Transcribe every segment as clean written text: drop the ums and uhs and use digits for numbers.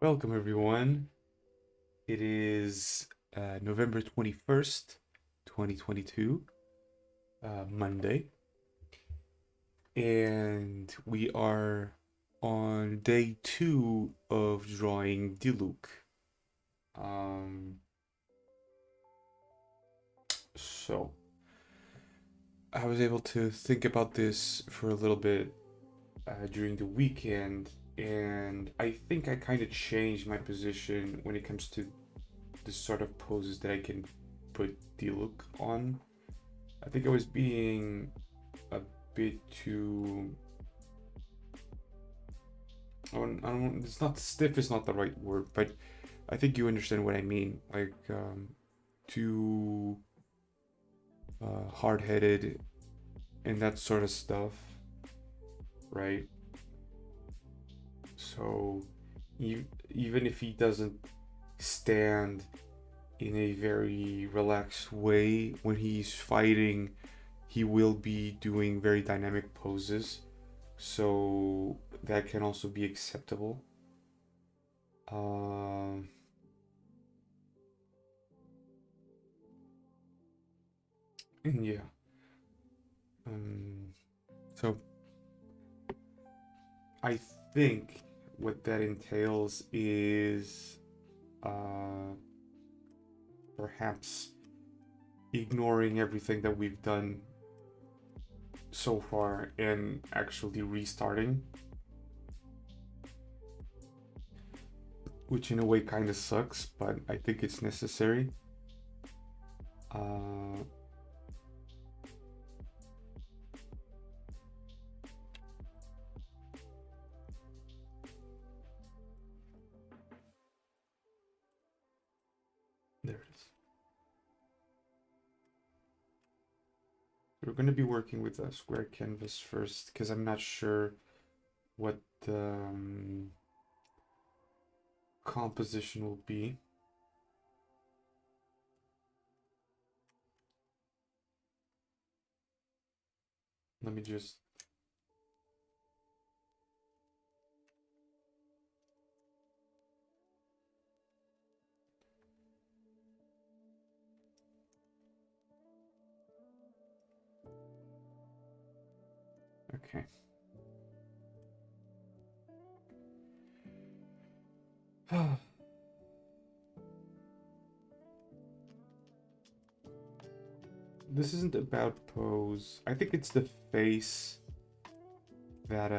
Welcome, everyone. It is November 21st, 2022, Monday, and we are on day two of drawing Diluc. Um, so, I was able to think about this for a little bit during the weekend, and I think I kind of changed my position when it comes to the sort of poses that I can put Diluc on. I think I was being a bit too. I don't. It's not stiff. Is not the right word, but I think you understand what I mean. Like too hard-headed and that sort of stuff, right? So even if he doesn't stand in a very relaxed way when he's fighting, he will be doing very dynamic poses. So that can also be acceptable. Um, and yeah, um, so I think what that entails is uh, perhaps ignoring everything that we've done so far and actually restarting, which in a way kind of sucks, but I think it's necessary. Uh, there it is. We're going to be working with a square canvas first because I'm not sure what the composition will be. Let me just. Okay. This isn't about pose. I think it's the face that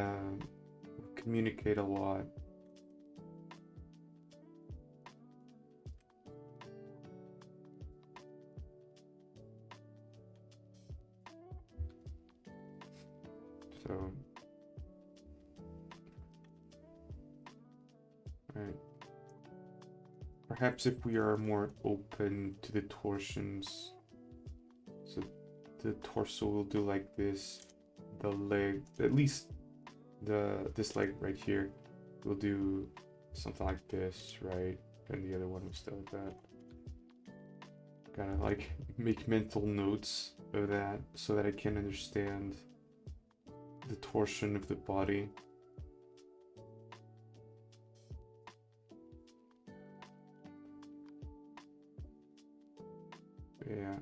communicate a lot. So, right. Perhaps if we are more open to the torsions, so the torso will do like this, the leg, at least this leg right here, will do something like this, right? And the other one will still like that. Gotta like make mental notes of that so that I can understand the torsion of the body. Yeah.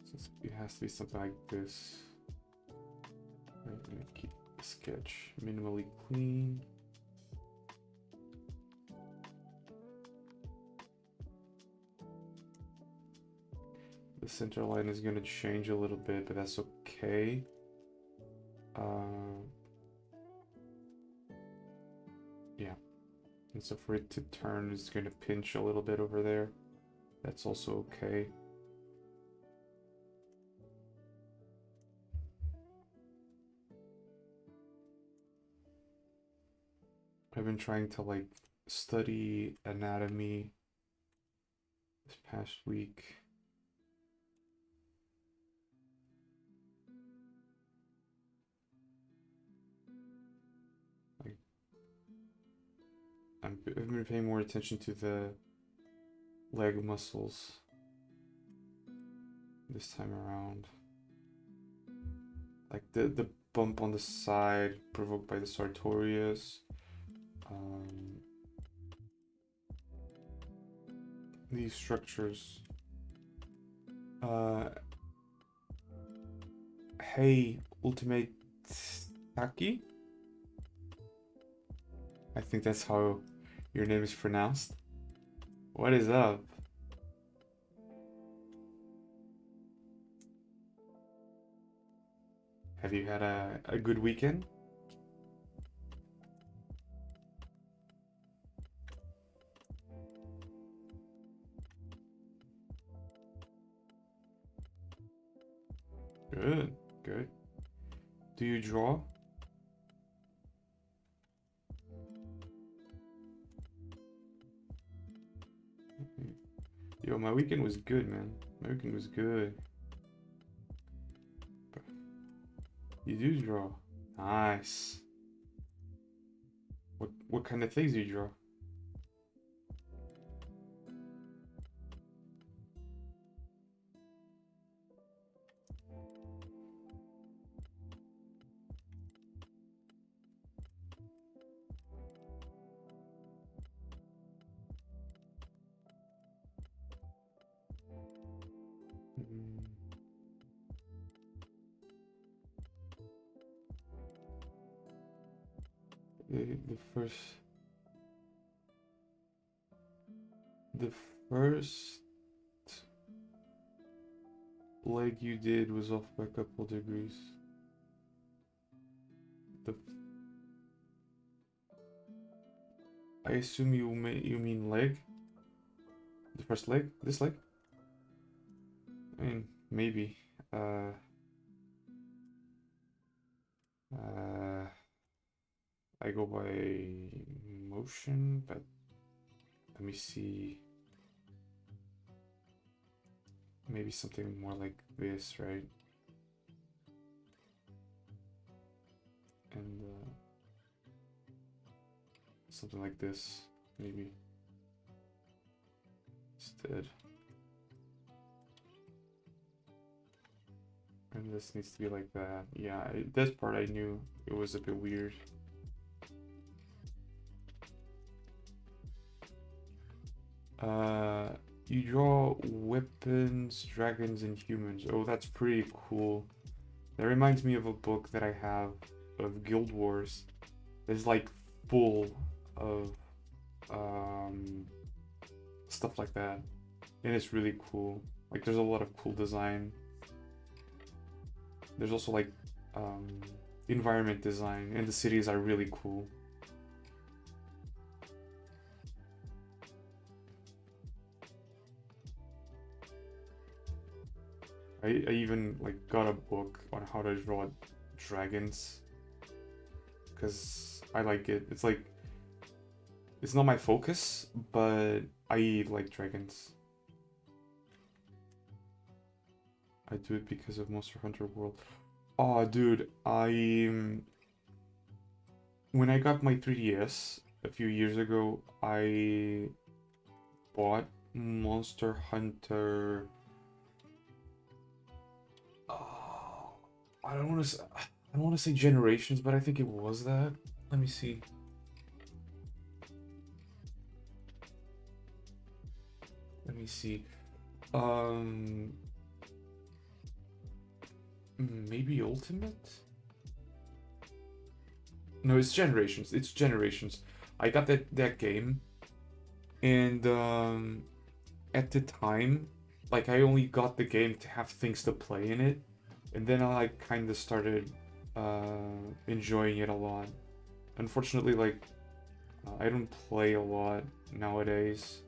So it has to be something like this. Right, I'm gonna keep the sketch minimally clean. The center line is going to change a little bit, but that's okay. Yeah. And so for it to turn, it's going to pinch a little bit over there. That's also okay. I've been trying to like study anatomy this past week. I've been paying more attention to the leg muscles this time around. Like the bump on the side provoked by the sartorius. These structures. Hey, Ultimate Taki? I think that's how your name is pronounced. What is up? Have you had a good weekend? Good, good. Do you draw? Yo, my weekend was good, man. My weekend was good. You do draw. Nice. What kind of things do you draw? Mm. The first leg you did was off by a couple degrees. I assume you mean leg? The first leg? This leg? I mean, maybe. I go by motion, but let me see. Maybe something more like this, right? And something like this, maybe. Instead. And this needs to be like that. Yeah, this part I knew it was a bit weird. You draw weapons, dragons, and humans. Oh, that's pretty cool. That reminds me of a book that I have of Guild Wars. It's like full of stuff like that. And it's really cool. Like there's a lot of cool design. There's also like environment design, and the cities are really cool. I even like got a book on how to draw dragons because I like it. It's like it's not my focus, but I like dragons. I do it because of Monster Hunter World. Oh, dude, when I got my 3DS a few years ago, I bought Monster Hunter. Oh, I don't want to say Generations, but I think it was that. Let me see. Let me see. Maybe Ultimate? No, it's Generations. It's Generations. I got that game, and at the time, like I only got the game to have things to play in it, and then I like kind of started enjoying it a lot. Unfortunately, like I don't play a lot nowadays,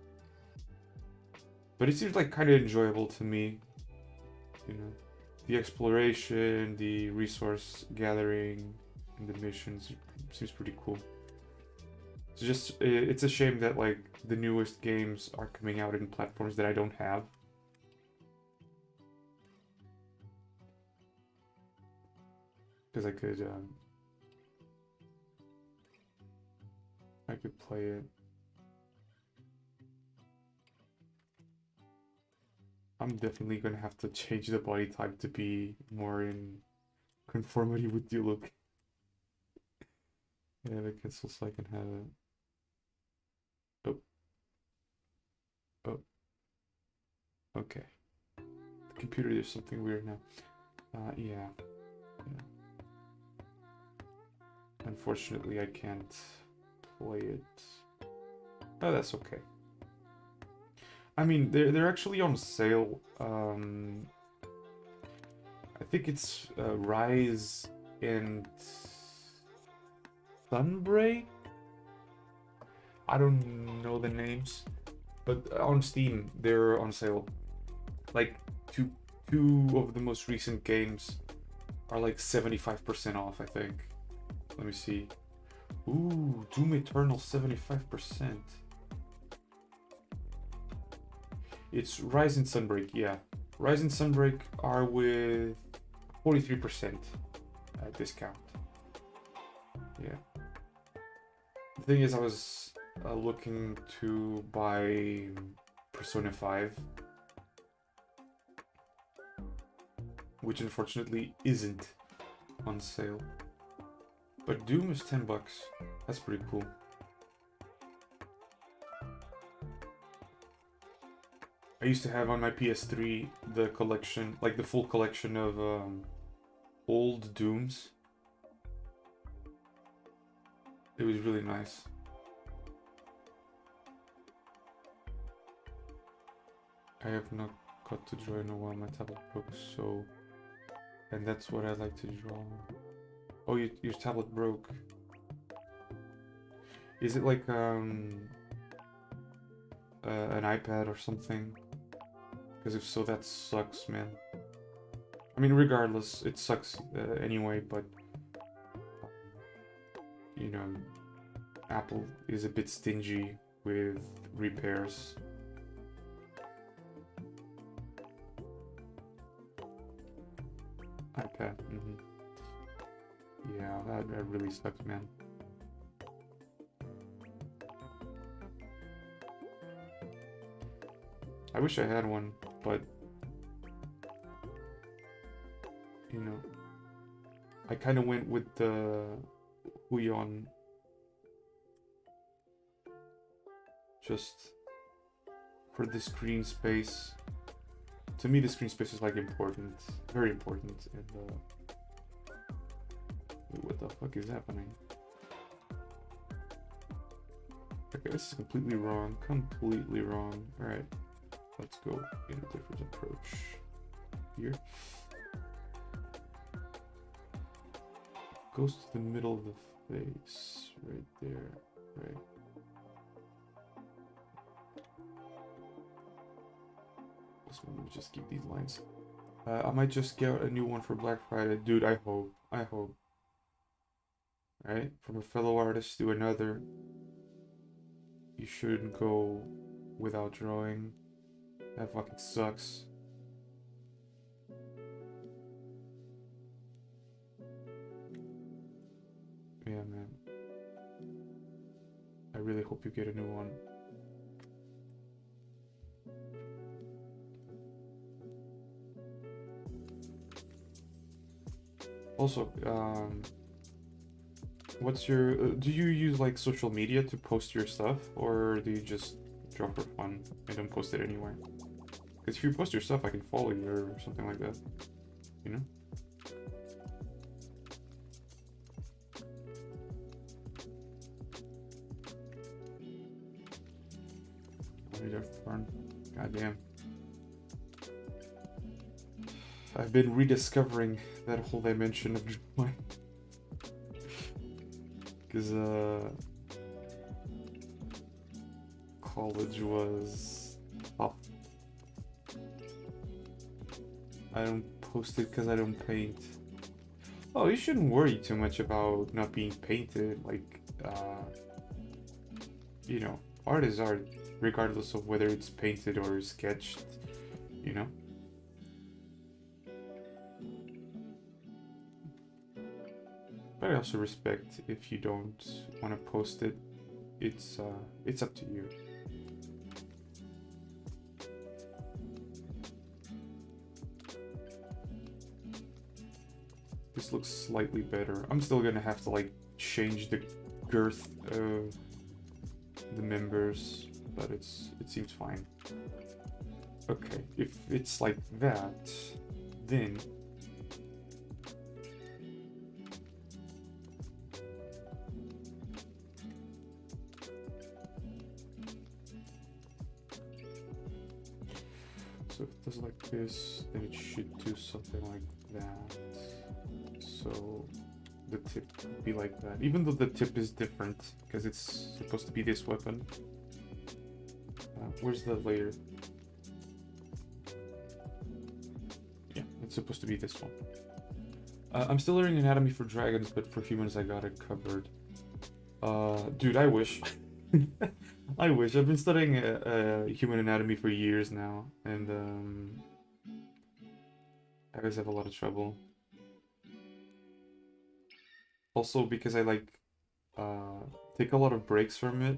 but it seems like kind of enjoyable to me. You know, the exploration, the resource gathering, and the missions seems pretty cool. It's just it's a shame that like the newest games are coming out in platforms that I don't have. Because I could play it. I'm definitely gonna have to change the body type to be more in conformity with Diluc. Yeah, the cancel so I can have it. Oh, oh, okay. The computer is something weird now. Yeah. Unfortunately, I can't play it. Oh, that's okay. I mean, they're actually on sale. I think it's Rise and Sunbreak. I don't know the names, but on Steam they're on sale. Like two of the most recent games are like 75% off, I think. Let me see. Ooh, Doom Eternal 75%. It's Rise and Sunbreak, yeah. Rise and Sunbreak are with 43% discount. Yeah. The thing is, I was looking to buy Persona 5, which unfortunately isn't on sale. But Doom is $10. That's pretty cool. I used to have on my PS3 the collection, like the full collection of old Dooms. It was really nice. I have not got to draw in a while. My tablet broke, so... And that's what I like to draw. Oh, your tablet broke. Is it like an iPad or something? Because if so, that sucks, man. I mean, regardless, it sucks anyway, but... You know, Apple is a bit stingy with repairs. iPad, Yeah, that really sucks, man. I wish I had one, but you know, I kind of went with the Huion just for the screen space. To me, the screen space is like important, very important. And what the fuck is happening? Okay, this is completely wrong. Completely wrong. All right, let's go in a different approach here. Goes to the middle of the face, right there, right. Let me just keep these lines. I might just get a new one for Black Friday. Dude, I hope. I hope. Right? From a fellow artist to another. You shouldn't go without drawing. That fucking sucks. Yeah, man. I really hope you get a new one. Also, what's your... do you use, like, social media to post your stuff? Or do you just draw for fun and don't post it anywhere? Because if you post your stuff, I can follow you or something like that. You know? Goddamn. I've been rediscovering that whole dimension of drawing. Because college was tough. I don't post it because I don't paint. Oh, you shouldn't worry too much about not being painted. Like, you know, art is art, regardless of whether it's painted or sketched, you know? But I also respect if you don't want to post it. It's up to you. looks slightly better. I'm still gonna have to like change the girth of the members, but it seems fine. Okay, if it's like that, then so if it does like this, then it should do something like that. So the tip would be like that, even though the tip is different because it's supposed to be this weapon. Where's the layer? Yeah, it's supposed to be this one. I'm still learning anatomy for dragons, but for humans I got it covered. Dude, I wish. I wish. I've been studying human anatomy for years now, and I always have a lot of trouble. Also because I like take a lot of breaks from it.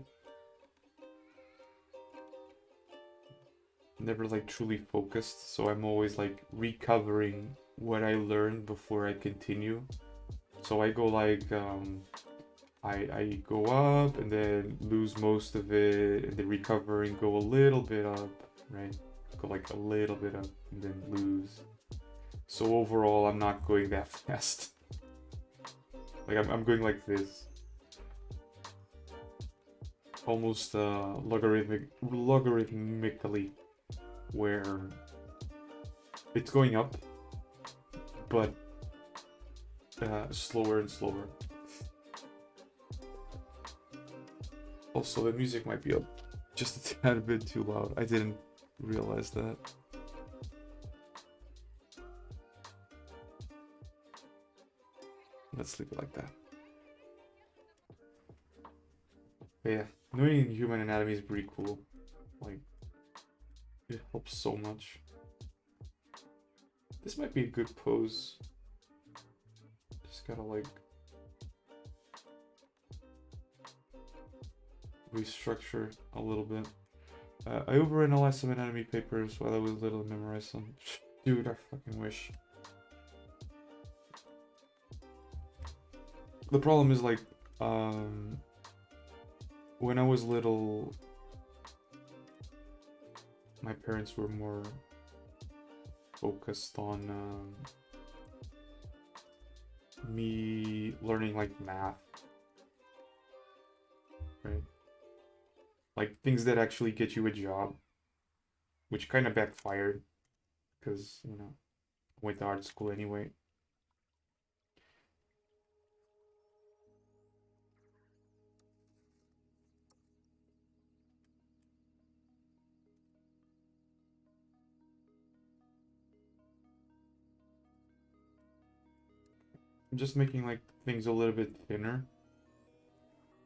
Never like truly focused, so I'm always like recovering what I learned before I continue. So I go like I go up and then lose most of it, and then recover and go a little bit up, right? Go like a little bit up and then lose. So overall I'm not going that fast. Like I'm going like this. Almost logarithmically, where it's going up, but slower and slower. Also, the music might be up just a tad bit too loud. I didn't realize that. Let's leave it like that. But yeah, knowing human anatomy is pretty cool. Like, it helps so much. This might be a good pose. Just gotta like restructure a little bit. I overanalyzed some anatomy papers while I was little and memorized some. Dude, I fucking wish. The problem is like, when I was little, my parents were more focused on me learning like math, right? Like things that actually get you a job, which kind of backfired because, you know, I went to art school anyway. I'm just making like things a little bit thinner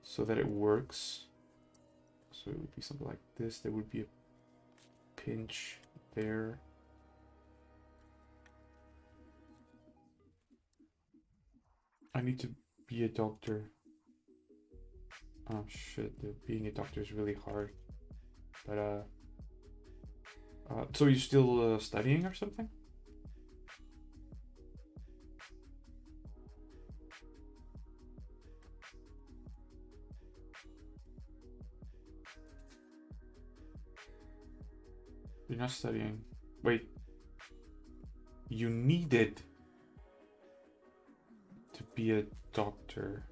so that it works. So it would be something like this. There would be a pinch there. I need to be a doctor. Oh shit, being a doctor is really hard. But so you're still studying or something? You're not studying. Wait. You needed to be a doctor.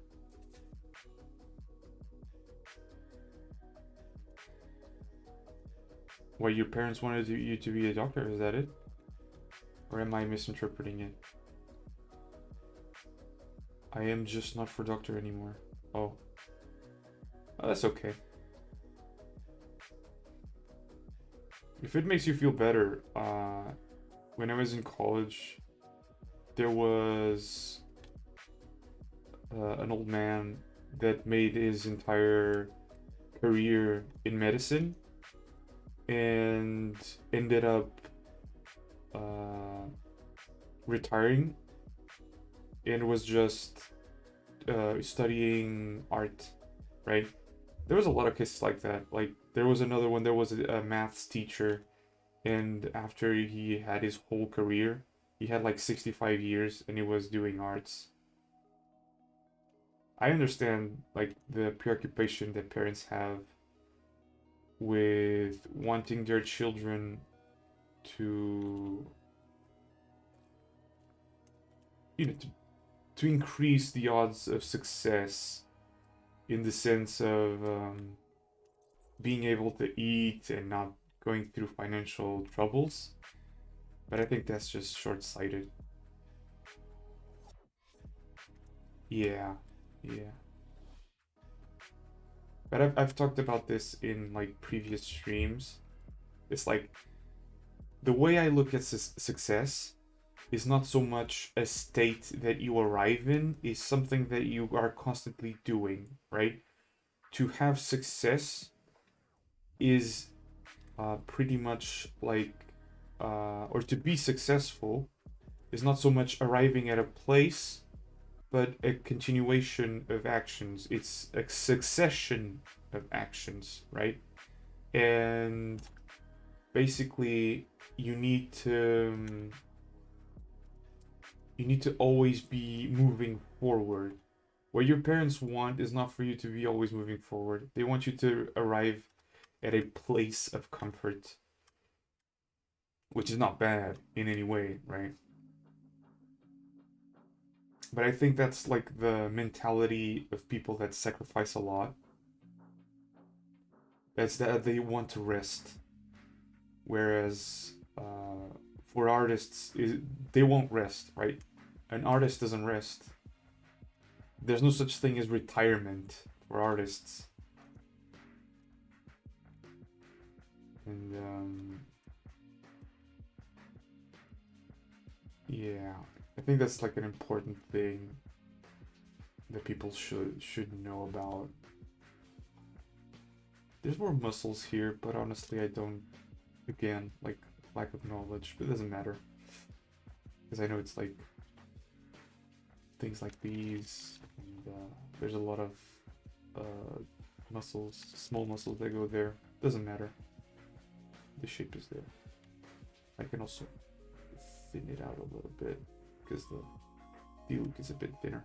Why, your parents wanted you to be a doctor, is that it? Or am I misinterpreting it? I am just not for doctor anymore. Oh. Oh, that's okay. If it makes you feel better, when I was in college, there was an old man that made his entire career in medicine and ended up retiring and was just studying art, right? There was a lot of cases like that. Like there was another one, there was a maths teacher, and after he had his whole career, he had like 65 years and he was doing arts. I understand like the preoccupation that parents have with wanting their children to, you know, to increase the odds of success in the sense of being able to eat and not going through financial troubles. But I think that's just short-sighted. Yeah, yeah. But I've talked about this in like previous streams. It's like the way I look at success is not so much a state that you arrive in, is something that you are constantly doing, right? To have success is pretty much like, or to be successful is not so much arriving at a place, but a continuation of actions. It's a succession of actions, right? And basically, you need to always be moving forward. What your parents want is not for you to be always moving forward. They want you to arrive at a place of comfort, which is not bad in any way, right? But I think that's like the mentality of people that sacrifice a lot. That's that they want to rest, whereas for artists, they won't rest, right? An artist doesn't rest. There's no such thing as retirement for artists. And yeah, I think that's like an important thing that people should know about. There's more muscles here, but honestly, I don't. Again, like lack of knowledge, but it doesn't matter because I know it's like things like these, and there's a lot of muscles, small muscles that go there. Doesn't matter. The shape is there. I can also thin it out a little bit because the Diluc is a bit thinner.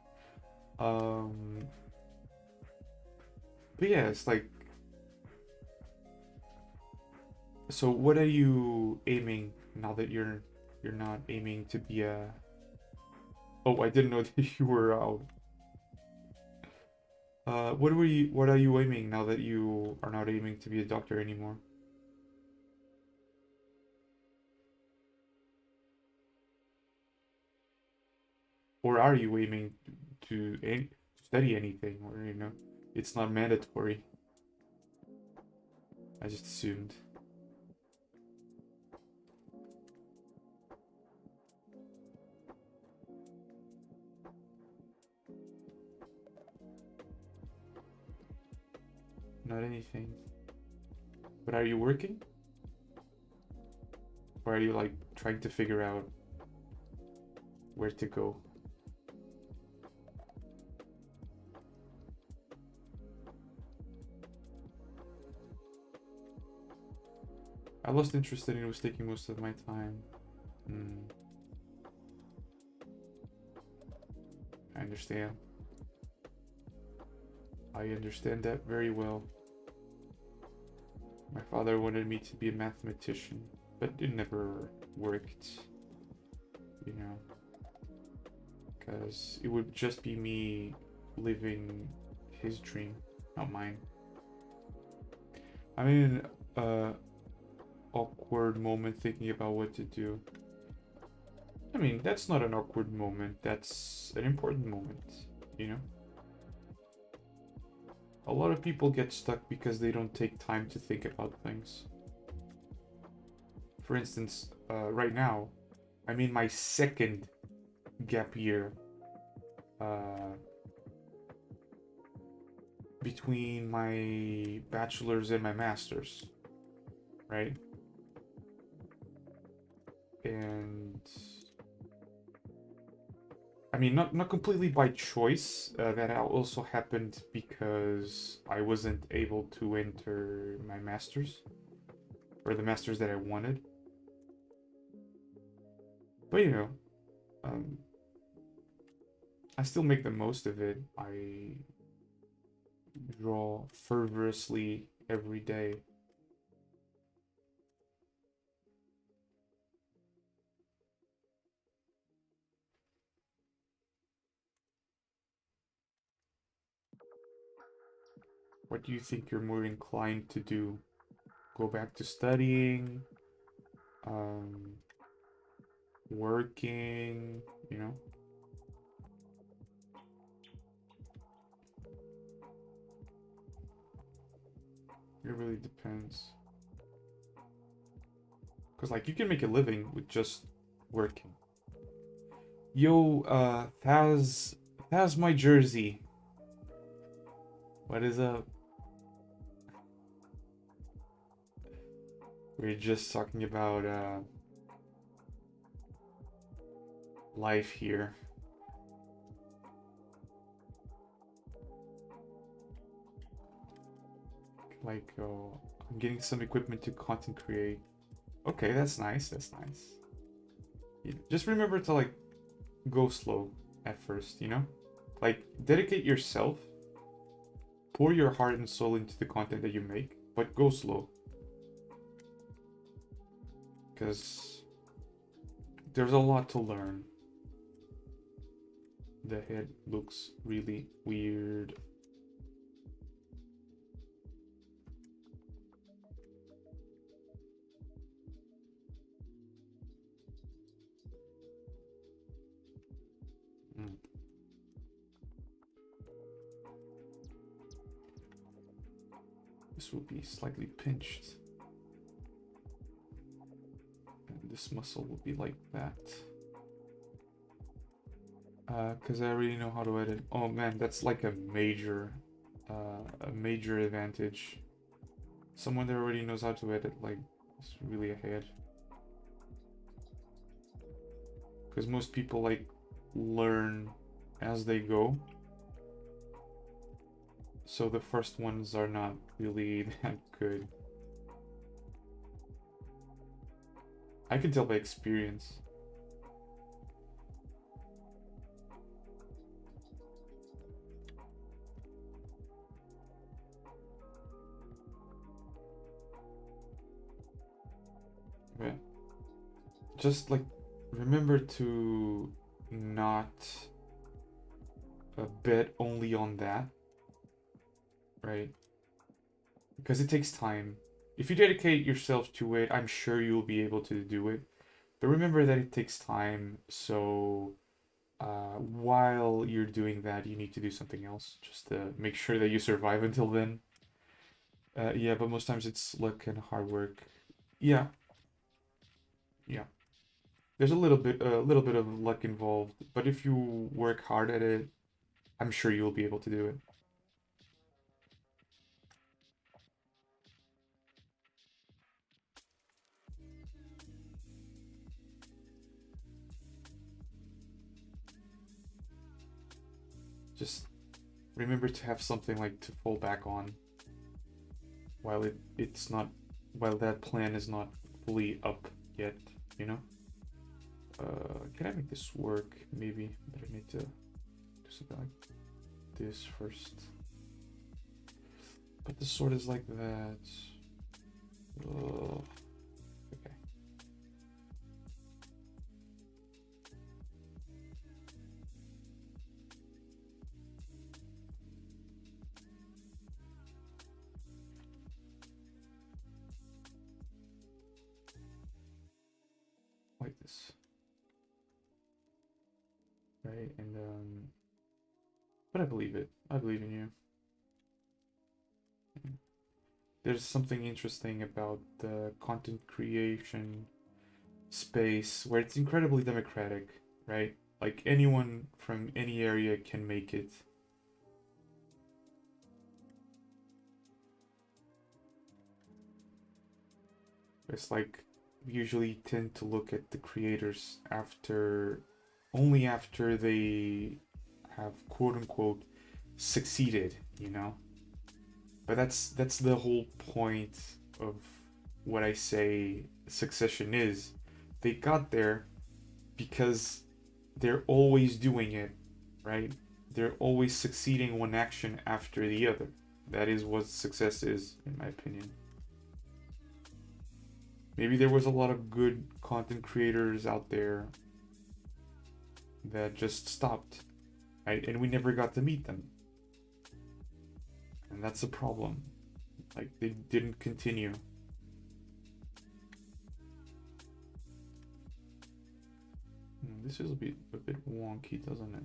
But yeah, it's like. So what are you aiming now that you're not aiming to be a? Oh, I didn't know that you were out. What are you aiming now that you are not aiming to be a doctor anymore? Or are you aiming to study anything, or you know, it's not mandatory? I just assumed. Not anything. But are you working? Or are you like trying to figure out where to go? I lost interest in it. It was taking most of my time. I understand. I understand that very well. My father wanted me to be a mathematician, but it never worked, you know, because it would just be me living his dream, not mine. I'm in an awkward moment thinking about what to do. I mean, that's not an awkward moment, that's an important moment, you know? A lot of people get stuck because they don't take time to think about things. For instance, right now, I'm in my second gap year between my bachelor's and my master's, right? And I mean, not completely by choice. That also happened because I wasn't able to enter my master's, or the master's that I wanted. But you know, um, I still make the most of it. I draw fervorously every day. What do you think you're more inclined to do? Go back to studying, um, working, you know? It really depends. Because, like, you can make a living with just working. Yo, Thaz my jersey. What is up? We're just talking about, life here. Like, I'm getting some equipment to content create. Okay, that's nice, that's nice. Just remember to, like, go slow at first, you know? Like, dedicate yourself, pour your heart and soul into the content that you make, but go slow. Because there's a lot to learn. The head looks really weird. This will be slightly pinched. And this muscle will be like that. Because I already know how to edit. Oh man, that's like a major advantage. Someone that already knows how to edit, like, is really ahead. Because most people, like, learn as they go. So the first ones are not really that good. I can tell by experience. Yeah. Just, like, remember to not bet only on that, right? Because it takes time. If you dedicate yourself to it, I'm sure you'll be able to do it. But remember that it takes time, so while you're doing that, you need to do something else just to make sure that you survive until then. Yeah, but most times it's luck and hard work. Yeah, yeah. There's a little bit of luck involved, but if you work hard at it, I'm sure you'll be able to do it. Just remember to have something, like, to fall back on while it's not, while that plan is not fully up yet, you know? Can I make this work? Maybe, but I need to do something like this first. But the sword is like that. Okay. Like this. Right, and but I believe it. I believe in you. There's something interesting about the content creation space where it's incredibly democratic, right? Like, anyone from any area can make it. It's like, we usually tend to look at the creators only after they have, quote unquote, succeeded, you know? But that's the whole point of what I say succession is. They got there because they're always doing it, right? They're always succeeding one action after the other. That is what success is, in my opinion. Maybe there was a lot of good content creators out there that just stopped, right? And we never got to meet them. And that's a problem. Like, they didn't continue. This is a bit wonky, doesn't it?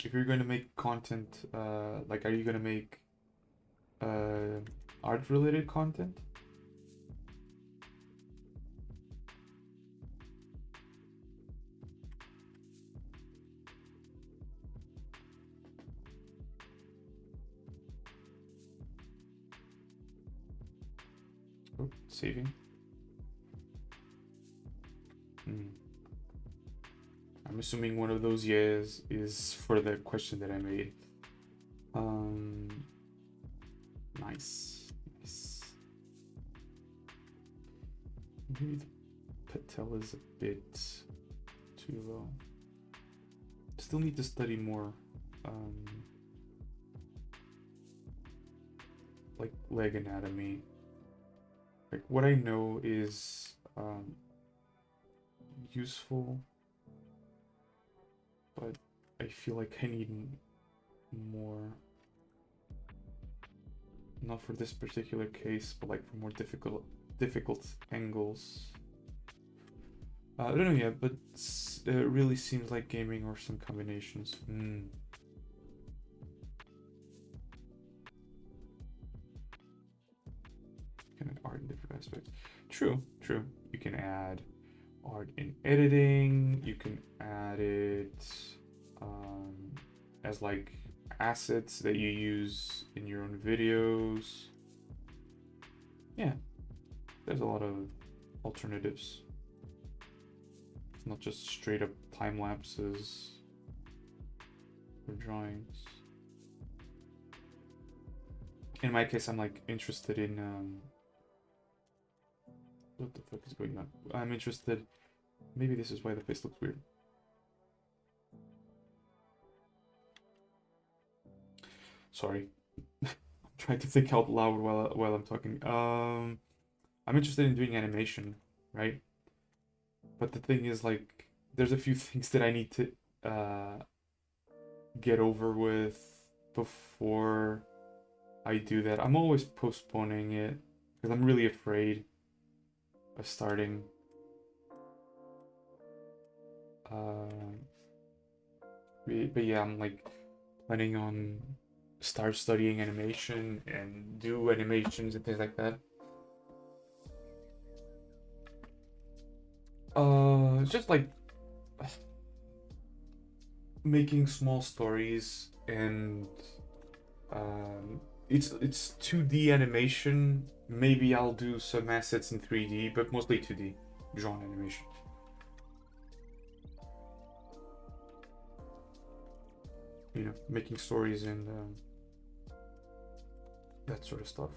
If you're going to make content, like, are you going to make art-related content? Oh, saving. I'm assuming one of those yes is for the question that I made. Nice. Maybe the patel is a bit too low. Still need to study more, like leg anatomy. Like, what I know is useful, but I feel like I need more, not for this particular case, but like for more difficult angles. I don't know yet, but it really seems like gaming or some combinations. Can add art in different aspects. True. You can add art in editing. You can add it as like assets that you use in your own videos. Yeah, there's a lot of alternatives. It's not just straight up time lapses or drawings. In my case, I'm like interested in what the fuck is going on? I'm interested. Maybe this is why the face looks weird. Sorry. I'm trying to think out loud while I'm talking. I'm interested in doing animation, right? But the thing is, like, there's a few things that I need to get over with before I do that. I'm always postponing it because I'm really afraid of starting. But yeah, I'm like planning on start studying animation and do animations and things like that. Just like making small stories, and it's 2D animation. Maybe I'll do some assets in 3D, but mostly 2D drawn animation. You know, making stories and that sort of stuff.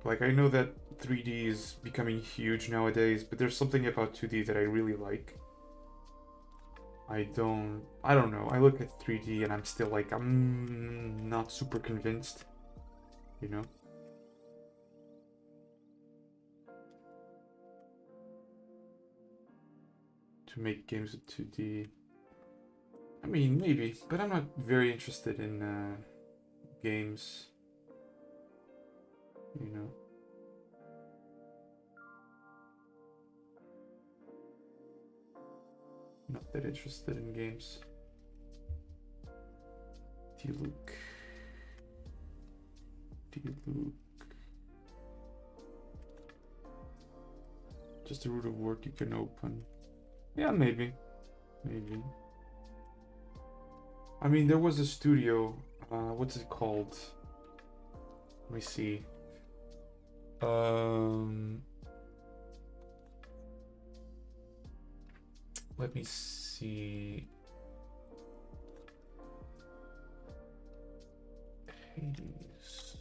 Like, I know that 3D is becoming huge nowadays, but there's something about 2D that I really like. I don't know. I look at 3D and I'm still like, I'm not super convinced, you know? To make games with 2D. I mean, maybe, but I'm not very interested in games, you know? Not that interested in games. Diluc. Just a root of work you can open. Yeah, maybe. I mean, there was a studio. What's it called? Let me see. Um, Let me see. Hades.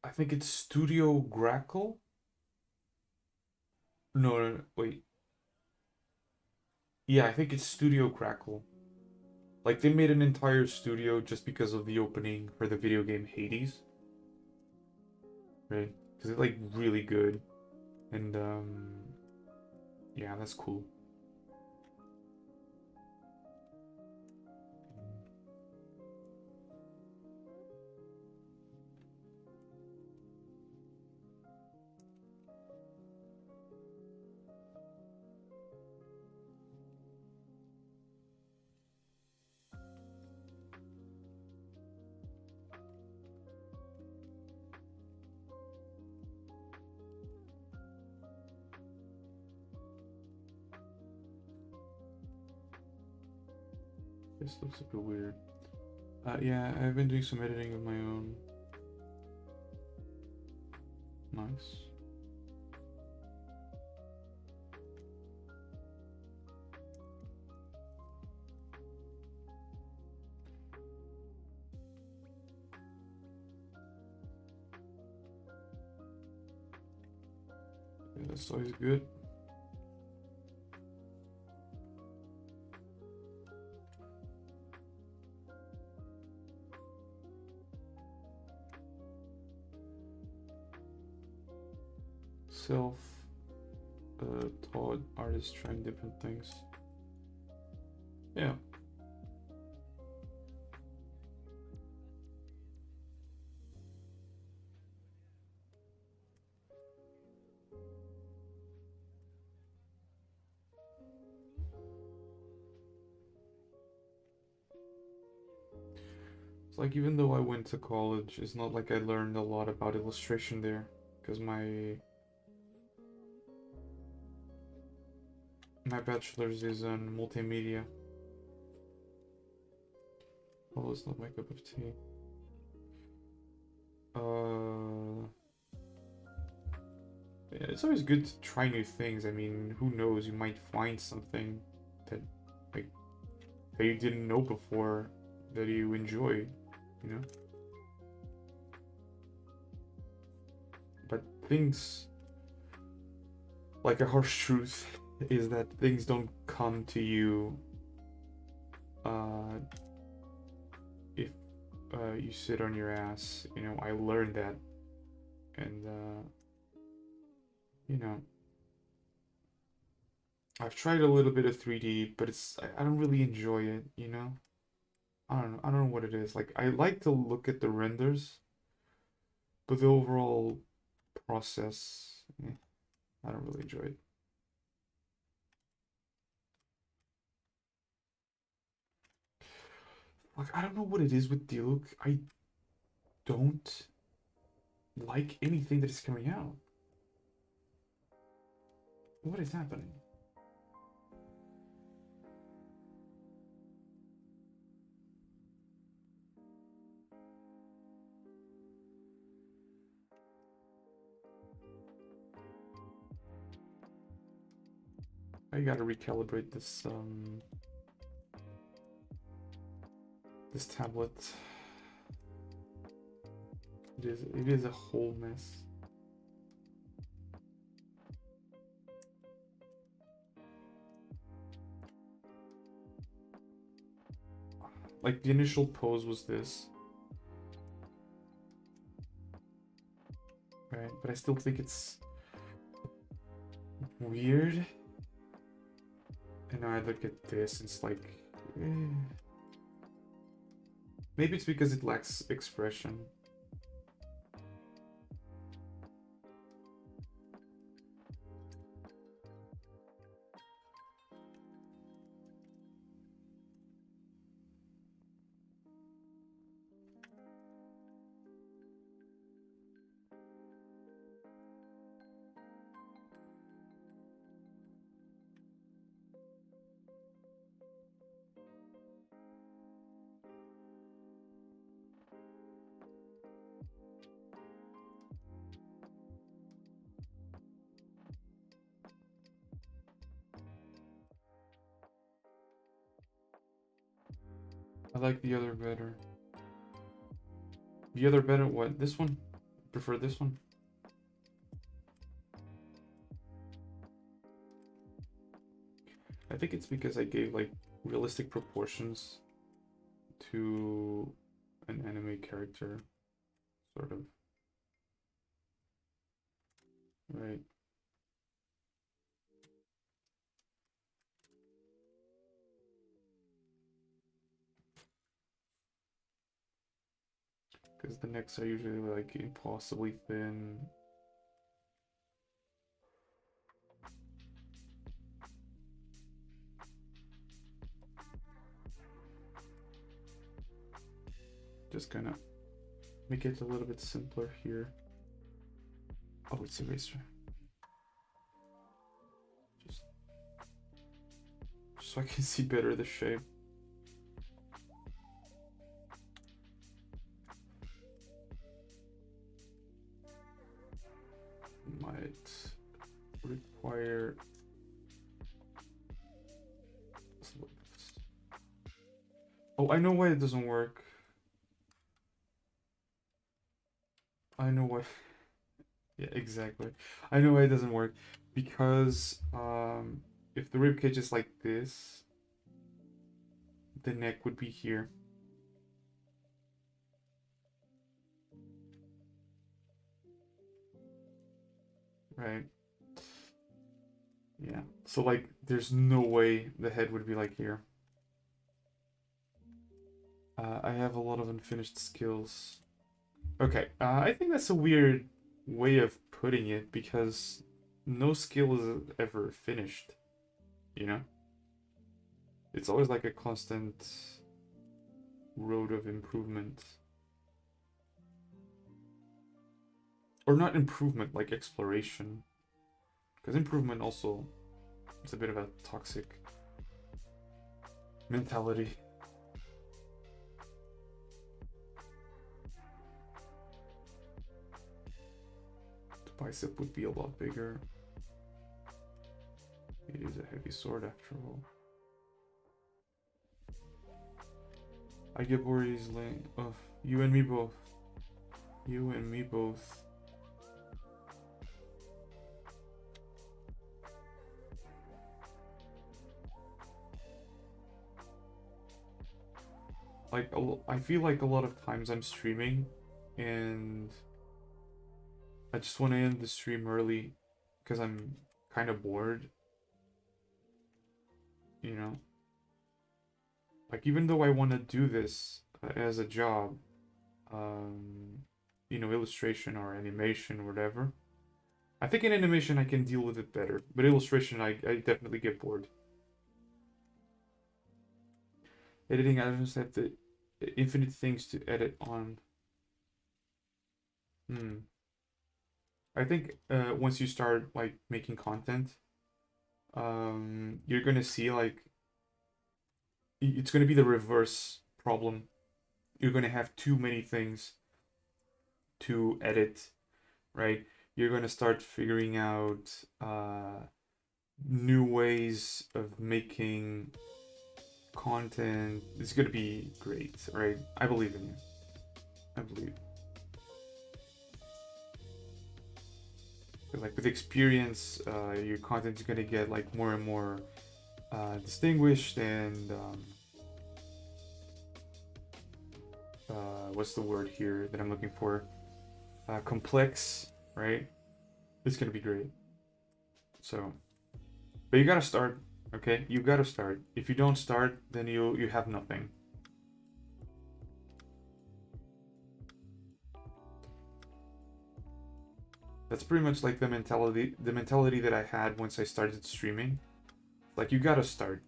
I think it's Studio Grackle. No, no, no, wait. Yeah, I think it's Studio Crackle. Like they made an entire studio just because of the opening for the video game Hades, right? Because it's like really good, and yeah, that's cool. This looks a bit weird. Yeah, I've been doing some editing of my own. Nice. Yeah, that's always good. Self taught artists trying different things. Yeah. It's like even though I went to college, it's not like I learned a lot about illustration there, because my bachelor's is in multimedia. Oh, it's not my cup of tea. Yeah, it's always good to try new things. I mean, who knows? You might find something that, like, that you didn't know before that you enjoy, you know? But things, like a harsh truth, is that things don't come to you if you sit on your ass. You know, I learned that, and you know, I've tried a little bit of 3D, but I don't really enjoy it, you know? I don't know. I don't know what it is. Like I like to look at the renders, but the overall process, I don't really enjoy it. Like I don't know what it is with Diluc. I don't like anything that is coming out. What is happening? I gotta recalibrate this tablet. It is a whole mess. Like the initial pose was this, right? But I still think it's weird. And now I look at this, it's like, maybe it's because it lacks expression. like the other better. The other better, what? This one? Prefer this one? I think it's because I gave like realistic proportions to an anime character, sort of. Right. Because the necks are usually like impossibly thin. Just gonna make it a little bit simpler here. Oh, it's eraser. Just so I can see better the shape. Might require oh, I know why it doesn't work. I know why. Yeah, exactly. I know why it doesn't work. Because if the ribcage is like this, the neck would be here. Right? Yeah. So like there's no way the head would be like here. I have a lot of unfinished skills. Okay, I think that's a weird way of putting it because no skill is ever finished, you know? It's always like a constant road of improvement. Or not improvement, like exploration. Because improvement also is a bit of a toxic mentality. The bicep would be a lot bigger. It is a heavy sword after all. I get bored easily. Oh, you and me both. You and me both. Like, I feel like a lot of times I'm streaming and I just want to end the stream early because I'm kind of bored, you know? Like, even though I want to do this as a job, you know, illustration or animation or whatever, I think in animation I can deal with it better, but illustration I definitely get bored. Editing, I just have the infinite things to edit on. I think once you start like making content, you're gonna see like it's gonna be the reverse problem. You're gonna have too many things to edit, right? You're gonna start figuring out new ways of making content. It's gonna be great, right? I believe in you. I believe. Like with experience, your content is gonna get like more and more distinguished and what's the word here that I'm looking for? Complex, right? It's gonna be great. So, but you gotta start, okay? You gotta start. If you don't start, then you have nothing. That's pretty much like the mentality that I had once I started streaming. Like, you gotta start.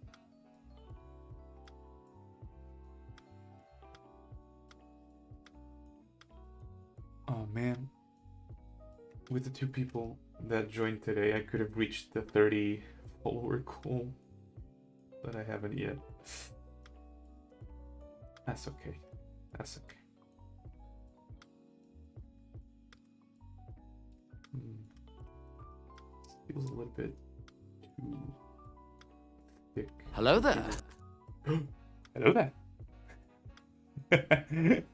Oh man, with the 2 people that joined today, I could have reached the 30 follower goal, but I haven't yet. That's okay. That's okay. Feels a little bit too thick. Hello there. Hello there. Thank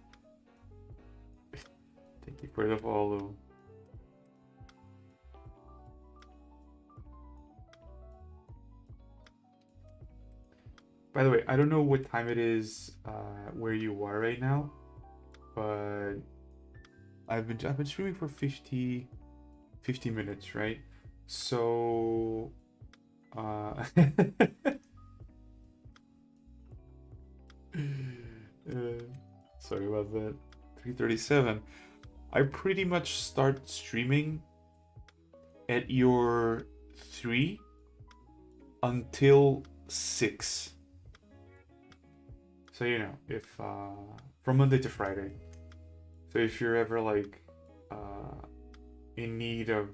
you for the follow. By the way, I don't know what time it is where you are right now, but I've been streaming for 50 minutes, right? So sorry about that. 3:37. I pretty much start streaming at your 3 until 6. So you know, if from Monday to Friday. So if you're ever like in need of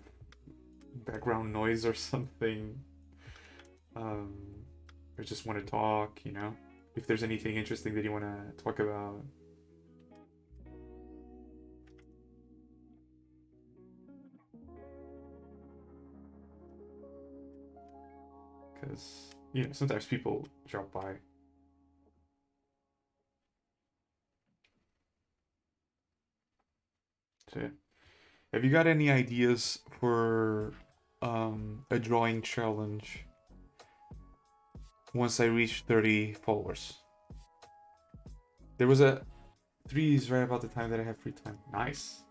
background noise or something, or just want to talk, you know, if there's anything interesting that you want to talk about. Because, you know, sometimes people drop by. So, have you got any ideas for a drawing challenge once I reach 30 followers? There was a 3 is right about the time that I have free time. Nice.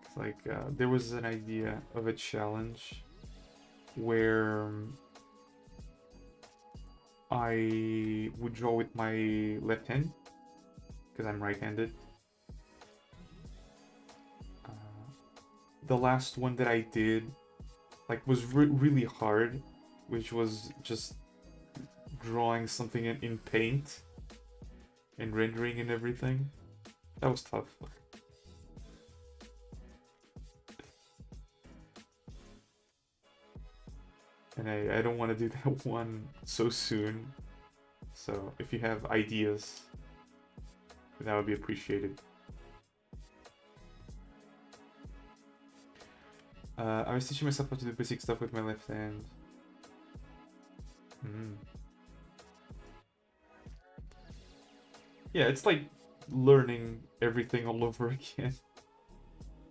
It's like there was an idea of a challenge where I would draw with my left hand because I'm right-handed. The last one that I did like was really hard, which was just drawing something in paint and rendering and everything. That was tough. And I don't want to do that one so soon. So if you have ideas, that would be appreciated. I was teaching myself how to do basic stuff with my left hand. Yeah, it's like learning everything all over again.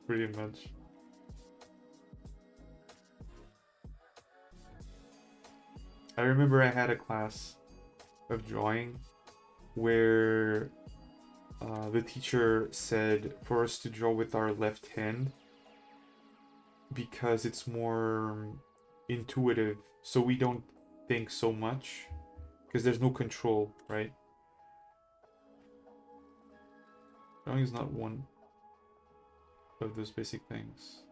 Pretty much. I remember I had a class of drawing where the teacher said for us to draw with our left hand because it's more intuitive, so we don't think so much because there's no control, right? Drawing is not one of those basic things.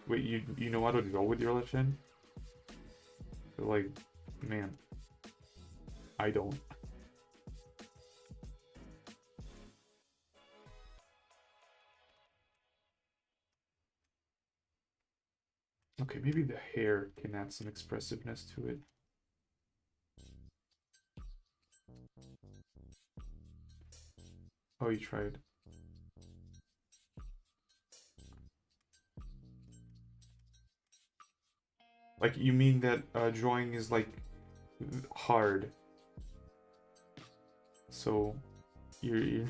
Wait, you know how to draw with your left hand? Like, man, I don't. Okay, maybe the hair can add some expressiveness to it. Oh, you tried. Like, you mean that drawing is like hard? So, you're is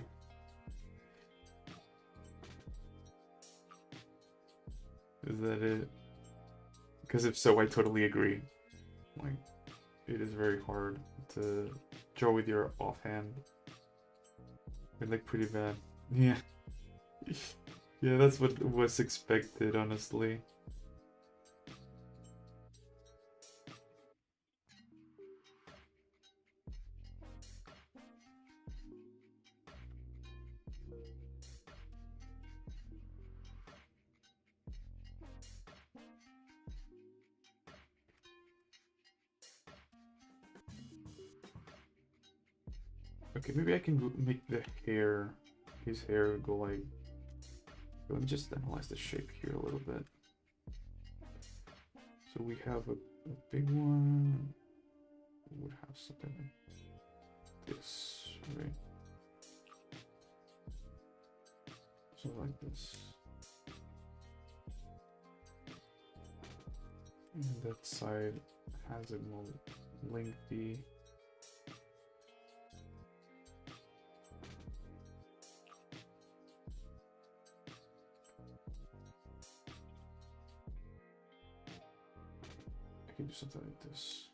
that it? Because if so, I totally agree. Like, it is very hard to draw with your offhand. It's like pretty bad. Yeah. Yeah, that's what was expected, honestly. Okay, maybe I can make the hair, his hair go like... Let me just analyze the shape here a little bit. So we have a big one. We would have something like this, right? So like this. And that side has it more lengthy. I can do something like this.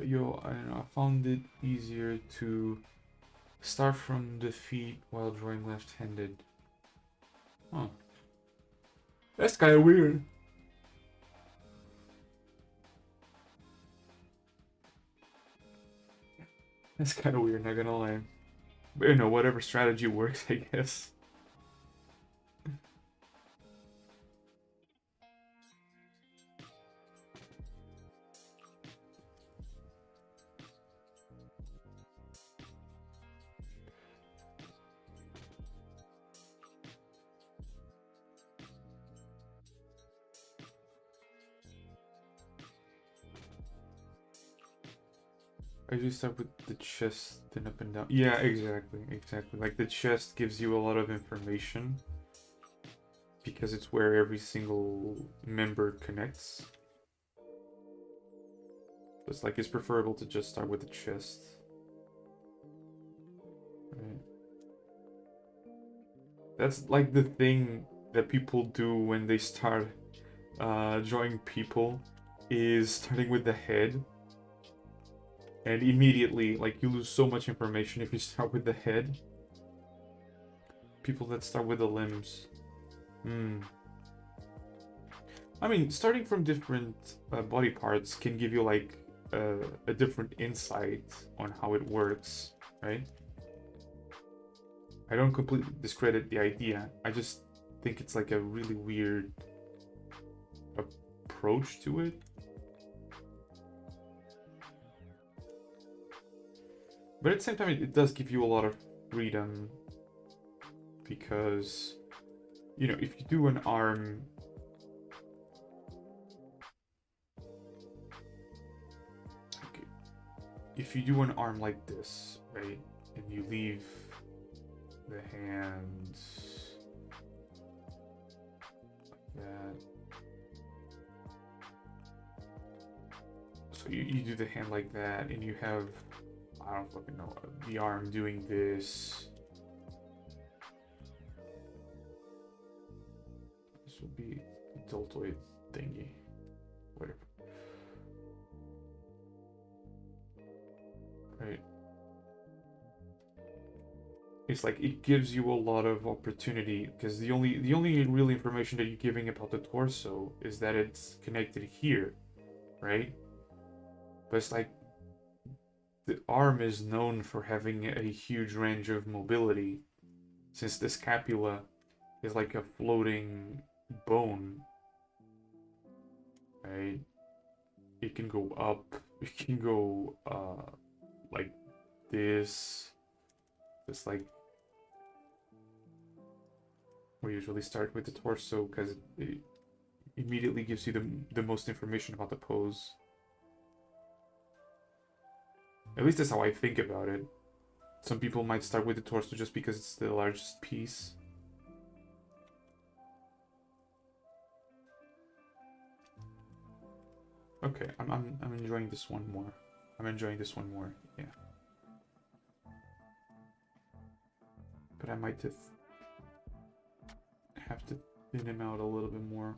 Yo, I don't know, I found it easier to start from the feet while drawing left-handed. Huh. That's kind of weird. That's kind of weird, not gonna lie. But you know, whatever strategy works, I guess. I usually start with the chest, then up and down. Yeah, exactly. Like the chest gives you a lot of information because it's where every single member connects. It's like it's preferable to just start with the chest. Right. That's like the thing that people do when they start drawing people, is starting with the head. And immediately, like, you lose so much information if you start with the head. People that start with the limbs. I mean, starting from different body parts can give you, like, a different insight on how it works, right? I don't completely discredit the idea. I just think it's, like, a really weird approach to it. But at the same time, it does give you a lot of freedom, because, you know, if you do an arm, okay, if you do an arm like this, right, and you leave the hands like that, so you do the hand like that, and you have, I don't fucking know, the arm doing this. This would be a deltoid thingy. Whatever. Right. It's like it gives you a lot of opportunity, because the only real information that you're giving about the torso is that it's connected here, right? But it's like the arm is known for having a huge range of mobility, since the scapula is like a floating bone, right? It can go up, it can go like this. It's like, we usually start with the torso because it immediately gives you the most information about the pose. At least that's how I think about it. Some people might start with the torso just because it's the largest piece. Okay, I'm enjoying this one more. Yeah. But I might have to thin him out a little bit more.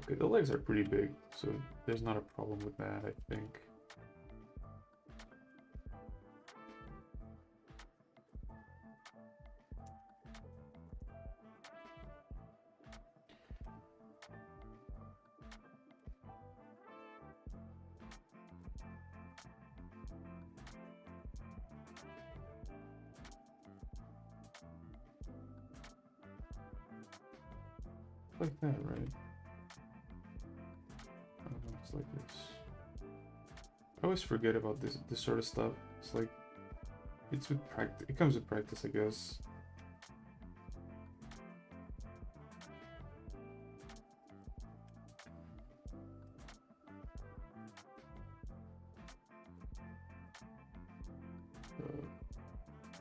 Okay, the legs are pretty big, so there's not a problem with that, I think. Like that, right? I don't know, it's like this. I always forget about this sort of stuff. It's like, It's with practice. It comes with practice, I guess.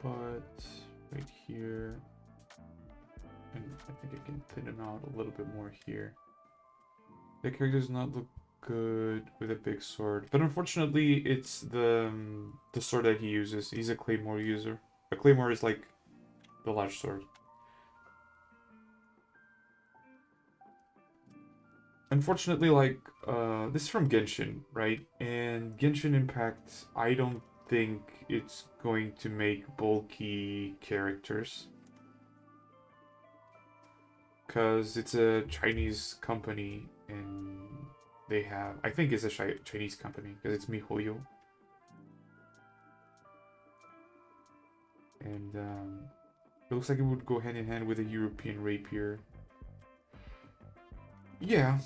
But right here, and I think I can thin him out a little bit more here. The character does not look good with a big sword, but unfortunately, it's the sword that he uses. He's a claymore user. A claymore is like the large sword. Unfortunately, like this is from Genshin, right? And Genshin Impact, I don't think it's going to make bulky characters. Because it's a Chinese company and they have, I think it's a Chinese company because it's MiHoYo. And it looks like it would go hand in hand with a European rapier. Yeah.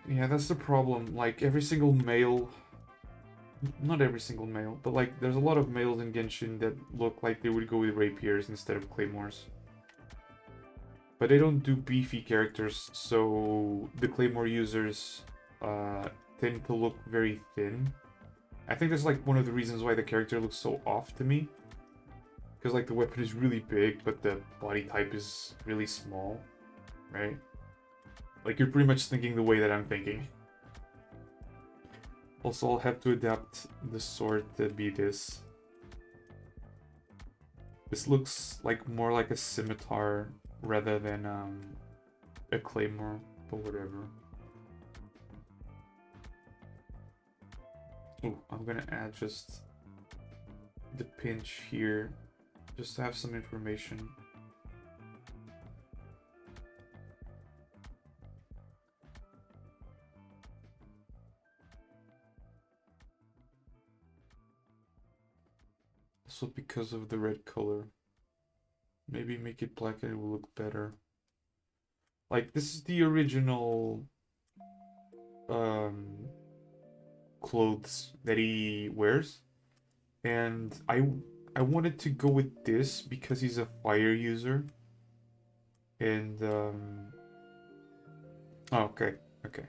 Yeah, that's the problem. Like every single male, not every single male, but like there's a lot of males in Genshin that look like they would go with rapiers instead of claymores. But they don't do beefy characters, so the claymore users tend to look very thin. I think that's like one of the reasons why the character looks so off to me. Because like the weapon is really big, but the body type is really small, right? Like you're pretty much thinking the way that I'm thinking. Also, I'll have to adapt the sword to be this. This looks like more like a scimitar rather than a claymore, but whatever. Oh, I'm gonna add just the pinch here, just to have some information. Also because of the red color. Maybe make it black and it will look better. Like, this is the original clothes that he wears. And I wanted to go with this because he's a fire user. And oh, okay, okay.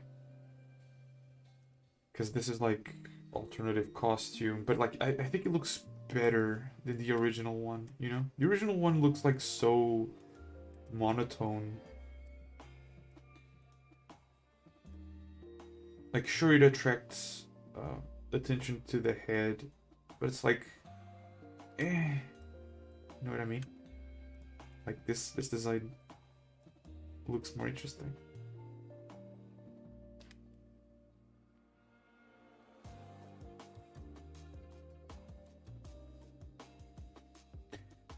Because this is like alternative costume, but like I think it looks better than the original one, you know? The original one looks like so monotone. Like sure it attracts attention to the head, but it's like you know what I mean? Like this design looks more interesting.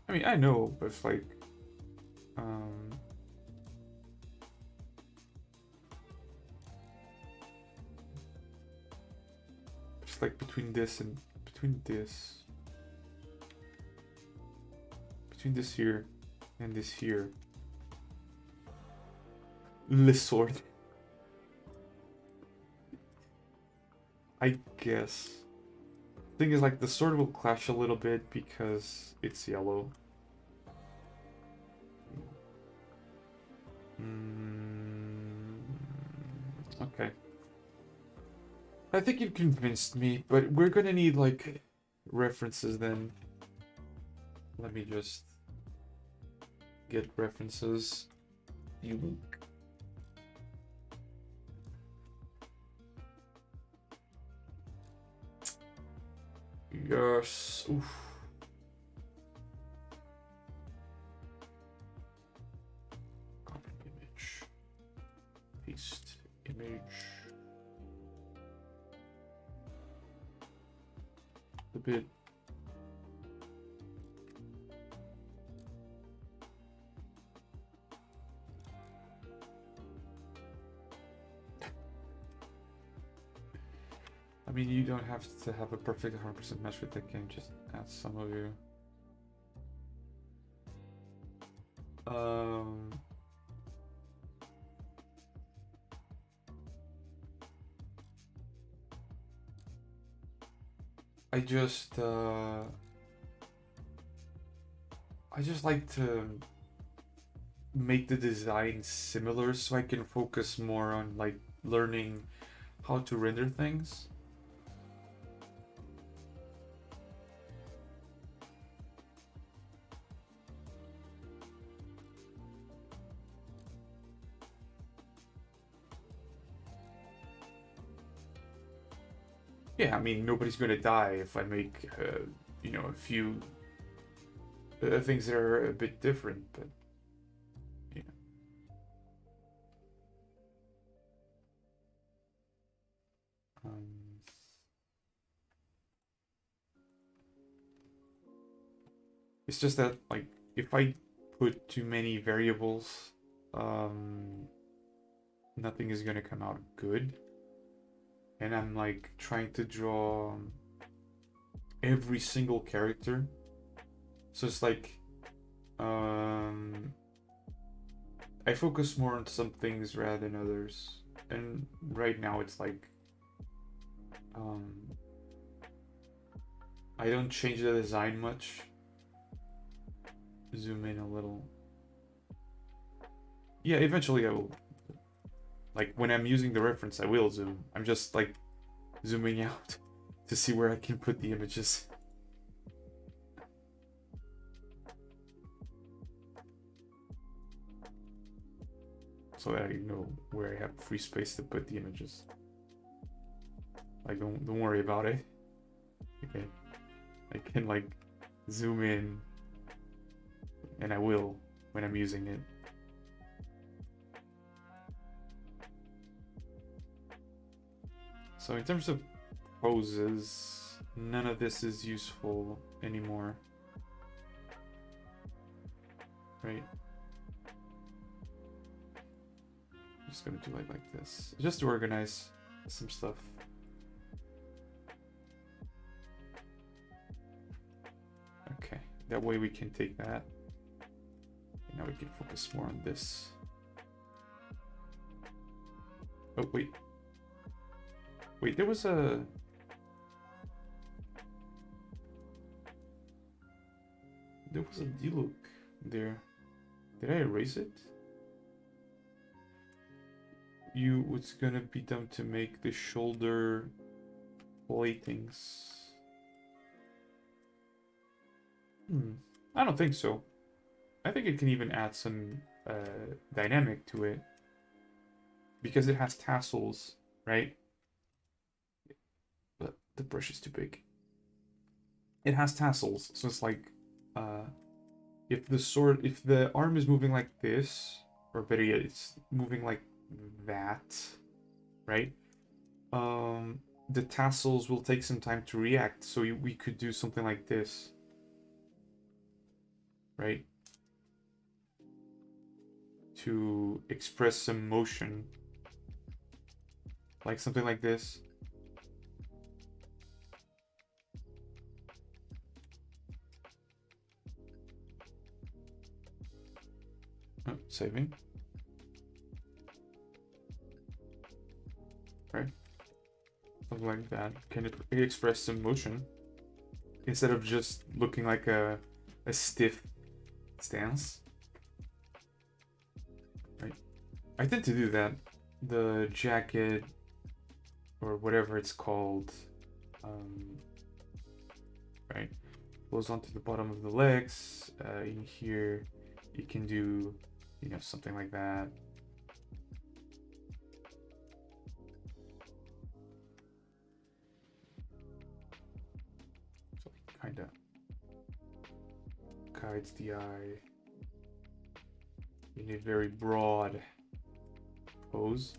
I mean, I know, but it's like, it's like between this and between this here and this here. The sword. I guess. Thing is, like, the sword will clash a little bit because it's yellow. Okay. I think you convinced me, but we're gonna need, like, references then. Let me just get references. Diluc. Yes. Oof. Copy image. Paste image. A bit. I mean, you don't have to have a perfect 100% match with that game, just add some of you. I just I just like to make the design similar so I can focus more on like learning how to render things. Yeah, I mean, nobody's gonna die if I make, you know, a few things that are a bit different, but you know. It's just that, like, if I put too many variables, nothing is gonna come out good. And I'm like trying to draw every single character. So it's like, I focus more on some things rather than others. And right now it's like, I don't change the design much. Zoom in a little. Yeah, eventually I will. Like when I'm using the reference, I will zoom. I'm just like zooming out to see where I can put the images. So that I know where I have free space to put the images. Like don't worry about it. Okay. I can like zoom in, and I will when I'm using it. So in terms of poses, none of this is useful anymore. Right? I'm just gonna do like this. Just to organize some stuff. Okay, that way we can take that. And now we can focus more on this. Oh, wait. Wait, there was a... There was a Diluc there. Did I erase it? It's gonna be done to make the shoulder platings. I don't think so. I think it can even add some dynamic to it. Because it has tassels, right? But the brush is too big. It has tassels, so it's like if the arm is moving like this, or better yet, it's moving like that, right? The tassels will take some time to react, so we could do something like this, right? To express some motion, like something like this. Oh, saving. Right? Something like that. Can it express some motion instead of just looking like a stiff stance? Right? I tend to do that. The jacket or whatever it's called, right, goes onto the bottom of the legs. In here, you can do, you know, something like that. So it kind of guides the eye in a very broad pose.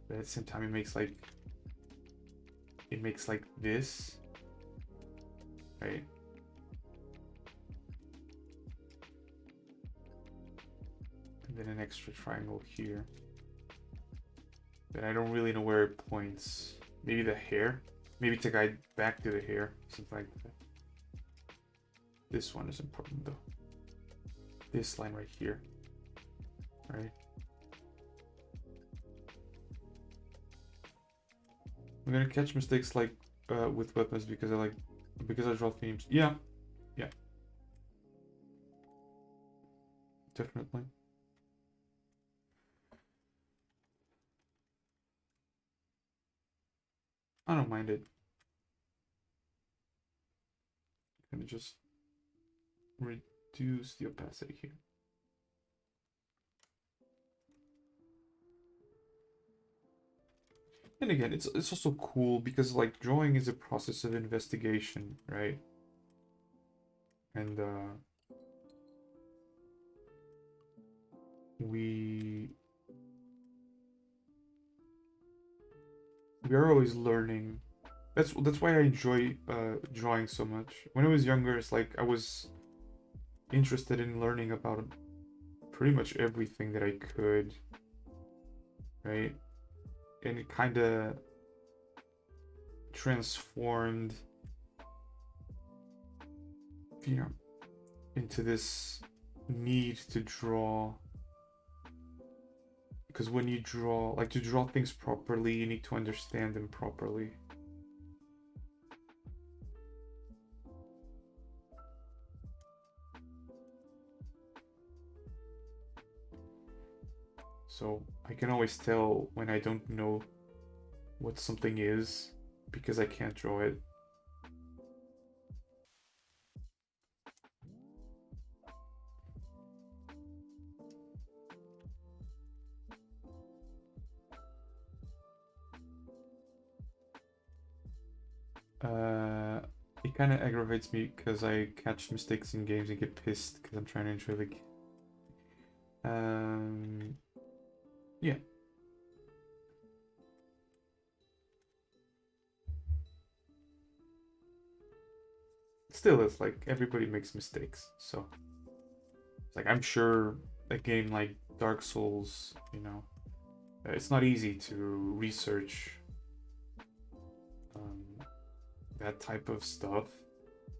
But at the same time, it makes like this, right? And then an extra triangle here. But I don't really know where it points. Maybe the hair? Maybe to guide back to the hair, something like that. This one is important though. This line right here, right? I'm gonna catch mistakes like with weapons because I draw themes. Yeah, yeah. definitely. I don't mind it. I'm gonna just reduce the opacity here. And again, it's also cool because like drawing is a process of investigation, right? And we are always learning. That's why I enjoy drawing so much. When I was younger, it's like I was interested in learning about pretty much everything that I could, right? And it kind of transformed, you know, into this need to draw. Because when you draw, like to draw things properly, you need to understand them properly. So I can always tell when I don't know what something is because I can't draw it. It kind of aggravates me because I catch mistakes in games and get pissed because I'm trying to enjoy the game. Yeah. Still, it's like everybody makes mistakes, so it's like I'm sure a game like Dark Souls, you know, it's not easy to research that type of stuff.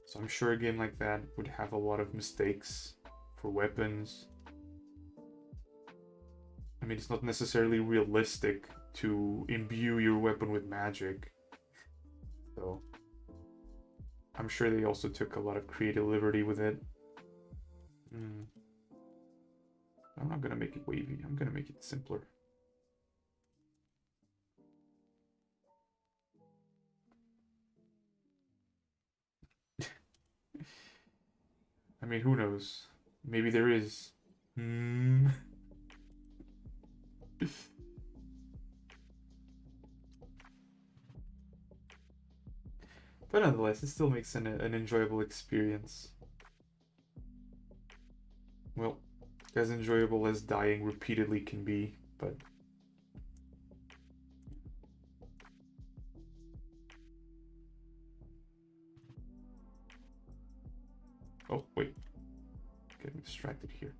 So I'm sure a game like that would have a lot of mistakes for weapons. I mean, it's not necessarily realistic to imbue your weapon with magic. So I'm sure they also took a lot of creative liberty with it. I'm not gonna make it wavy. I'm gonna make it simpler. I mean, who knows? Maybe there is. But nonetheless, it still makes an enjoyable experience. Well, as enjoyable as dying repeatedly can be, but... Oh, wait. Getting distracted here.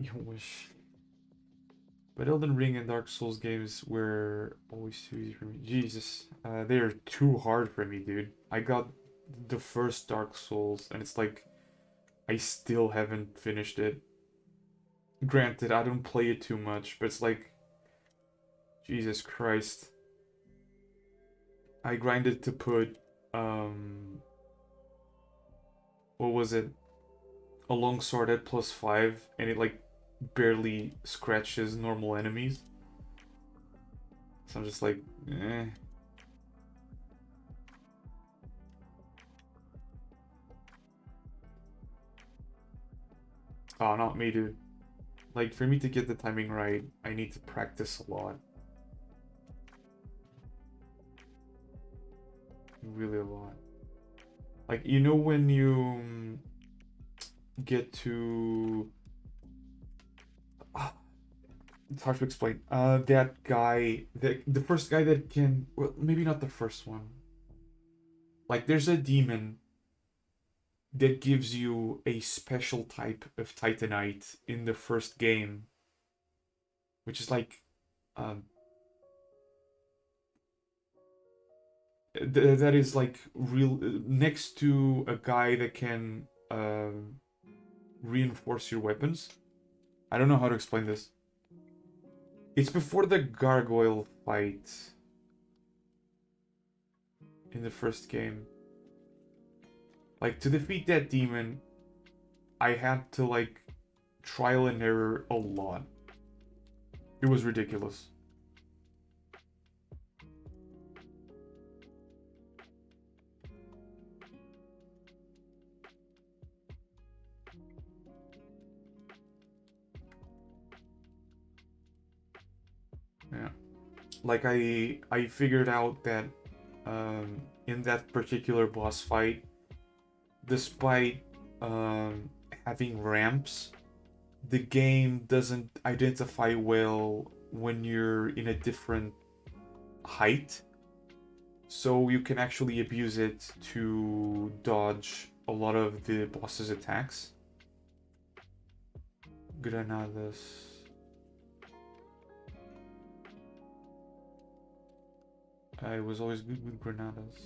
You wish. But Elden Ring and Dark Souls games were always too easy for me. Jesus, they are too hard for me, dude. I got the first Dark Souls, and it's like I still haven't finished it. Granted, I don't play it too much, but it's like, Jesus Christ. I grinded to put, what was it? A long sword at +5, and it like barely scratches normal enemies. So I'm just like, eh. Oh, not me, dude. Like, for me to get the timing right, I need to practice a lot. Really a lot. Like, you know when you get to... it's hard to explain. That guy, the first guy that can... Well, maybe not the first one. Like, there's a demon that gives you a special type of Titanite in the first game, which is like um, that is like real next to a guy that can reinforce your weapons. I don't know how to explain this. It's before the gargoyle fight in the first game. Like, to defeat that demon, I had to like trial and error a lot. It was ridiculous. Yeah. Like I figured out that in that particular boss fight, despite having ramps, the game doesn't identify well when you're in a different height. So you can actually abuse it to dodge a lot of the boss's attacks. Granadas. I was always good with granadas.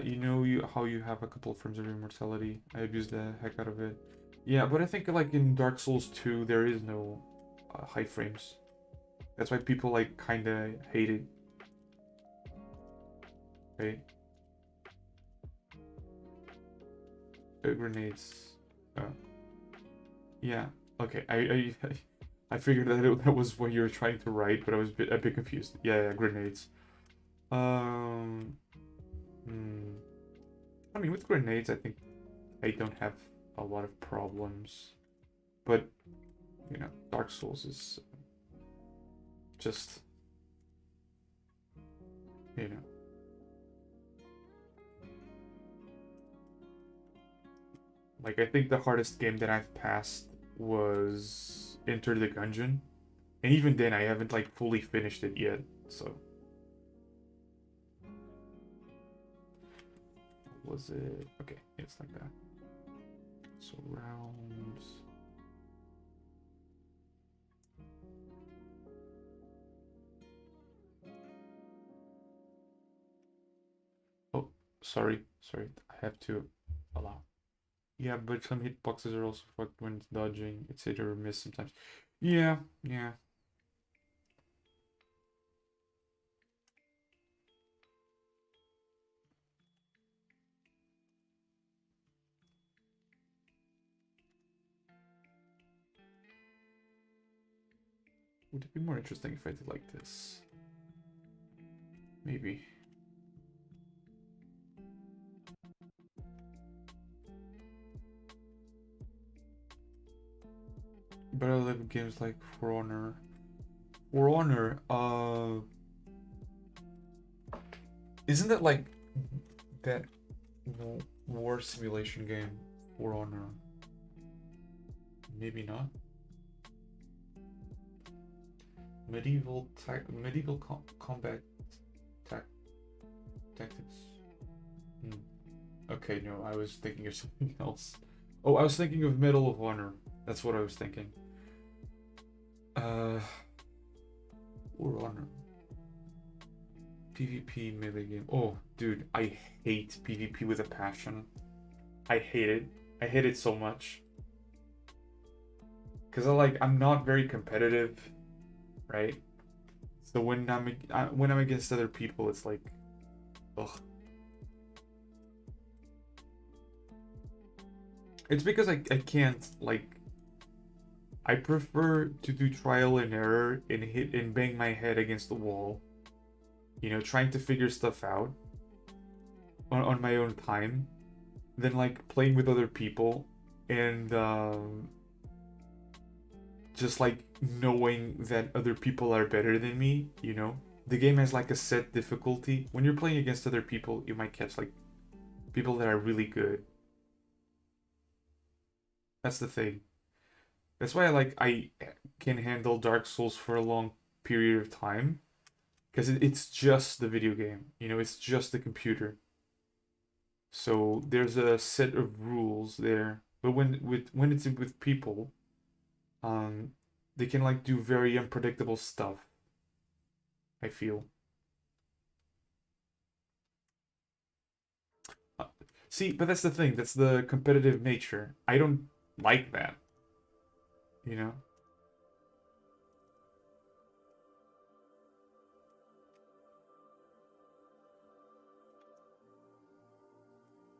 You know how you have a couple of frames of immortality. I abused the heck out of it. Yeah, but I think like in Dark Souls 2, there is no high frames. That's why people like kinda hate it. Right? Grenades. Yeah. Okay. I figured that was what you were trying to write, but I was a bit confused. Yeah, grenades. Um. Hmm. I mean, with grenades, I think I don't have a lot of problems. But, you know, Dark Souls is just, you know. Like, I think the hardest game that I've passed was Enter the Gungeon. And even then, I haven't, like, fully finished it yet, so. Was it? Okay, it's like that. So, rounds. Oh, sorry. I have to allow. Yeah, but some hitboxes are also fucked when it's dodging. It's hit or miss sometimes. Yeah, yeah. Would it be more interesting if I did like this? Maybe. But I love games like For Honor. For Honor, isn't it like that war simulation game? For Honor. Maybe not. Medieval combat tactics. Hmm. Okay, no, I was thinking of something else. Oh, I was thinking of Medal of Honor. That's what I was thinking. For Honor. PvP melee game. Oh, dude, I hate PvP with a passion. I hate it. I hate it so much. Cause I'm not very competitive, right? So when I'm against other people, it's like, ugh. It's because I can't like. I prefer to do trial and error and hit and bang my head against the wall. You know, trying to figure stuff out on my own time, than like playing with other people and just like knowing that other people are better than me, you know? The game has like a set difficulty. When you're playing against other people, you might catch like people that are really good. That's the thing. That's why I can handle Dark Souls for a long period of time because it's just the video game. You know, it's just the computer. So there's a set of rules there. But when it's with people, um, they can like do very unpredictable stuff, I feel. Uh, See, but that's the thing. That's the competitive nature. I don't like that, you know?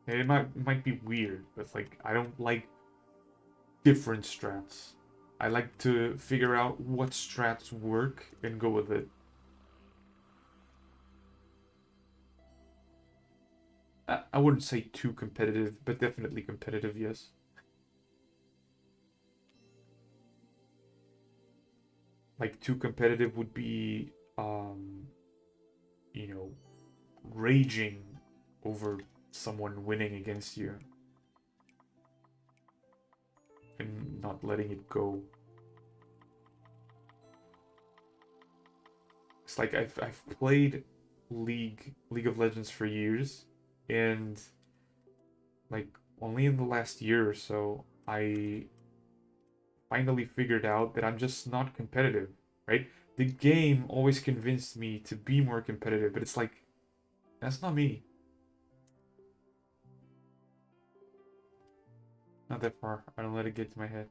And it might be weird, but like I don't like different strats. I like to figure out what strats work and go with it. I wouldn't say too competitive, but definitely competitive, yes. Like too competitive would be, you know, raging over someone winning against you and not letting it go. It's like I've played League of Legends for years, and like only in the last year or so I finally figured out that I'm just not competitive, right? The game always convinced me to be more competitive, but it's like that's not me. Not that far. I don't let it get to my head.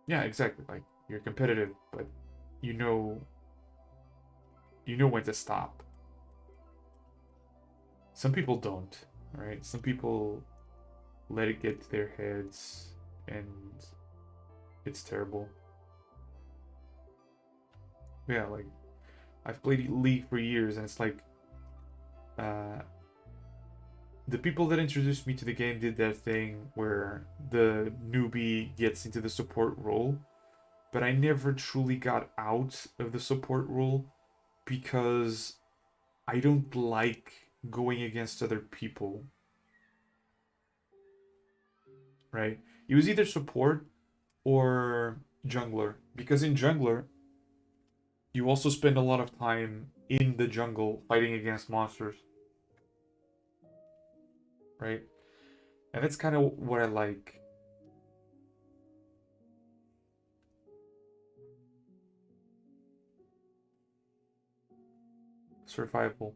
Yeah, exactly. Like you're competitive, but you know you know when to stop. Some people don't, right? Some people let it get to their heads and it's terrible. Yeah, like I've played League for years and it's like uh the people that introduced me to the game did that thing where the newbie gets into the support role, but I never truly got out of the support role because I don't like going against other people, right? It was either support or jungler, because in jungler, you also spend a lot of time in the jungle fighting against monsters, right? And that's kind of what I like. Survival.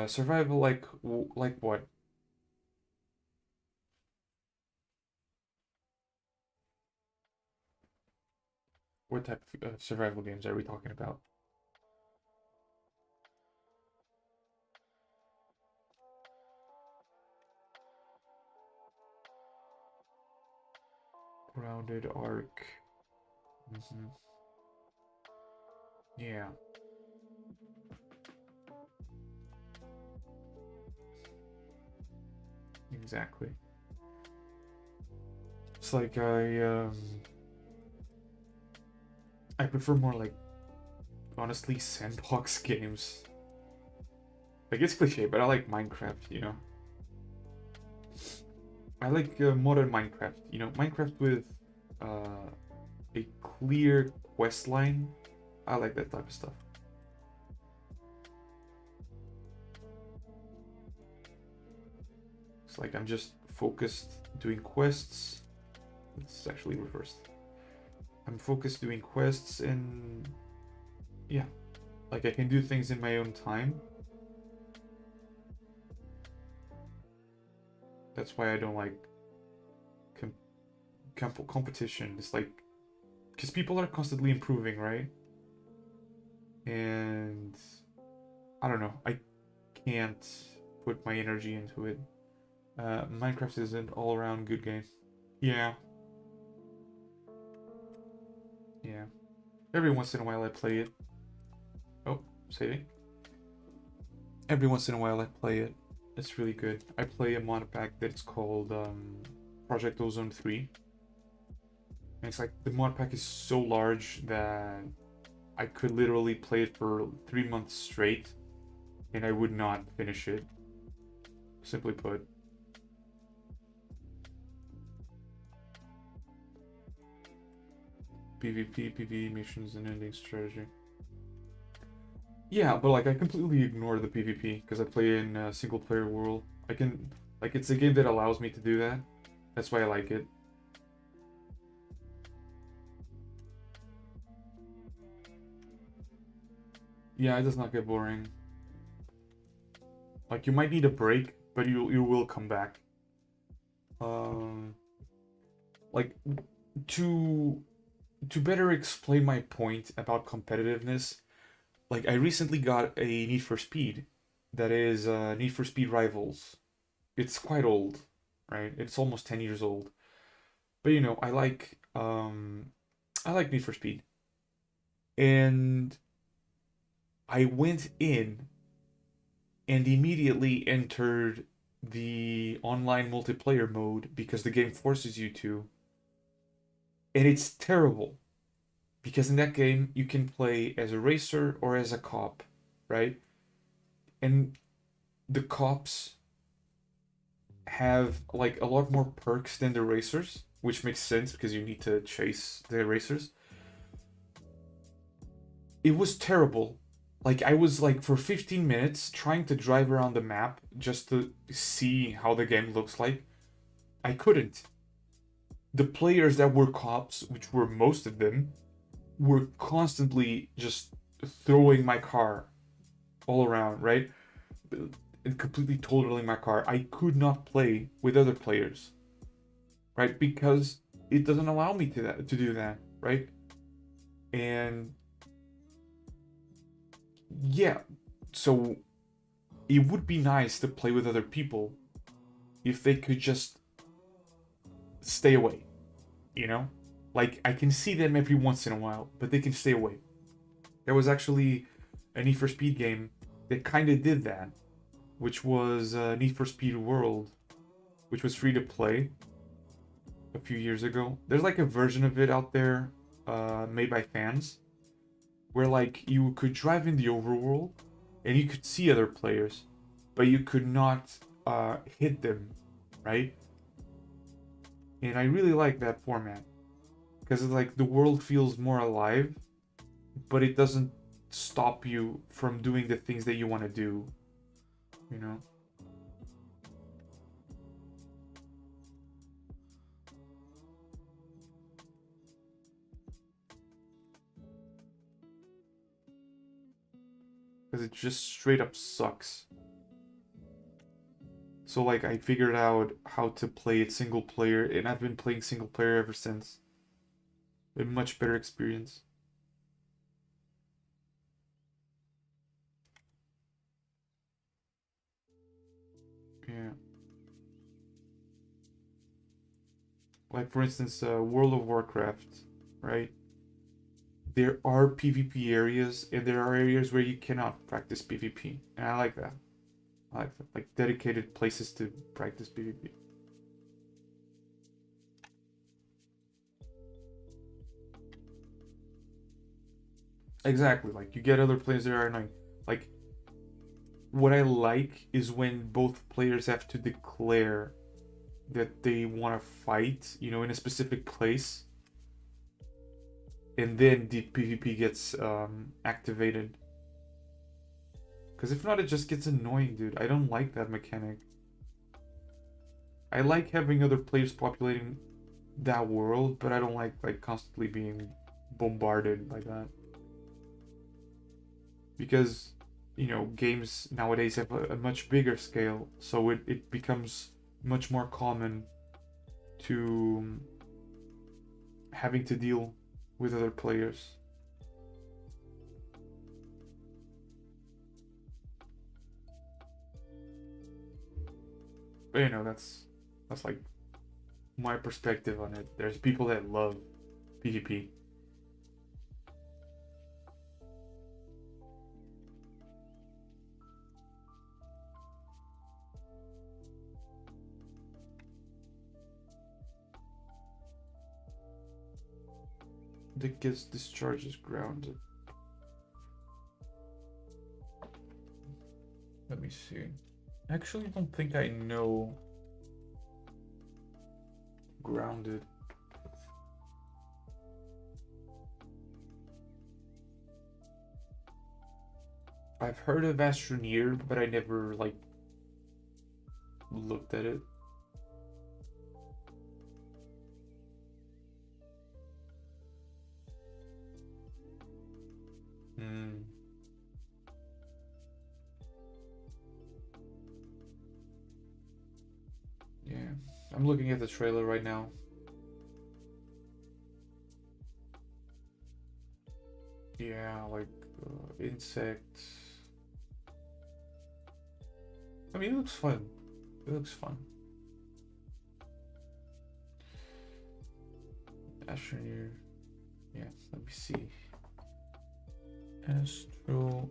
Survival like what? What type of survival games are we talking about? Grounded Arc. Hmm. Yeah, exactly. It's like I prefer more like honestly sandbox games. Like it's cliche, but I like Minecraft. I like modern Minecraft. Minecraft with uh, a clear quest line. I like that type of stuff. It's like I'm just focused doing quests. It's actually reversed. I'm focused doing quests and yeah, like I can do things in my own time. That's why I don't like com competition. It's like because people are constantly improving, right? And I don't know. I can't put my energy into it. Minecraft is an all-around good game. Yeah, yeah. Every once in a while I play it. Oh, saving. Every once in a while I play it. It's really good. I play a mod pack that's called Project Ozone 3. And it's like the mod pack is so large that I could literally play it for 3 months straight and I would not finish it. Simply put. PvP, PvE missions, and ending strategy. Yeah, but like I completely ignore the PvP because I play in a single player world. I can like it's a game that allows me to do that. That's why I like it. Yeah, it does not get boring. Like you might need a break, but you will come back. Um, like to to better explain my point about competitiveness, like I recently got a Need for Speed, that is Need for Speed Rivals. It's quite old, right? It's almost 10 years old. But you know, I like Need for Speed. And I went in and immediately entered the online multiplayer mode because the game forces you to. And it's terrible because in that game you can play as a racer or as a cop, right? And the cops have like a lot more perks than the racers, which makes sense because you need to chase the racers. It was terrible. Like I was like for 15 minutes trying to drive around the map just to see how the game looks like. I couldn't. The players that were cops, which were most of them, were constantly just throwing my car all around, right? And completely totaling my car. I could not play with other players, right? Because it doesn't allow me to do that, right? And yeah, so it would be nice to play with other people if they could just stay away, you know? Like I can see them every once in a while, but they can stay away. There was actually a Need for Speed game that kind of did that, which was Need for Speed World, which was free to play a few years ago. There's like a version of it out there made by fans where like you could drive in the overworld and you could see other players, but you could not hit them, right? And I really like that format because it's like the world feels more alive, but it doesn't stop you from doing the things that you want to do, you know? Because it just straight up sucks. So like I figured out how to play it single player, and I've been playing single player ever since. A much better experience. Yeah. Like for instance, World of Warcraft, right? There are PvP areas, and there are areas where you cannot practice PvP, and I like that. I like that. Like dedicated places to practice PvP. Exactly. Like you get other players that are annoying. Like what I like is when both players have to declare that they want to fight, you know, in a specific place, and then the PvP gets activated. Because if not, it just gets annoying, dude. I don't like that mechanic. I like having other players populating that world, but I don't like constantly being bombarded like that. Because, you know, games nowadays have a much bigger scale, so it becomes much more common to having to deal with other players. But you know, that's like my perspective on it. There's people that love PvP. That gets discharges grounded. Let me see. Actually, I don't think I know grounded. I've heard of Astroneer, but I never like looked at it. Hmm. Yeah, I'm looking at the trailer right now. Yeah, like insects. I mean, it looks fun. It looks fun. Astroneer. Yeah, let me see. Astroneer.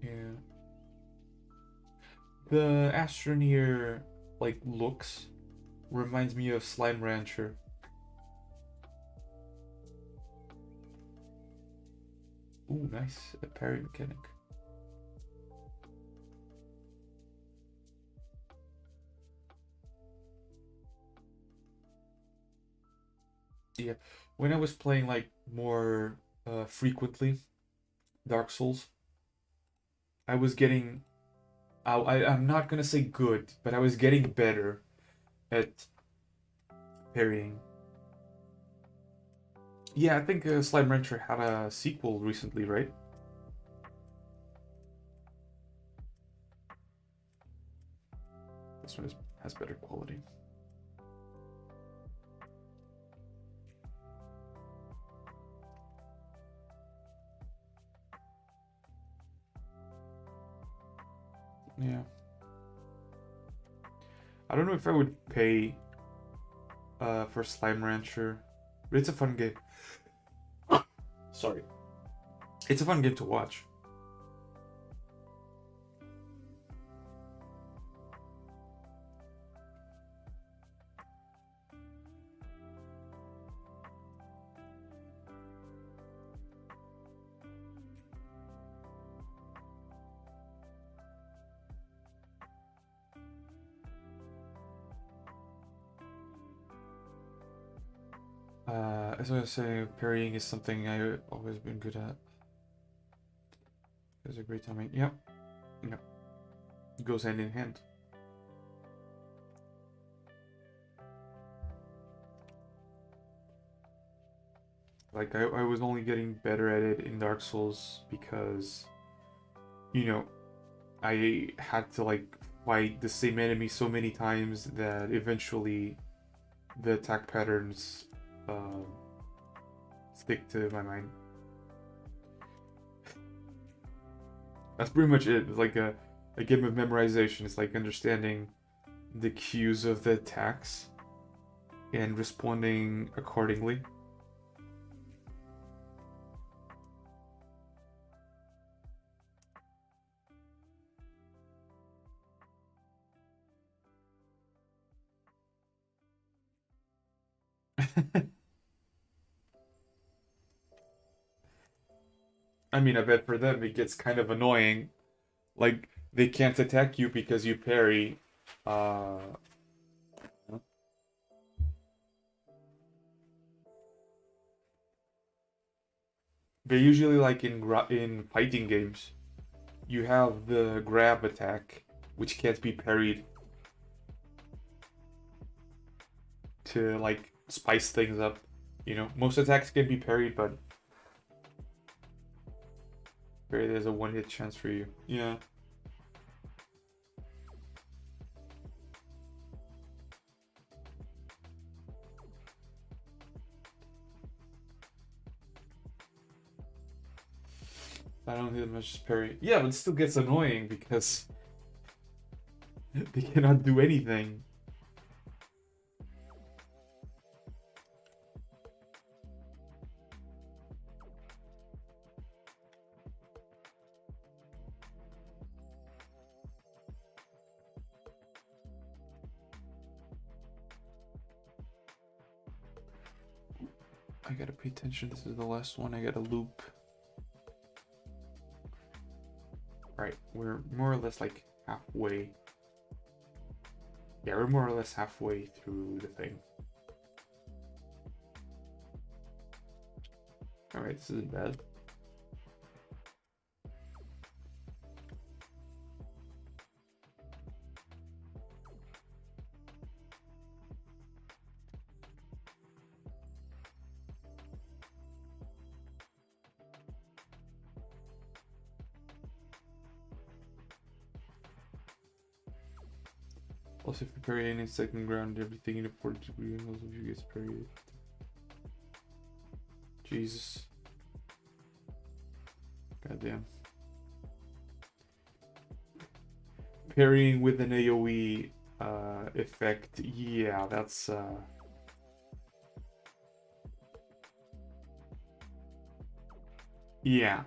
Yeah. The Astroneer like looks reminds me of Slime Rancher. Ooh, nice. A parry mechanic. Yeah. When I was playing like more frequently Dark Souls, I was getting I'm not gonna say good, but I was getting better at parrying. Yeah, I think Slime Rancher had a sequel recently, right? This one has better quality. Yeah. I don't know if I would pay for Slime Rancher, but it's a fun game. Sorry. It's a fun game to watch. As I was saying, parrying is something I've always been good at. It's a great timing. Yep. Yep. It goes hand in hand. Like, I was only getting better at it in Dark Souls because, you know, I had to, like, fight the same enemy so many times that eventually the attack patterns stick to my mind. That's pretty much it. It's like a game of memorization. It's like understanding the cues of the attacks and responding accordingly. I mean, I bet for them it gets kind of annoying. Like, they can't attack you because you parry. Uh, but usually, like in fighting games, you have the grab attack, which can't be parried to like spice things up. You know, most attacks can be parried, but there's a one-hit chance for you. Yeah. I don't hit much as parry. Yeah, but it still gets annoying because they cannot do anything. I gotta pay attention. This is the last one. I gotta loop. Right, we're more or less like halfway. Yeah, we're more or less halfway through the thing. Alright, this isn't bad. Also, if you parry any second ground, everything in a 40-degree angle if you get parried. Jesus. Goddamn. Parrying with an AoE effect, yeah, that's yeah.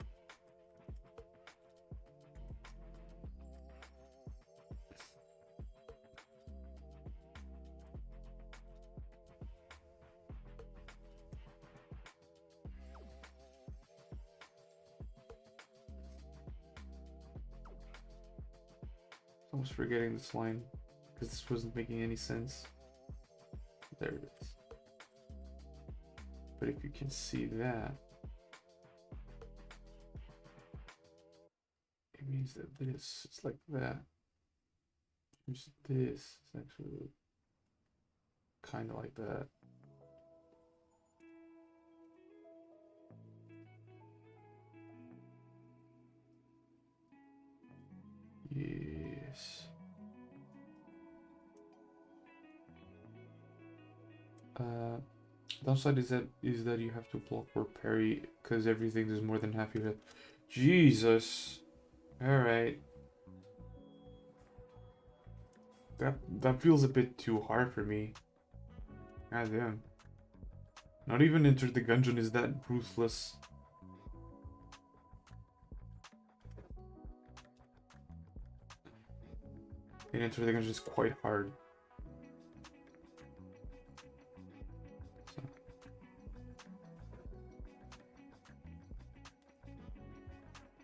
Almost forgetting this line because this wasn't making any sense. There it is. But if you can see that, it means that this is like that. There's this. It's actually kind of like that. Yes. Downside is that you have to block or parry because everything is more than half your health. Jesus. All right. That feels a bit too hard for me. God damn. Not even Enter the Gungeon is that ruthless. And Enter the Gungeon is quite hard. So.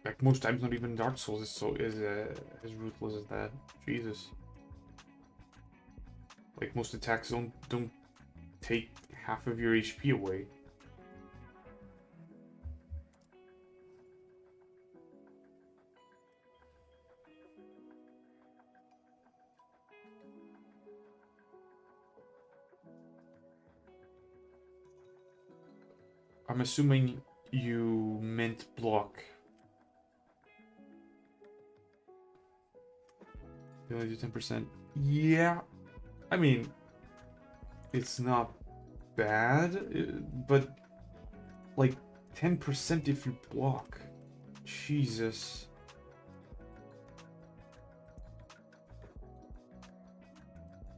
Like most times, not even Dark Souls is as ruthless as that. Jesus. Like most attacks don't take half of your HP away. I'm assuming you meant block. They only do 10%. Yeah. I mean, it's not bad, but like 10% if you block. Jesus.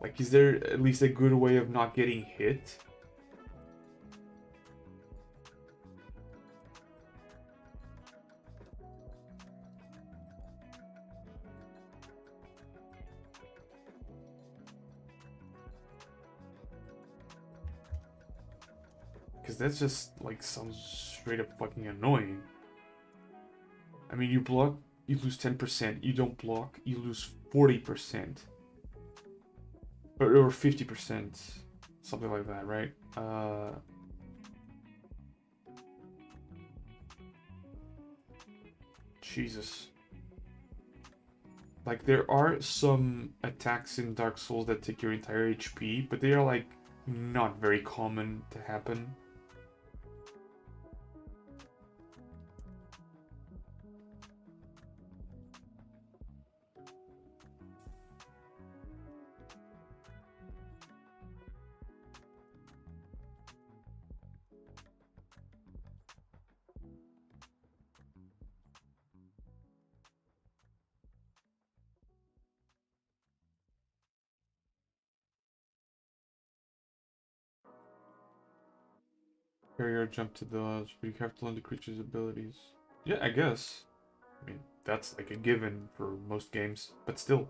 Like, is there at least a good way of not getting hit? Because that's just, like, sounds straight up fucking annoying. I mean, you block, you lose 10%. You don't block, you lose 40%. Or 50%. Something like that, right? Jesus. Like, there are some attacks in Dark Souls that take your entire HP, but they are, like, not very common to happen. Carrier jump to dodge, but you have to learn the creature's abilities. Yeah, I guess. I mean, that's like a given for most games, but still,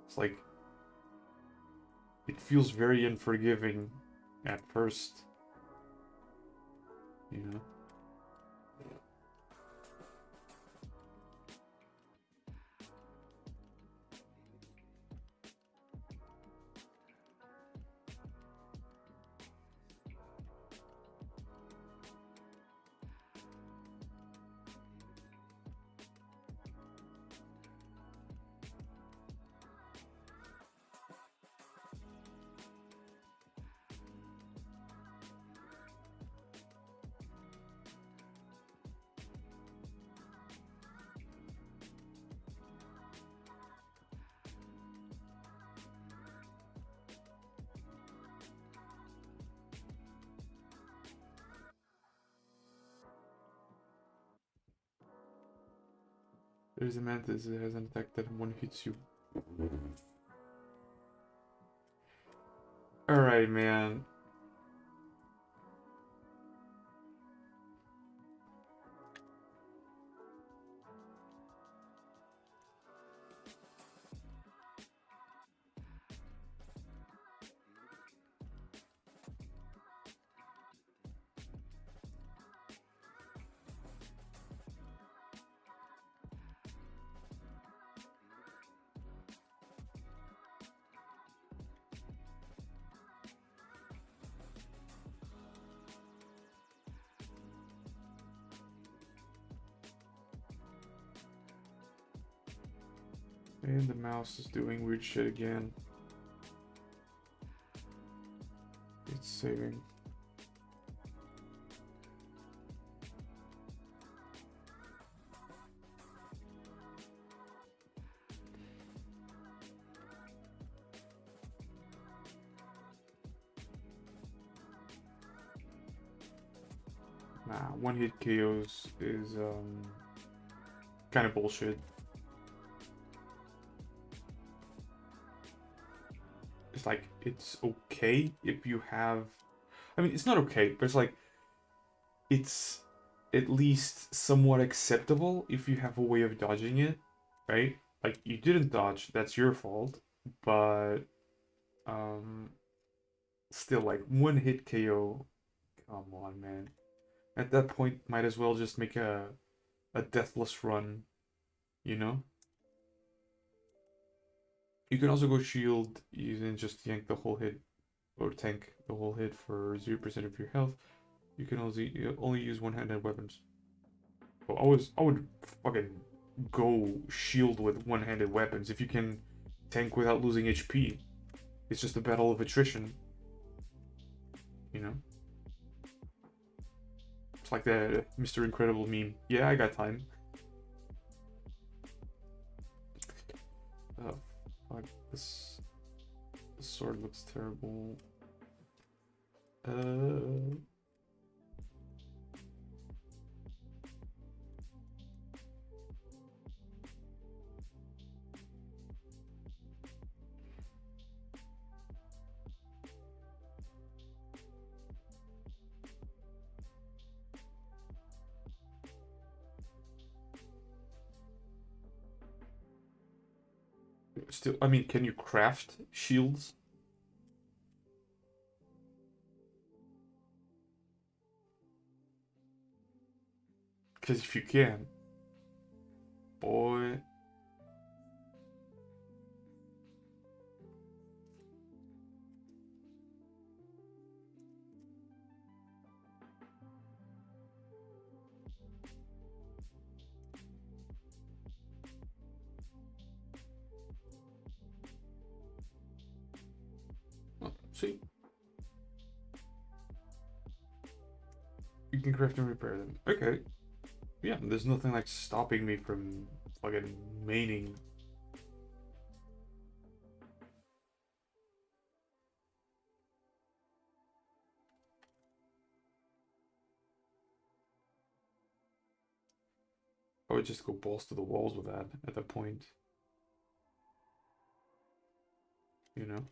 it's like it feels very unforgiving at first, you know. There's a mantis that has an attack that one hits you. Alright, man. And the mouse is doing weird shit again. It's saving. Nah, one hit KOs is kind of bullshit. It's like, it's okay if you have, I mean, it's not okay, but it's like, it's at least somewhat acceptable if you have a way of dodging it, right? Like, you didn't dodge, that's your fault, but still, like, one hit KO, come on, man. At that point, might as well just make a deathless run, you know? You can also go shield, you can just yank the whole hit, or tank the whole hit for 0% of your health. You can only use one-handed weapons. Oh, I would fucking go shield with one-handed weapons if you can tank without losing HP. It's just a battle of attrition, you know? It's like the Mr. Incredible meme. Yeah, I got time. Oh, fuck. This sword looks terrible. Still, I mean, can you craft shields? Because if you can, boy. Oh, see? You can craft and repair them. Okay. Yeah, there's nothing like stopping me from fucking maining. I would just go balls to the walls with that at that point. You know?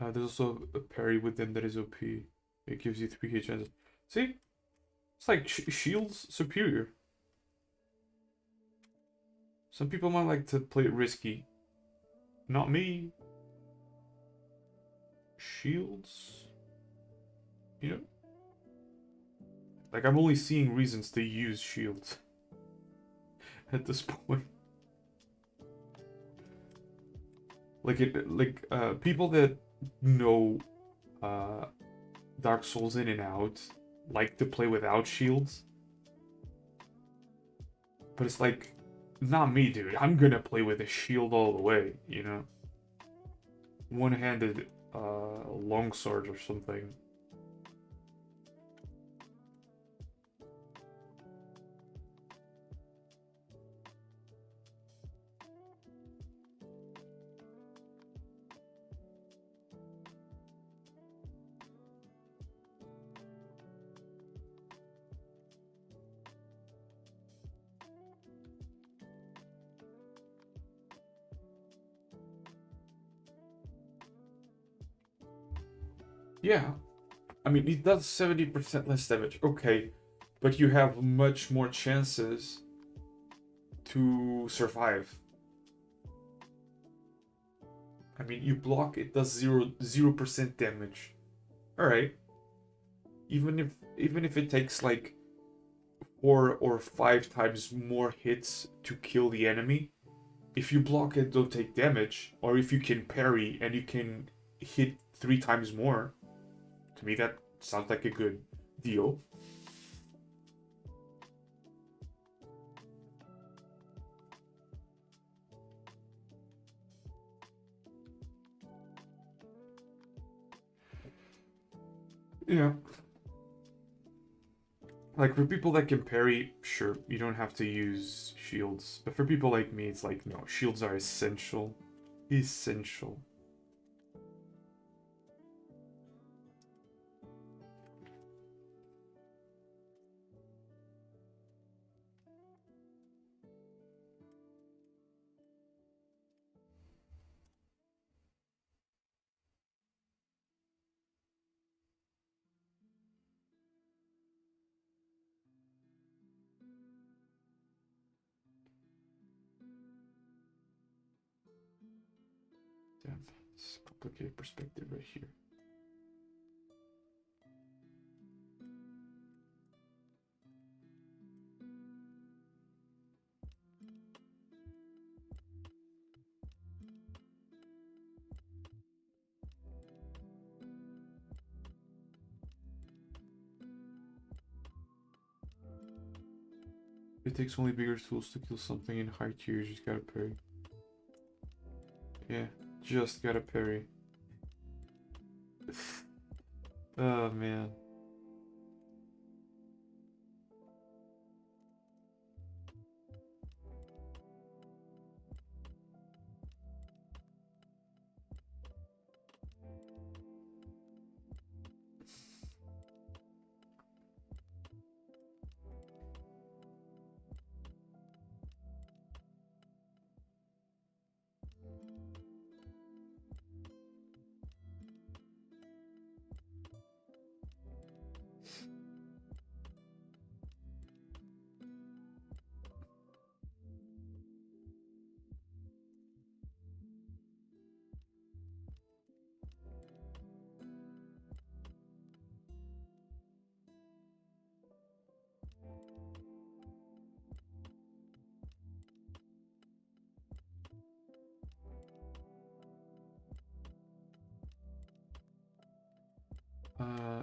There's also a parry with them that is OP. It gives you 3 hit chances. See? It's like shields superior. Some people might like to play it risky. Not me. Shields? You know? Like, I'm only seeing reasons to use shields at this point. People that know Dark Souls in and out like to play without shields. But it's like, not me, dude. I'm gonna play with a shield all the way, you know? One-handed longsword or something. Yeah, I mean, it does 70% less damage. Okay, but you have much more chances to survive. I mean, you block, it does 0% damage. All right. Even if it takes like 4 or 5 times more hits to kill the enemy, if you block and don't take damage, or if you can parry and you can hit 3 times more, to me that sounds like a good deal. Yeah. Like for people that can parry, sure, you don't have to use shields. But for people like me, it's like, no, shields are essential. Essential. Damn, it's a complicated perspective right here. It takes only bigger tools to kill something in high tier, you just gotta parry. Yeah, just gotta parry. Oh man.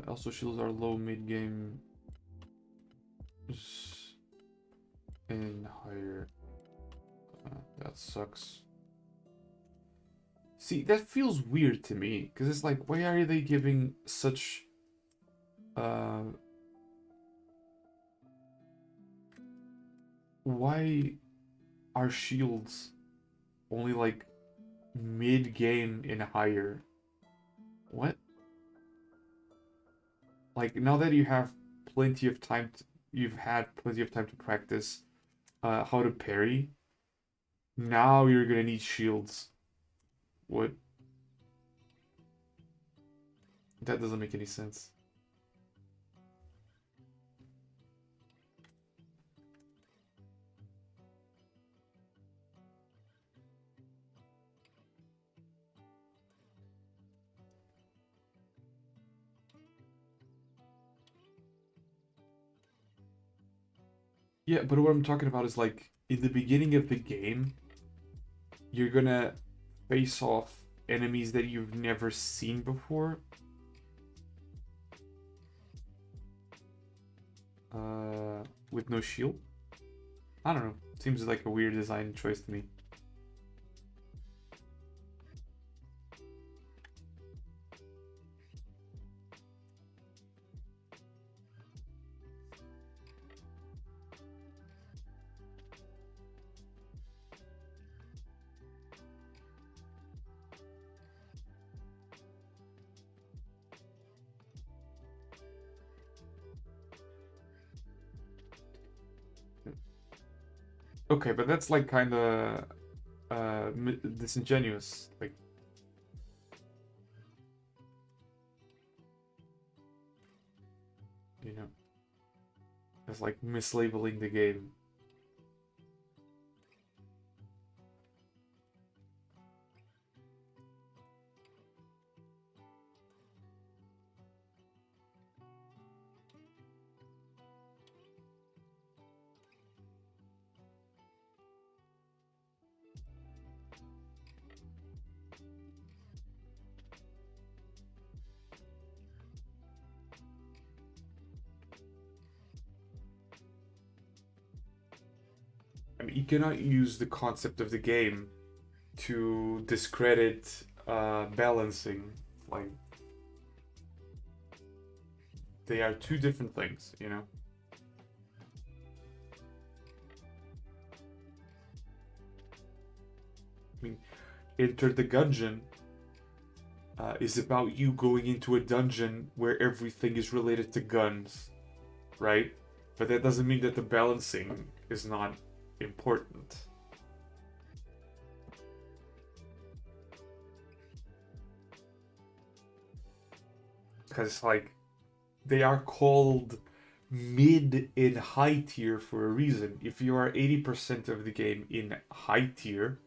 Also shields are low mid game and higher. That sucks. See, that feels weird to me because it's like, why are they giving such uh why are shields only like mid game and higher? What? Like now that you have plenty of time you've had plenty of time to practice how to parry, now you're gonna need shields. What? That doesn't make any sense. Yeah, but what I'm talking about is like in the beginning of the game, you're gonna face off enemies that you've never seen before. With no shield. I don't know. Seems like a weird design choice to me. Okay, but that's like kind of disingenuous. Like, You know, it's like mislabeling the game. I mean, you cannot use the concept of the game to discredit balancing. Like, they are two different things, you know? I mean, Enter the Gungeon is about you going into a dungeon where everything is related to guns, right? But that doesn't mean that the balancing is not important. Because, like, they are called mid and high tier for a reason. If you are 80% of the game in high tier,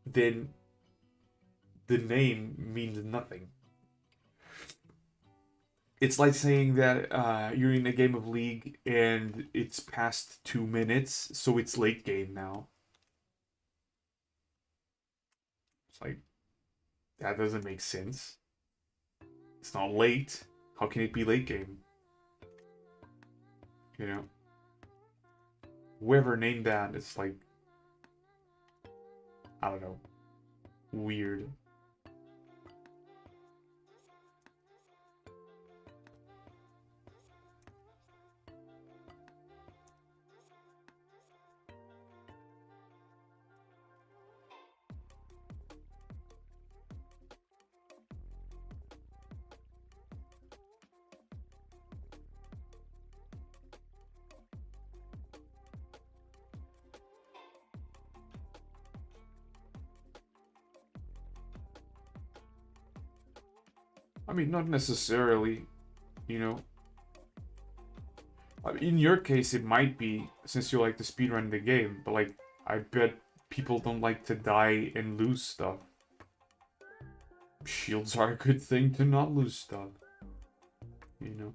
then the name means nothing. It's like saying that you're in a game of League and it's past 2 minutes, so it's late game now. It's like, that doesn't make sense. It's not late. How can it be late game? You know? Whoever named that, it's like, I don't know, weird. I mean, not necessarily, you know. I mean, in your case, it might be since you like to speedrun the game, but like, I bet people don't like to die and lose stuff. Shields are a good thing to not lose stuff, you know.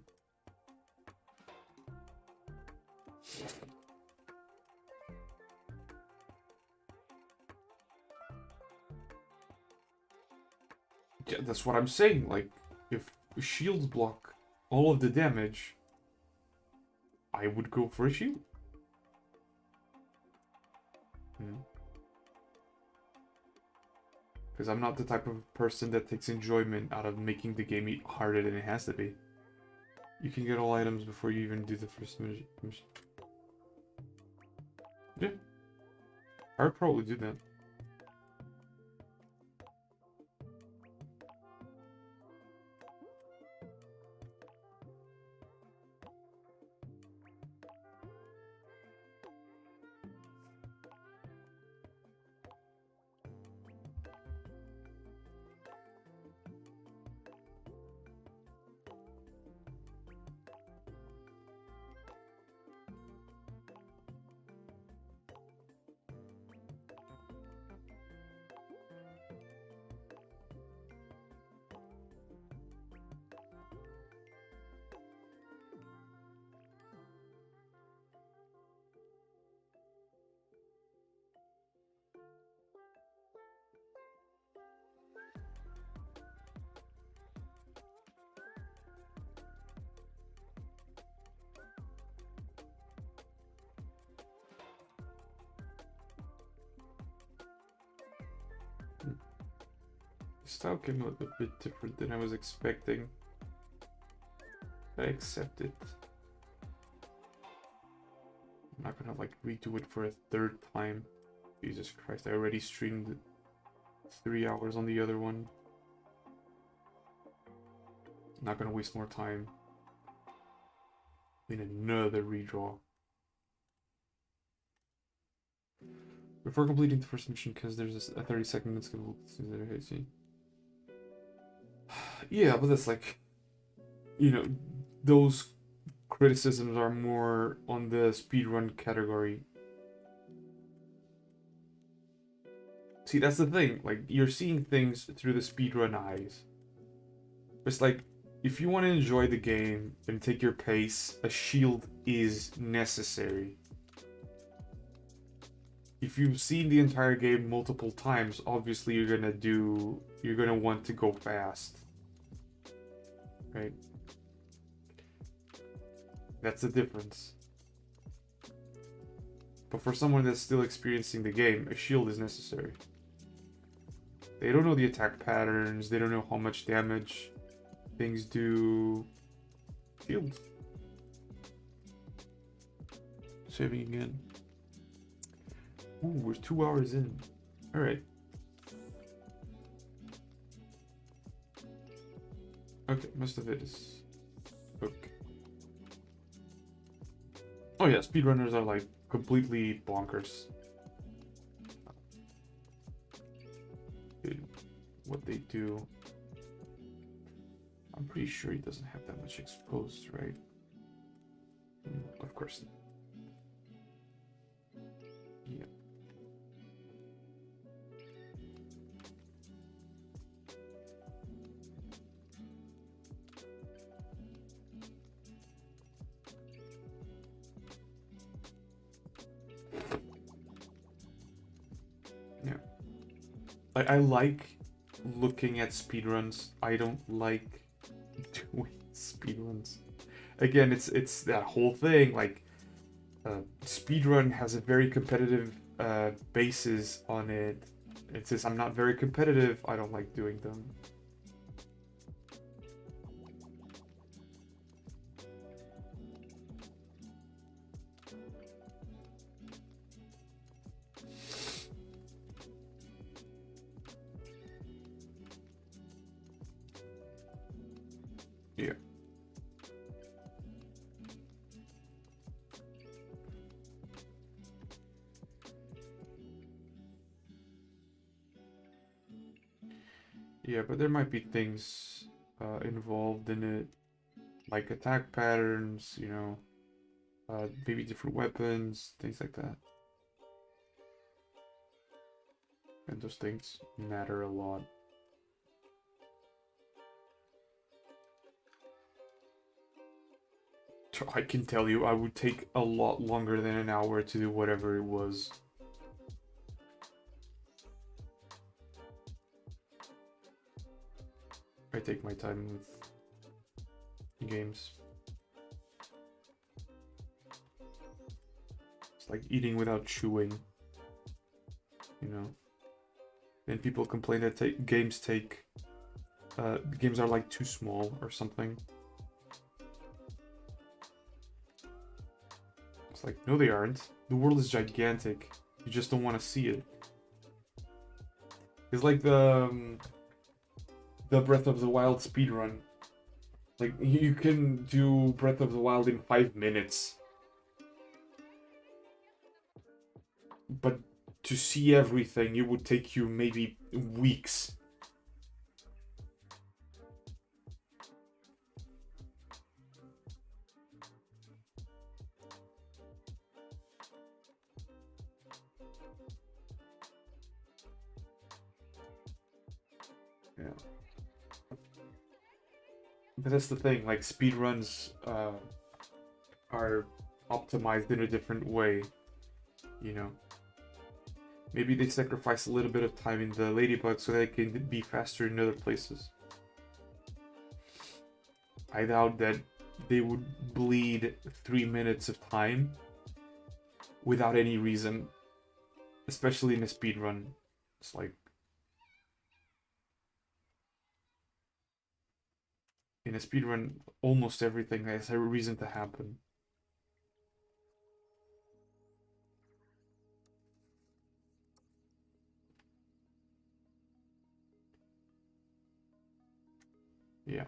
Yeah, that's what I'm saying. Like, if shields block all of the damage, I would go for a shield. Because I'm not the type of person that takes enjoyment out of making the game harder than it has to be. You can get all items before you even do the first mission. Yeah. I would probably do that. Style came out a bit different than I was expecting. I accept it. I'm not gonna like redo it for a third time. Jesus Christ, I already streamed 3 hours on the other one. Not gonna waste more time in another redraw. Before completing the first mission, because there's a 30-second skill. See. Yeah, but that's like, you know, those criticisms are more on the speedrun category. See, that's the thing. Like, you're seeing things through the speedrun eyes. It's like, if you want to enjoy the game and take your pace, a shield is necessary. If you've seen the entire game multiple times, obviously you're gonna want to go fast. Right? That's the difference. But for someone that's still experiencing the game, a shield is necessary. They don't know the attack patterns, they don't know how much damage things do. Shields. Saving again. Ooh, we're 2 hours in. Alright. Okay, most of it is... Okay. Oh yeah, speedrunners are like completely bonkers. What they do. I'm pretty sure he doesn't have that much exposed, right? Of course not. Yeah. Yeah. I like looking at speedruns. I don't like doing speedruns. Again, it's that whole thing. Like, speedrun has a very competitive basis on it. It says I'm not very competitive. I don't like doing them. Yeah. Yeah, but there might be things involved in it, like attack patterns, you know, maybe different weapons, things like that. And those things matter a lot. I can tell you, I would take a lot longer than an hour to do whatever it was. I take my time with games. It's like eating without chewing, you know. And people complain that games are like too small or something. It's like, no, they aren't. The world is gigantic. You just don't want to see it. It's like the Breath of the Wild speedrun. Like, you can do Breath of the Wild in 5 minutes. But to see everything, it would take you maybe weeks. Yeah. But that's the thing, like, speedruns are optimized in a different way, you know. Maybe they sacrifice a little bit of time in the ladybug so they can be faster in other places. I doubt that they would bleed 3 minutes of time without any reason, especially in a speedrun. It's like, in a speedrun, almost everything has a reason to happen. Yeah.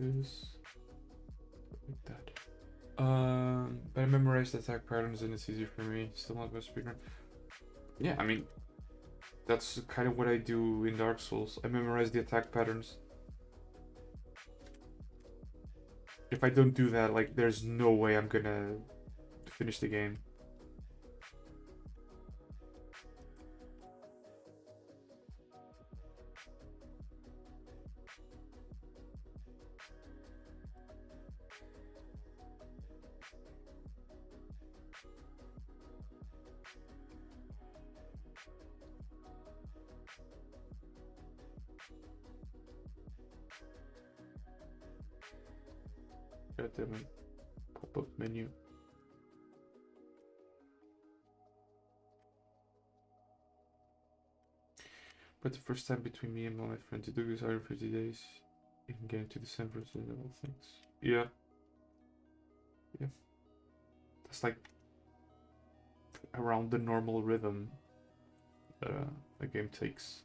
This like that. But I memorized attack patterns and it's easier for me. Still not good speedrun. Yeah, I mean, that's kind of what I do in Dark Souls. I memorize the attack patterns. If I don't do that, like, there's no way I'm gonna finish the game. God damn it. Pop-up menu. But the first time between me and my friend to do this 150 days in game to December and all things. Yeah. Yeah. That's like around the normal rhythm that a game takes.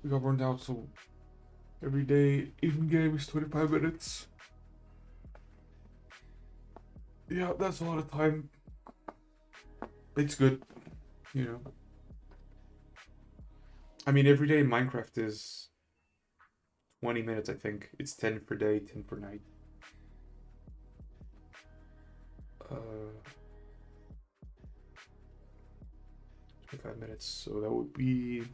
We got burned out, so every day in game is 25 minutes. Yeah, that's a lot of time. It's good, you know. I mean, every day in Minecraft is 20 minutes, I think. It's 10 per day, 10 per night. 25 minutes, so that would be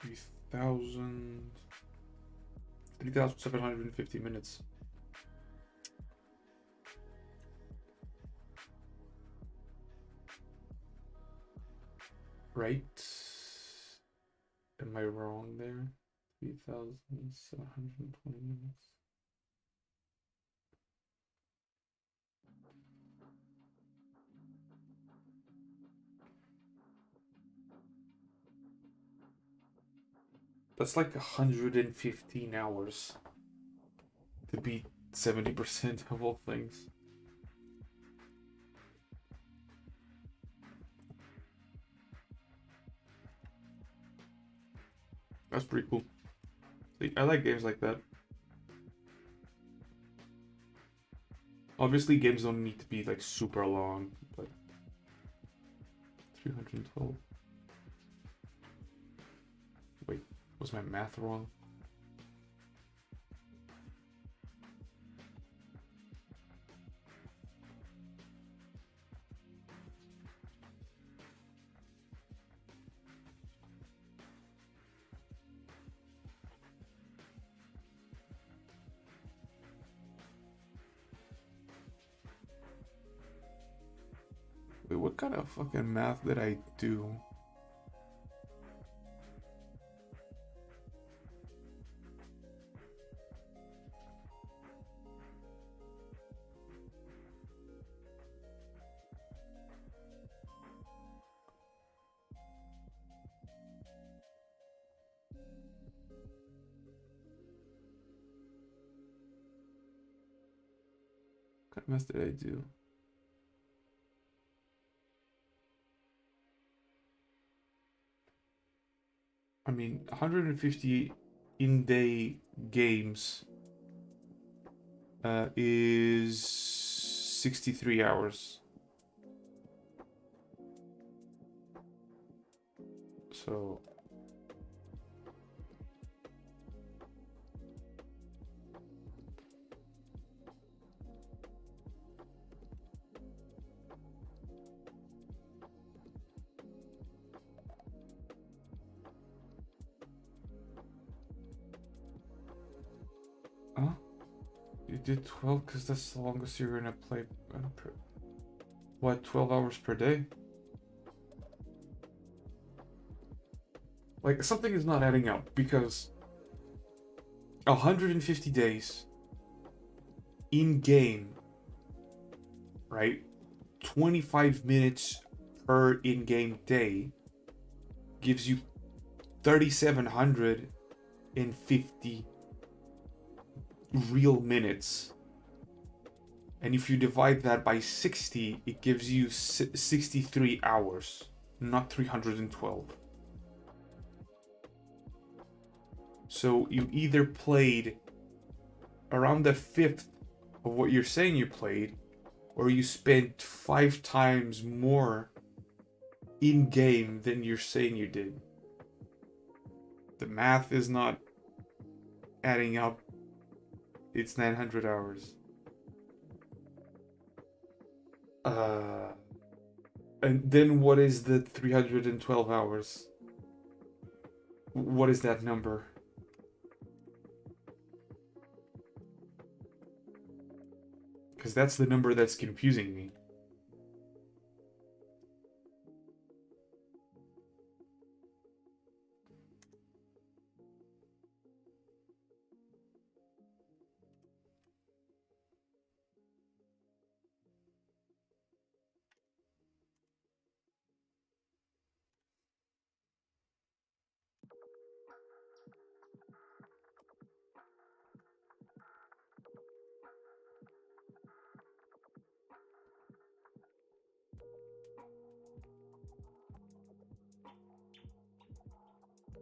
3,750 minutes. Right? Am I wrong there? 3,720 minutes. That's like 115 hours to beat 70% of all things. That's pretty cool. I like games like that. Obviously, games don't need to be like super long, but 312. Wait, was my math wrong? Wait, what kind of fucking math did I do? What kind of math did I do? I mean, 150 in-day games is 63 hours. So did 12 because that's the longest you're gonna play. What, 12 hours per day? Like, something is not adding up because 150 days in game, right? 25 minutes per in-game day gives you 3,750 real minutes. And if you divide that by 60, it gives you 63 hours, not 312. So you either played around a fifth of what you're saying you played, or you spent 5 times more in game than you're saying you did. The math is not adding up. It's 900 hours. And then what is the 312 hours? What is that number? Because that's the number that's confusing me.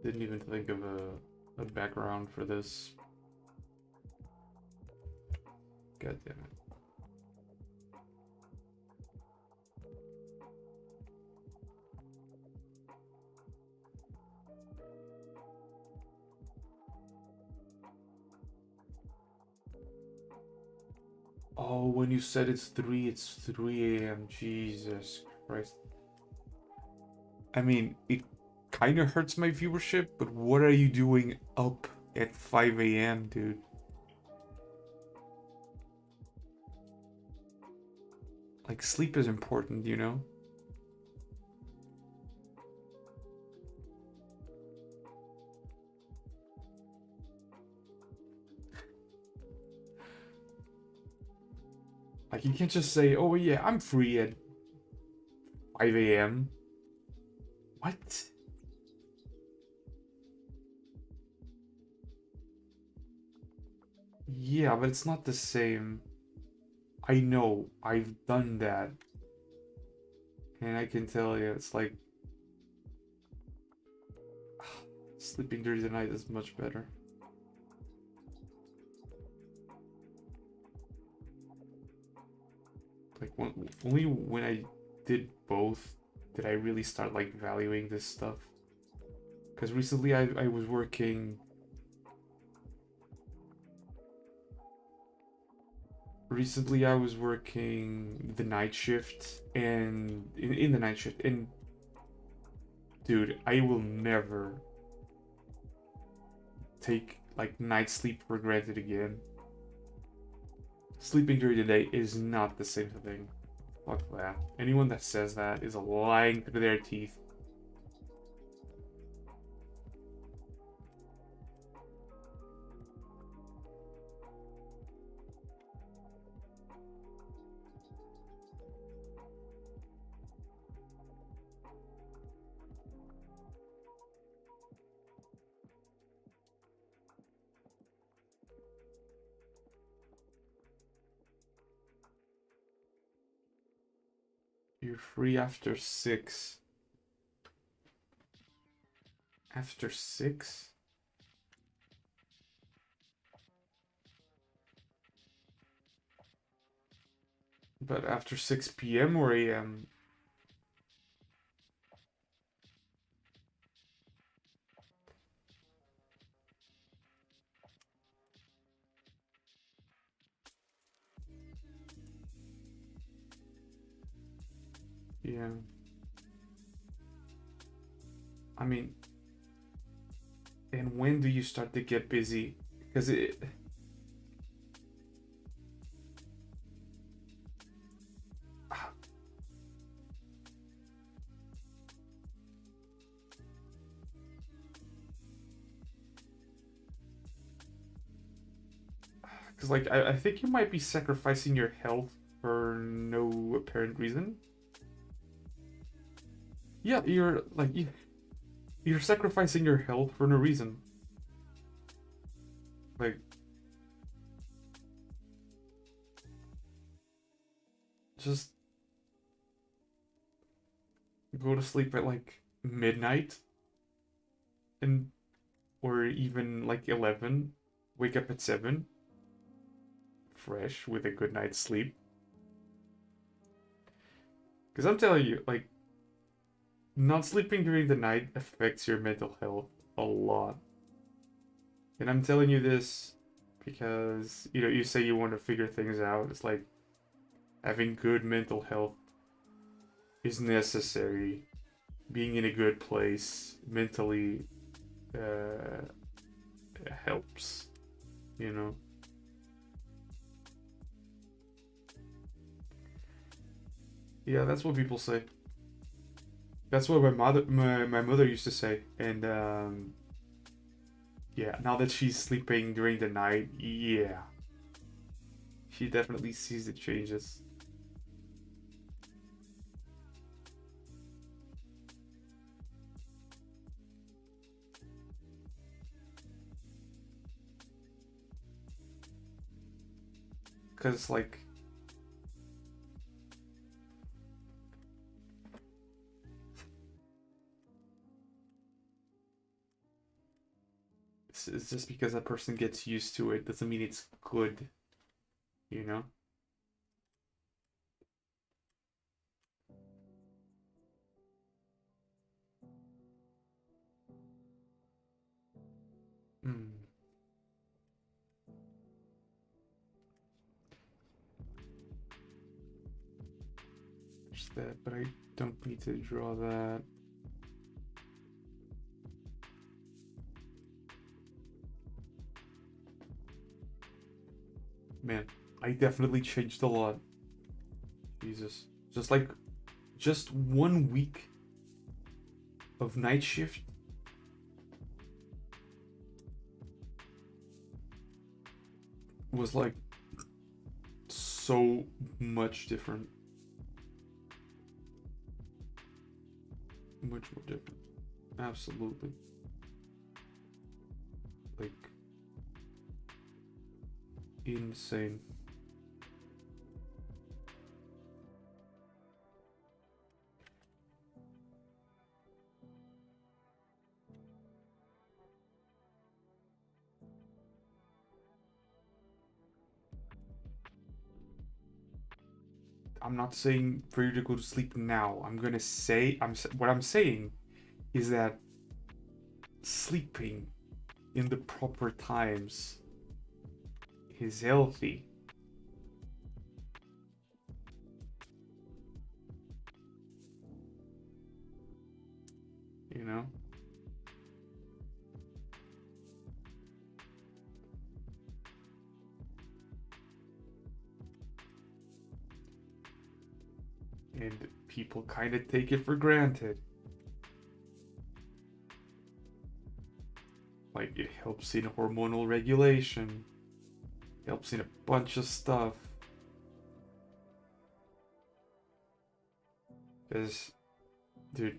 Didn't even think of a background for this. God damn it. Oh, when you said it's 3 a.m. Jesus Christ. I mean, it kind of hurts my viewership, but what are you doing up at 5 a.m., dude? Like, sleep is important, you know? Like, you can't just say, oh yeah, I'm free at 5 a.m. What? Yeah, but it's not the same. I know, I've done that. And I can tell you, it's like... sleeping during the night is much better. Like, only when I did both did I really start, like, valuing this stuff. Because recently I was working... Recently I was working the night shift, and... In the night shift, and... Dude, I will never take, like, night sleep for granted again. Sleeping during the day is not the same thing. Fuck that. Anyone that says that is lying through their teeth. You're free after 6. After 6? But after 6 p.m. or a.m.? Yeah. I mean... And when do you start to get busy? Because Because, like, I think you might be sacrificing your health for no apparent reason. Yeah, you're sacrificing your health for no reason. Like, just go to sleep at like midnight and or even like 11, wake up at 7, fresh with a good night's sleep. Because I'm telling you, like, not sleeping during the night affects your mental health a lot. And I'm telling you this because, you say you want to figure things out. It's like having good mental health is necessary. Being in a good place mentally uh, helps, you know? Yeah, that's what people say. That's what my mother used to say. And yeah, now that she's sleeping during the night, yeah, she definitely sees the changes. Cause like it's just because a person gets used to it doesn't mean it's good, you know? Hmm. There's that, but I don't need to draw that. Man, I definitely changed a lot. Jesus. Just 1 week of night shift was like so much different. Much more different. Absolutely. Like insane. I'm not saying for you to go to sleep now. I'm gonna say what I'm saying is that sleeping in the proper times is healthy. You know, and people kind of take it for granted. Like it helps in hormonal regulation, helps in a bunch of stuff. Because, dude,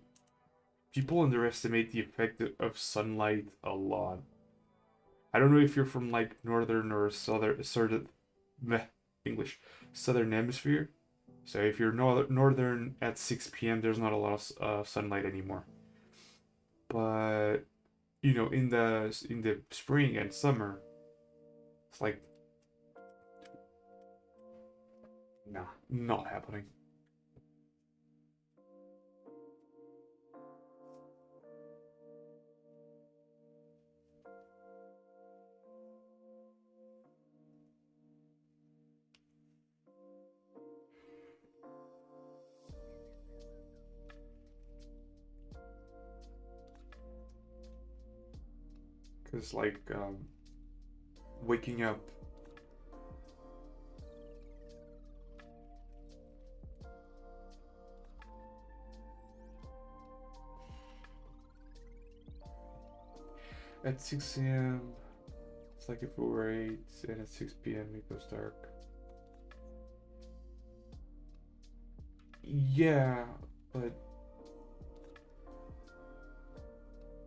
people underestimate the effect of sunlight a lot. I don't know if you're from like northern or southern, meh, English, southern hemisphere. So if you're northern at 6 p.m., there's not a lot of sunlight anymore. But in the spring and summer, it's like nah, not happening. Cause like waking up at 6 a.m. It's like if it were 8 and at 6 p.m. it goes dark. Yeah, but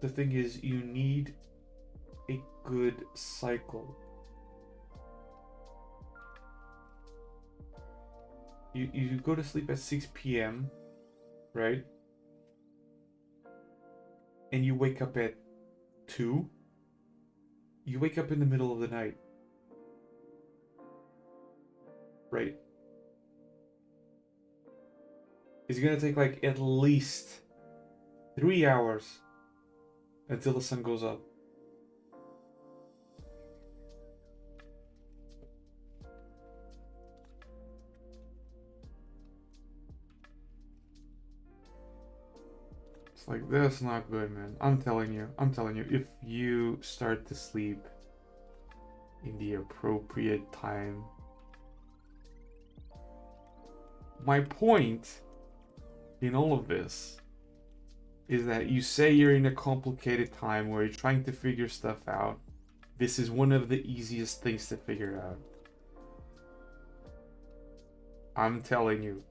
the thing is, you need a good cycle. You go to sleep at 6 p.m., right? And you wake up at 2. You wake up in the middle of the night, right? It's gonna take like at least 3 hours until the sun goes up. It's like, that's not good, man. I'm telling you, if you start to sleep in the appropriate time. My point in all of this is that you say you're in a complicated time where you're trying to figure stuff out. This is one of the easiest things to figure out. I'm telling you.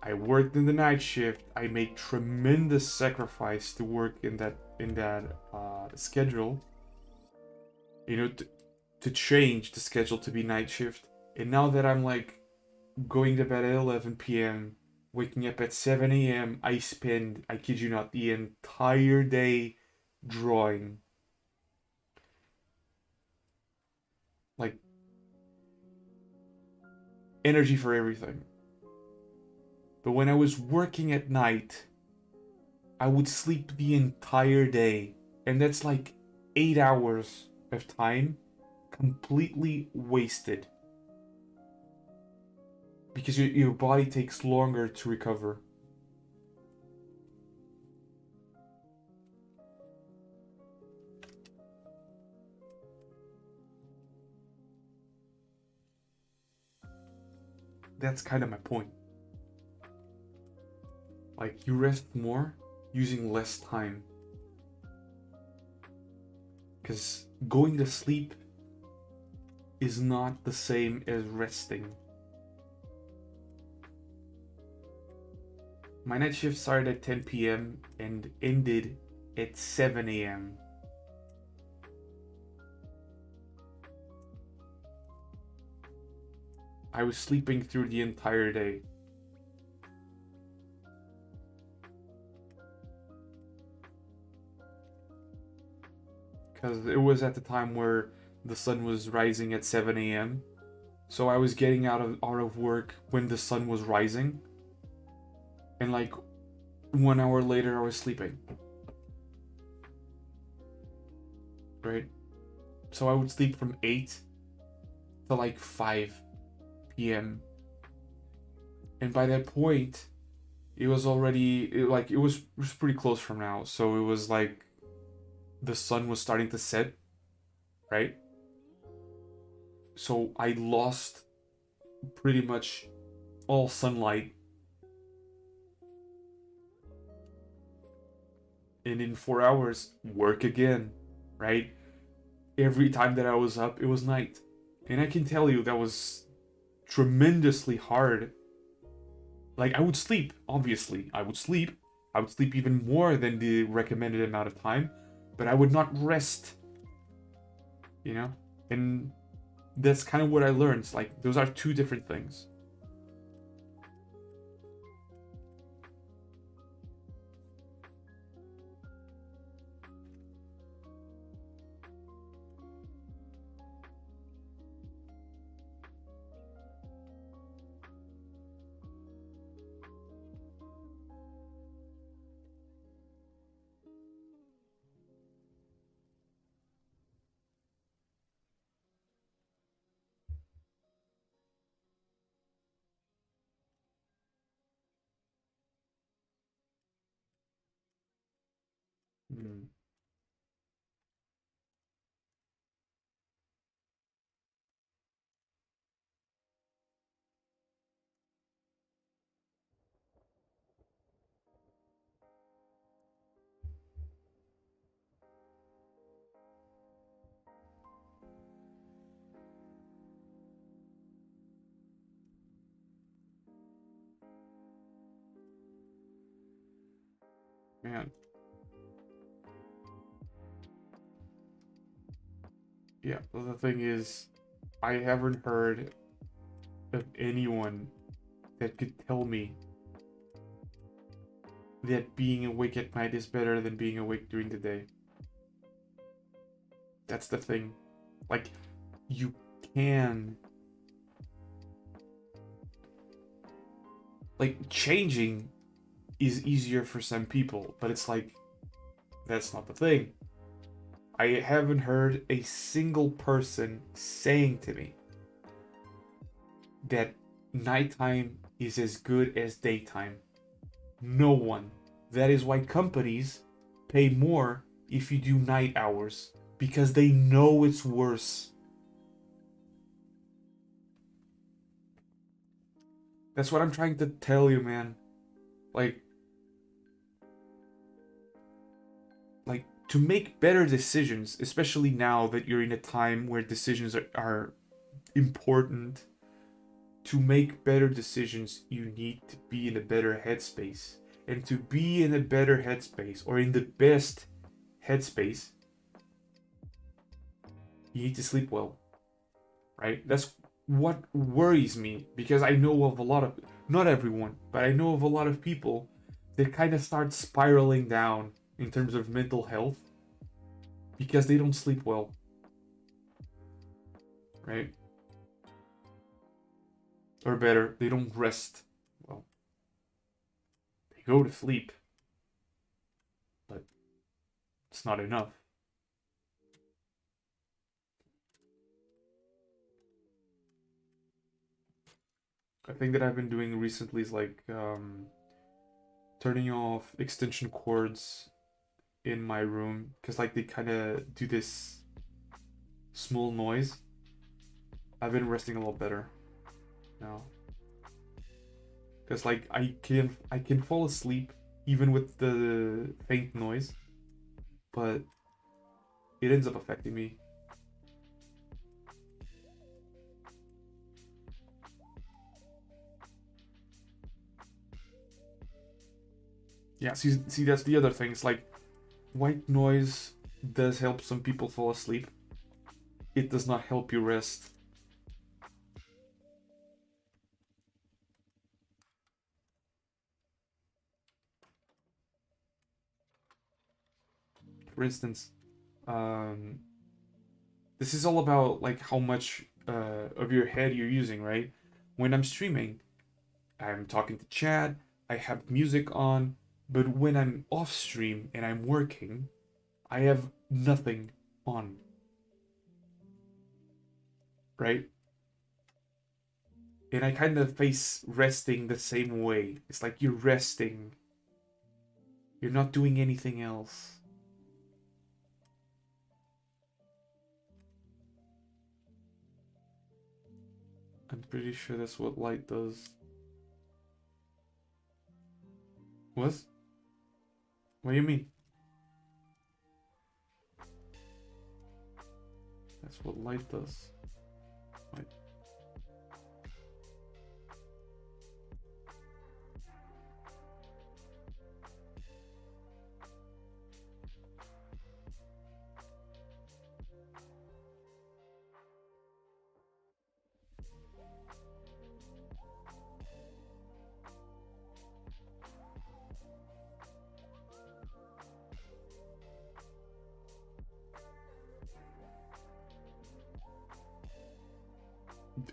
I worked in the night shift. I made tremendous sacrifice to work in that schedule. You know, to change the schedule to be night shift. And now that I'm like going to bed at 11 p.m., waking up at 7 a.m., I spend, I kid you not, the entire day drawing. Like, energy for everything. But when I was working at night, I would sleep the entire day. And that's like 8 hours of time completely wasted. Because your body takes longer to recover. That's kind of my point. Like, you rest more using less time. Because going to sleep is not the same as resting. My night shift started at 10 p.m. and ended at 7 a.m. I was sleeping through the entire day. Because it was at the time where the sun was rising at 7 a.m. So I was getting out of work when the sun was rising. And like 1 hour later, I was sleeping. Right? So I would sleep from 8 to like 5 p.m. And by that point, it was already, it was pretty close from now. So it was like the sun was starting to set, right? So I lost pretty much all sunlight. And in 4 hours, work again, right? Every time that I was up, it was night. And I can tell you that was tremendously hard. Like, I would sleep, obviously. I would sleep. I would sleep even more than the recommended amount of time. But I would not rest. You know? And that's kind of what I learned. It's like, those are two different things. Mm. Man. Yeah, but the thing is, I haven't heard of anyone that could tell me that being awake at night is better than being awake during the day. That's the thing. Like, you can. Like, changing is easier for some people, but it's like, that's not the thing. I haven't heard a single person saying to me that nighttime is as good as daytime. No one. That is why companies pay more if you do night hours, because they know it's worse. That's what I'm trying to tell you, man. Like, to make better decisions, especially now that you're in a time where decisions are important. To make better decisions, you need to be in a better headspace. And to be in a better headspace, or in the best headspace, you need to sleep well, right? That's what worries me, because I know of a lot of, not everyone, but I know of a lot of people that kind of start spiraling down in terms of mental health because they don't sleep well, right? Or better, they don't rest well. They go to sleep, but it's not enough. A thing that I've been doing recently is like turning off extension cords in my room, because like they kind of do this small noise. I've been resting a lot better now, because like I can fall asleep even with the faint noise, but it ends up affecting me. Yeah, see that's the other thing. It's like white noise does help some people fall asleep. It does not help you rest. For instance, um, this is all about like how much of your head you're using, right? When I'm streaming, I'm talking to chat, I have music on, but when I'm off stream and I'm working, I have nothing on, right? And I kind of face resting the same way. It's like you're resting, you're not doing anything else. I'm pretty sure that's what light does. What? What do you mean? That's what light does. Light.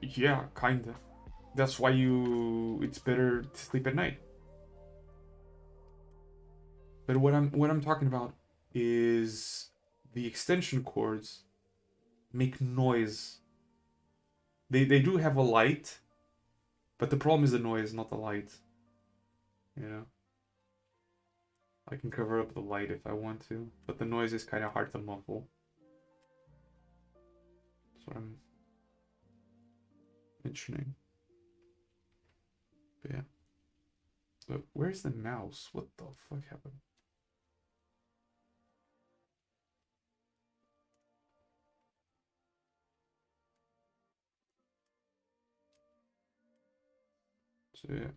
Yeah, kinda. That's why it's better to sleep at night. But what I'm talking about is the extension cords make noise. They do have a light, but the problem is the noise, not the light. You know, I can cover up the light if I want to, but the noise is kind of hard to muffle. That's what I'm mentioning. But yeah. But where's the mouse? What the fuck happened? So yeah.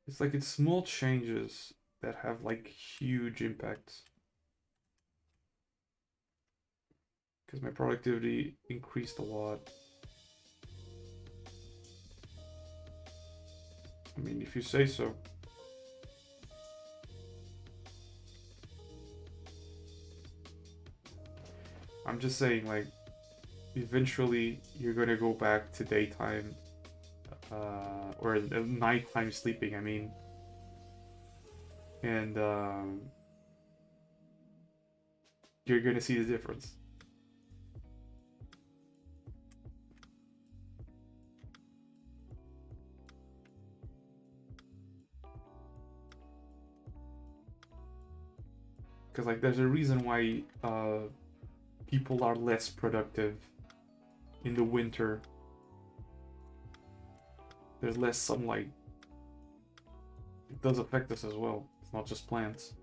It's like it's small changes that have like huge impacts. Because my productivity increased a lot. I mean, if you say so. I'm just saying, like, eventually you're gonna go back to daytime, or nighttime sleeping, I mean. And you're gonna see the difference. Because, like, there's a reason why people are less productive in the winter. There's less sunlight. It does affect us as well. It's not just plants.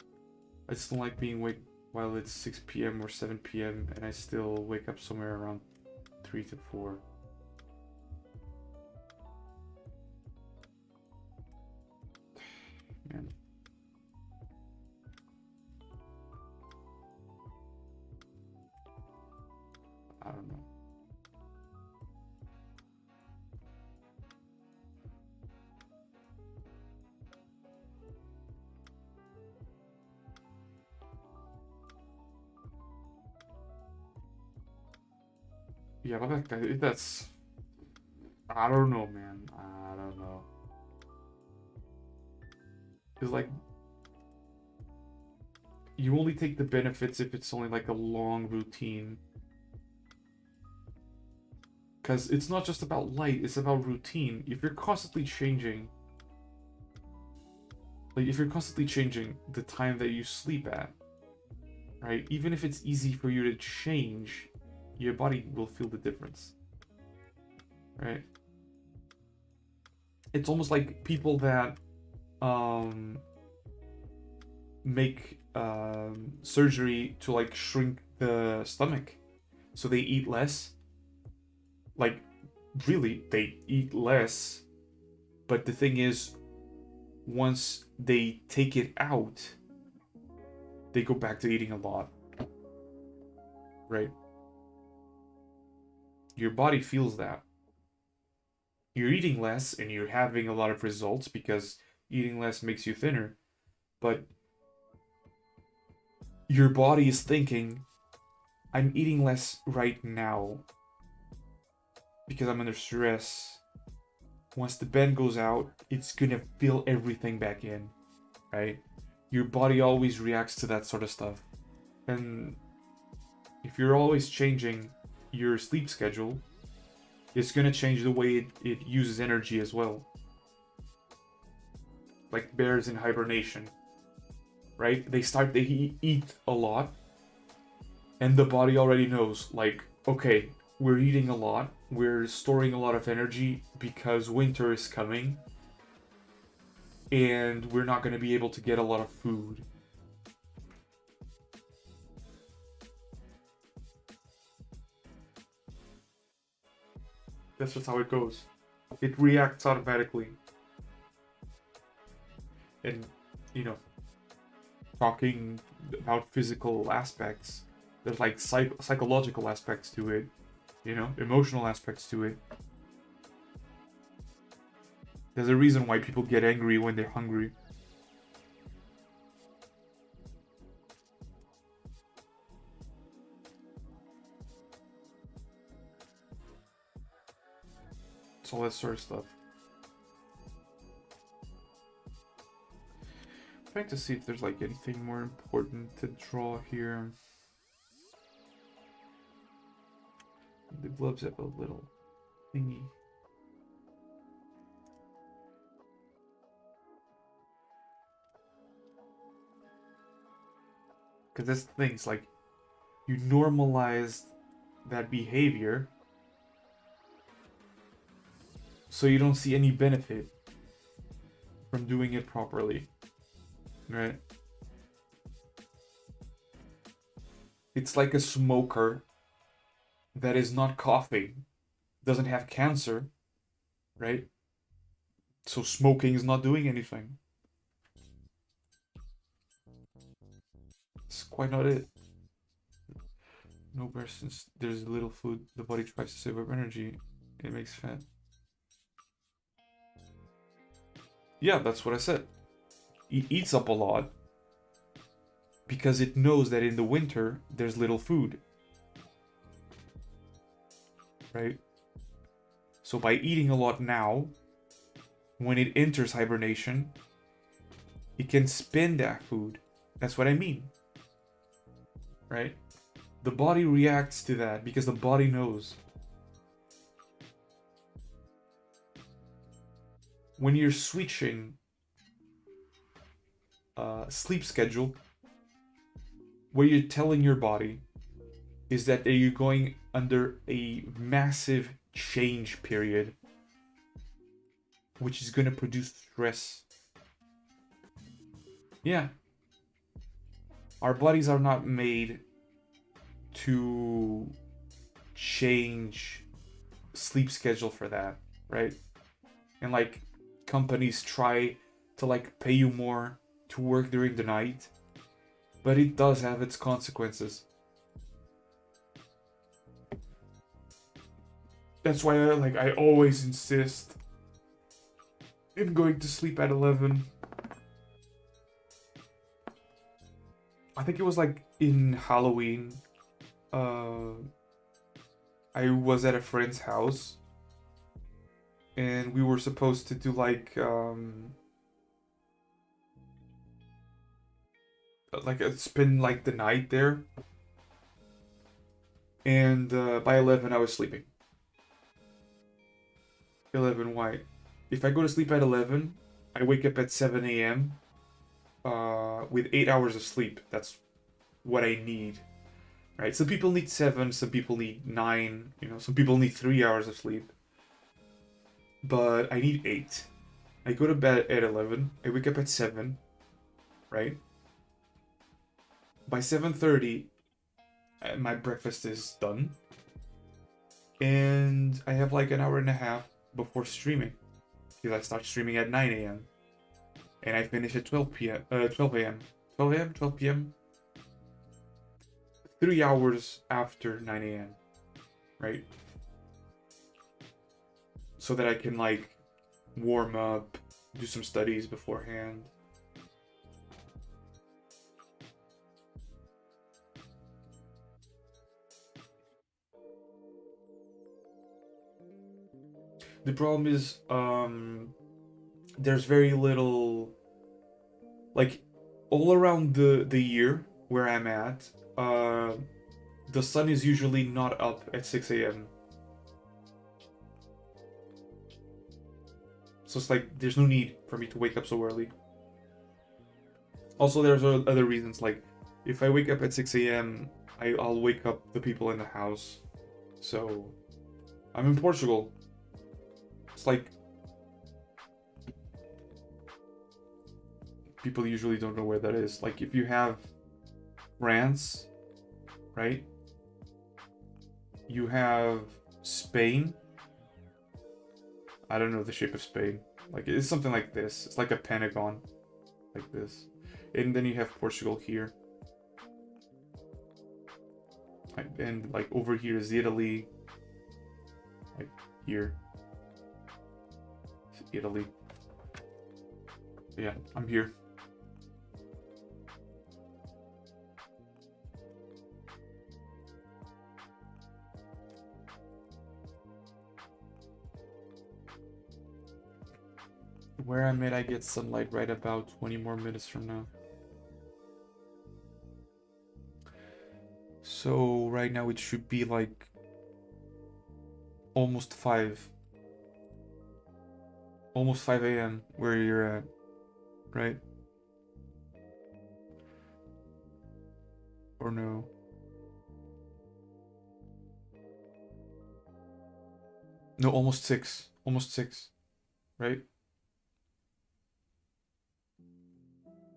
I just don't like being awake while it's 6 p.m. or 7 p.m. and I still wake up somewhere around 3 to 4. Man. I don't know. Yeah, but that's... I don't know, man. I don't know. Because, like, you only take the benefits if it's only, like, a long routine. Because it's not just about light, it's about routine. If you're constantly changing... Like, if you're constantly changing the time that you sleep at, right? Even if it's easy for you to change, your body will feel the difference, right? It's almost like people that make surgery to like shrink the stomach, so they eat less. Like, really, they eat less, but the thing is, once they take it out, they go back to eating a lot, right? Your body feels that. You're eating less and you're having a lot of results because eating less makes you thinner, but your body is thinking, I'm eating less right now because I'm under stress. Once the bend goes out, it's gonna fill everything back in, right? Your body always reacts to that sort of stuff. And if you're always changing your sleep schedule, it's gonna change the way it uses energy as well. Like bears in hibernation, right? They eat a lot, and the body already knows, like, okay, we're eating a lot, we're storing a lot of energy because winter is coming, and we're not gonna be able to get a lot of food. That's just how it goes. It reacts automatically. And, you know, talking about physical aspects, there's like psychological aspects to it, you know, emotional aspects to it. There's a reason why people get angry when they're hungry. It's all that sort of stuff. I'm trying to see if there's like anything more important to draw here. The gloves have a little thingy. Because that's the thing, it's like you normalize that behavior, so you don't see any benefit from doing it properly, right? It's like a smoker that is not coughing, doesn't have cancer, right? So smoking is not doing anything. It's quite not it. No bear, since there's little food, the body tries to save up energy. It makes fat. Yeah, that's what I said. It eats up a lot because it knows that in the winter there's little food. Right? So by eating a lot now, when it enters hibernation, it can spend that food. That's what I mean. Right? The body reacts to that because the body knows. When you're switching sleep schedule, what you're telling your body is that you're going under a massive change period, which is going to produce stress. Yeah. Our bodies are not made to change sleep schedule for that, right? And like companies try to like pay you more to work during the night, but it does have its consequences. That's why I always insist in going to sleep at 11. I think it was like in Halloween. I was at a friend's house and we were supposed to do like spend like the night there. And by 11 I was sleeping. 11, why? If I go to sleep at 11, I wake up at 7 a.m. With 8 hours of sleep. That's what I need. Right? Some people need 7, some people need 9, some people need 3 hours of sleep. But I need 8. I go to bed at 11, I wake up at 7, right? By 7:30, my breakfast is done. And I have like an hour and a half before streaming. Because I start streaming at 9 a.m. And I finish at 12 p.m. 12 a.m. 12 a.m. 12 p.m. 3 hours after 9 a.m. Right? So that I can like warm up, do some studies beforehand. The problem is, there's very little, like, all around the year where I'm at, the sun is usually not up at 6 a.m. So it's like, there's no need for me to wake up so early. Also, there's other reasons, like, if I wake up at 6 a.m., I'll wake up the people in the house. So, I'm in Portugal. It's like, people usually don't know where that is. Like, if you have France, right? You have Spain. I don't know the shape of Spain. Like, it's something like this. It's like a pentagon. Like this. And then you have Portugal here. And, like, over here is Italy. Like, here. It's Italy. Yeah, I'm here. Where I'm at, I get sunlight right about 20 more minutes from now. So right now it should be like almost 5. Almost 5 a.m. where you're at, right? Or no? No, almost 6. Almost 6, right?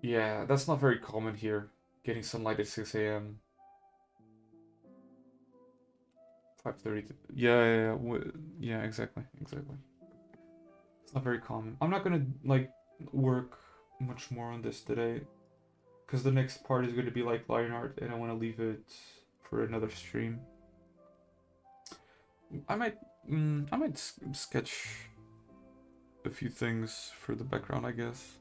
Yeah, that's not very common here. Getting sunlight at 6 a.m. 5:30. Yeah, exactly. It's not very common. I'm not gonna like work much more on this today because the next part is going to be like line art, and I want to leave it for another stream. I might sketch a few things for the background, I guess.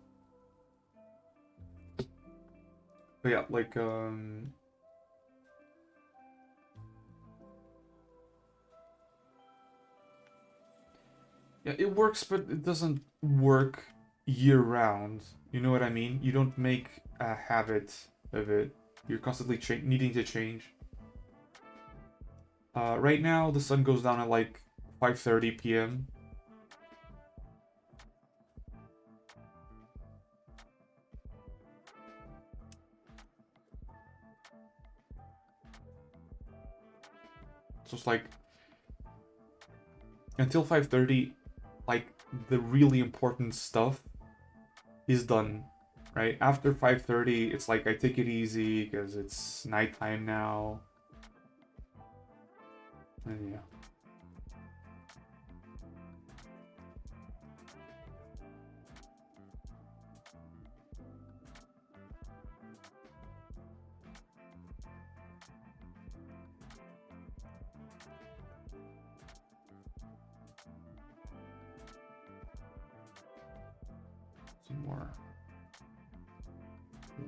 But yeah, like yeah, it works, but it doesn't work year round. You know what I mean? You don't make a habit of it. You're constantly needing to change. Right now, the sun goes down at like 5:30 p.m. So it's like until 5:30, like the really important stuff is done, right? After 5:30, it's like I take it easy because it's nighttime now. And yeah. Some more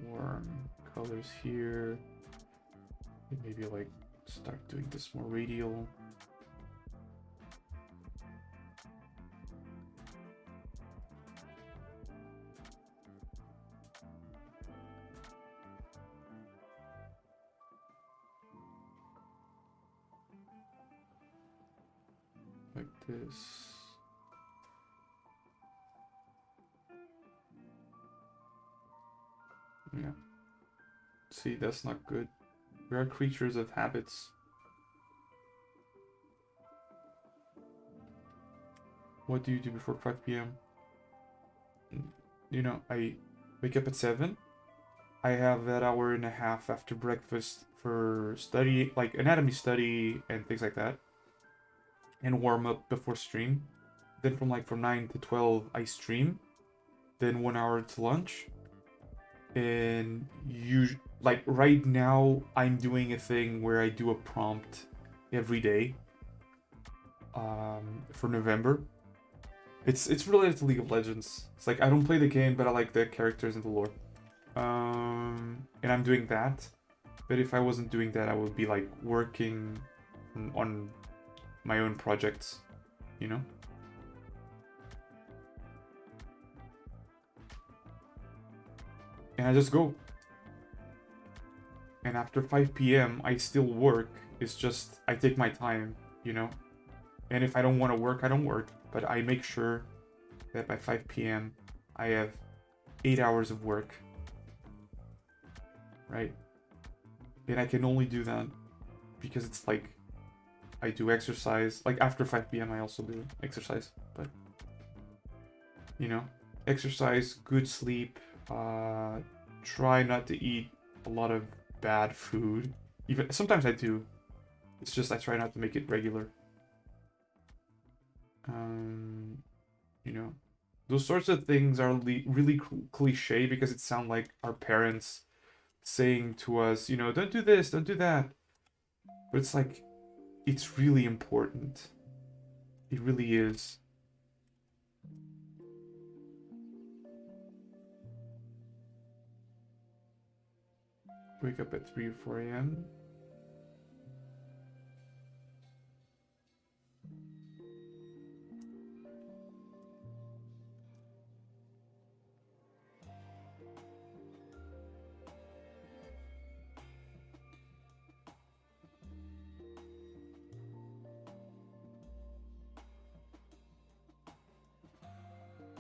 warm colors here. And maybe like start doing this more radial. Like this. Yeah. See, that's not good. We are creatures of habits. What do you do before 5 p.m.? You know, I wake up at 7. I have that hour and a half after breakfast for study, like anatomy study and things like that. And warm up before stream. Then from 9 to 12, I stream. Then 1 hour to lunch. And like right now, I'm doing a thing where I do a prompt every day for November. It's related to League of Legends. It's like I don't play the game, but I like the characters and the lore. And I'm doing that. But if I wasn't doing that, I would be like working on my own projects, you know? And I just go. And after 5 p.m., I still work. It's just, I take my time, you know? And if I don't want to work, I don't work. But I make sure that by 5 p.m., I have 8 hours of work. Right? And I can only do that because it's like, I do exercise. Like after 5 p.m., I also do exercise. But, you know, exercise, good sleep, try not to eat a lot of bad food. Even sometimes I do. It's just I try not to make it regular. You know, those sorts of things are really cliche because it sounds like our parents saying to us, you know, don't do this, don't do that. But it's like, it's really important. It really is. Wake up at 3 or 4 a.m.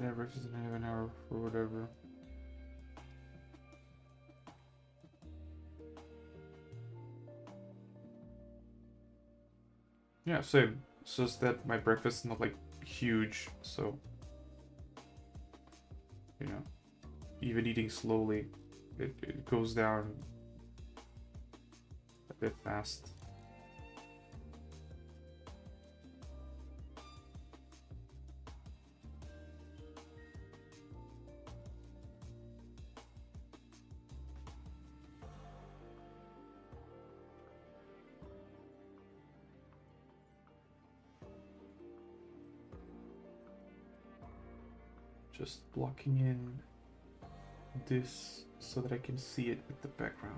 Yeah, versus an hour for whatever. Yeah, same. It's just that my breakfast is not like huge, so you know, even eating slowly, it goes down a bit fast. just blocking in this so that I can see it with the background.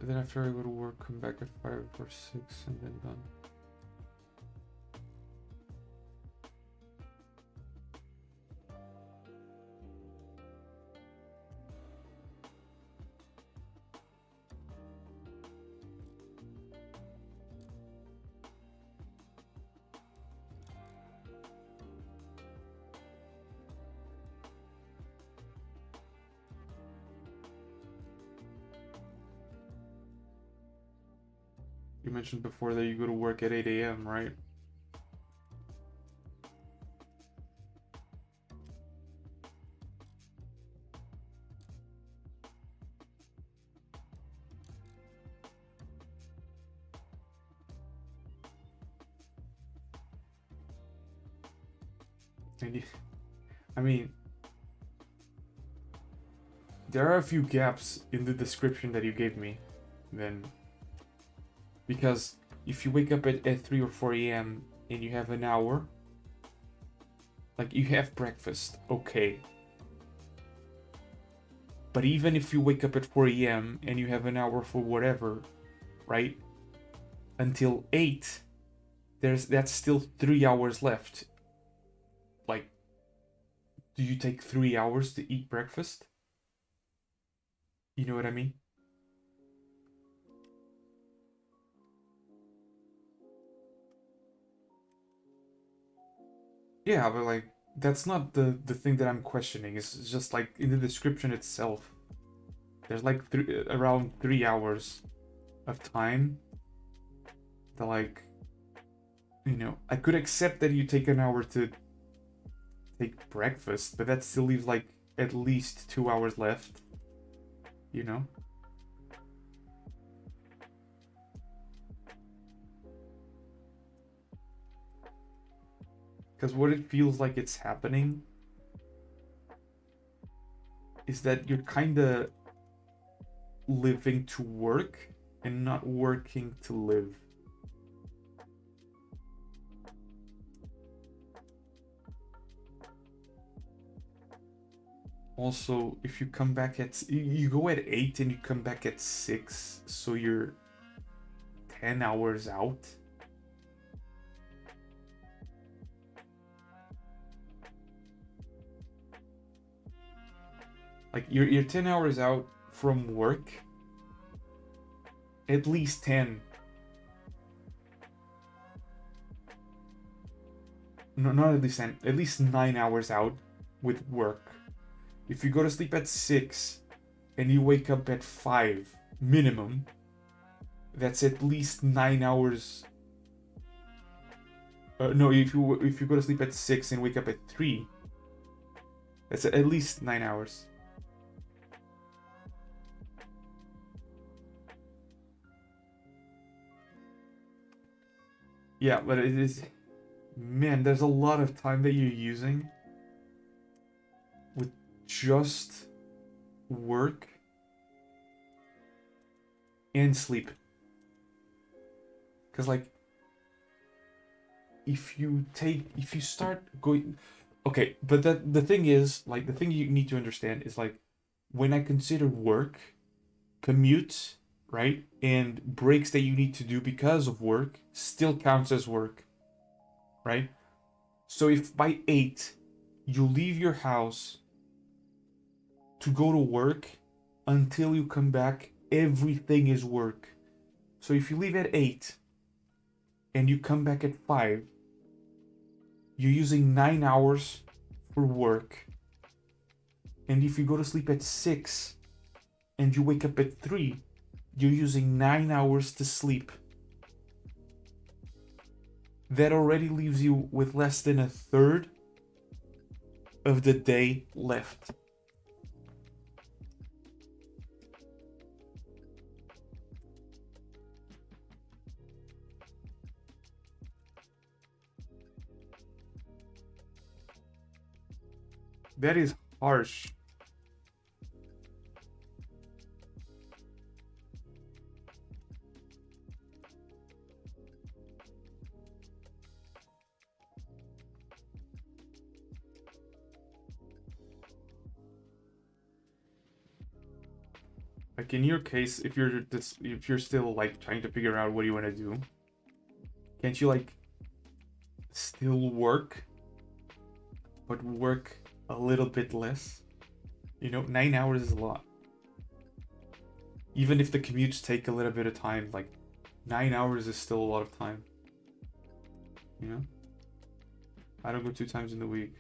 Then after I go to work, come back at 5 or 6 and then done. You mentioned before that you go to work at 8 a.m., right? And you, I mean, there are a few gaps in the description that you gave me, then. Because if you wake up at 3 or 4 a.m. and you have an hour, like you have breakfast, okay. But even if you wake up at 4 a.m. and you have an hour for whatever, right? Until 8, that's still 3 hours left. Like, do you take 3 hours to eat breakfast? You know what I mean? Yeah, but like that's not the thing that I'm questioning. It's just like in the description itself. There's like around 3 hours of time that, like, you know, I could accept that you take an hour to take breakfast, but that still leaves like at least 2 hours left, you know? Because what it feels like it's happening is that you're kind of living to work and not working to live. Also, if you come back at, you go at 8 and you come back at 6, so you're 10 hours out. Like you're 10 hours out from work. At least 10. No, not at least 10. At least 9 hours out with work. If you go to sleep at 6 and you wake up at 5 minimum, that's at least 9 hours. No, if you go to sleep at 6 and wake up at 3, that's at least 9 hours. Yeah, but it is, man, there's a lot of time that you're using with just work and sleep. Because, like, if you start going, okay, but the thing is, like, the thing you need to understand is, like, when I consider work, commute, right, and breaks that you need to do because of work still counts as work, right? So if by 8 you leave your house to go to work until you come back, everything is work. So if you leave at 8 and you come back at 5, you're using 9 hours for work. And if you go to sleep at 6 and you wake up at 3, you're using 9 hours to sleep. That already leaves you with less than a third of the day left. That is harsh. Like in your case, if you're still like trying to figure out what you want to do, can't you like still work, but work a little bit less? You know, 9 hours is a lot. Even if the commutes take a little bit of time, like 9 hours is still a lot of time. You know? I don't go 2 times in the week.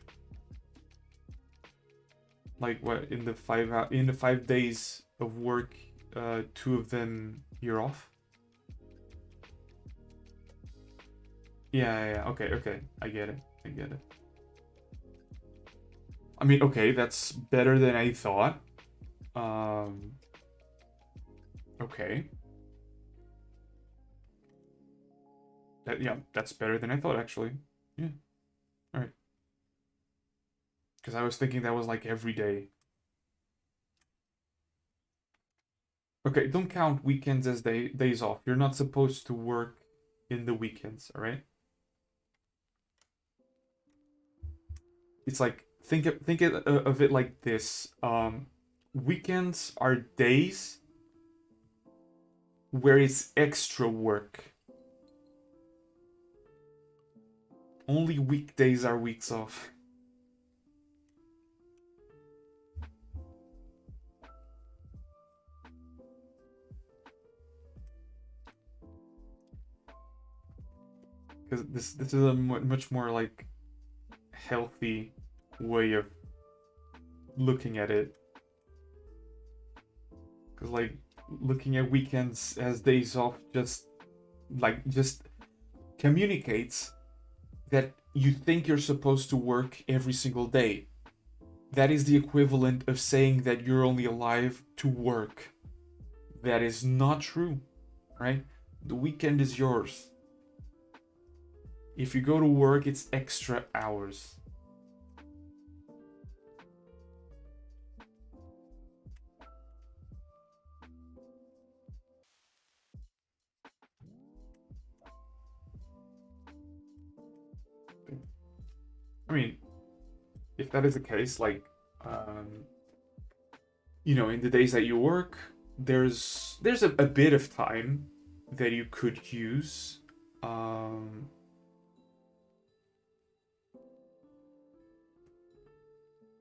Like what, in the 5 days of work, 2 of them you're off? Yeah, okay. I get it. I mean, okay, that's better than I thought. Okay. That's better than I thought, actually. Yeah. All right. Because I was thinking that was like every day. Okay, don't count weekends as days off. You're not supposed to work in the weekends, all right? It's like of it like this. Weekends are days where it's extra work. Only weekdays are weeks off. Because this is a much more like healthy way of looking at it. Because like looking at weekends as days off just communicates that you think you're supposed to work every single day. That is the equivalent of saying that you're only alive to work. That is not true, right? The weekend is yours. If you go to work, it's extra hours. I mean, if that is the case, like, you know, in the days that you work, there's a bit of time that you could use.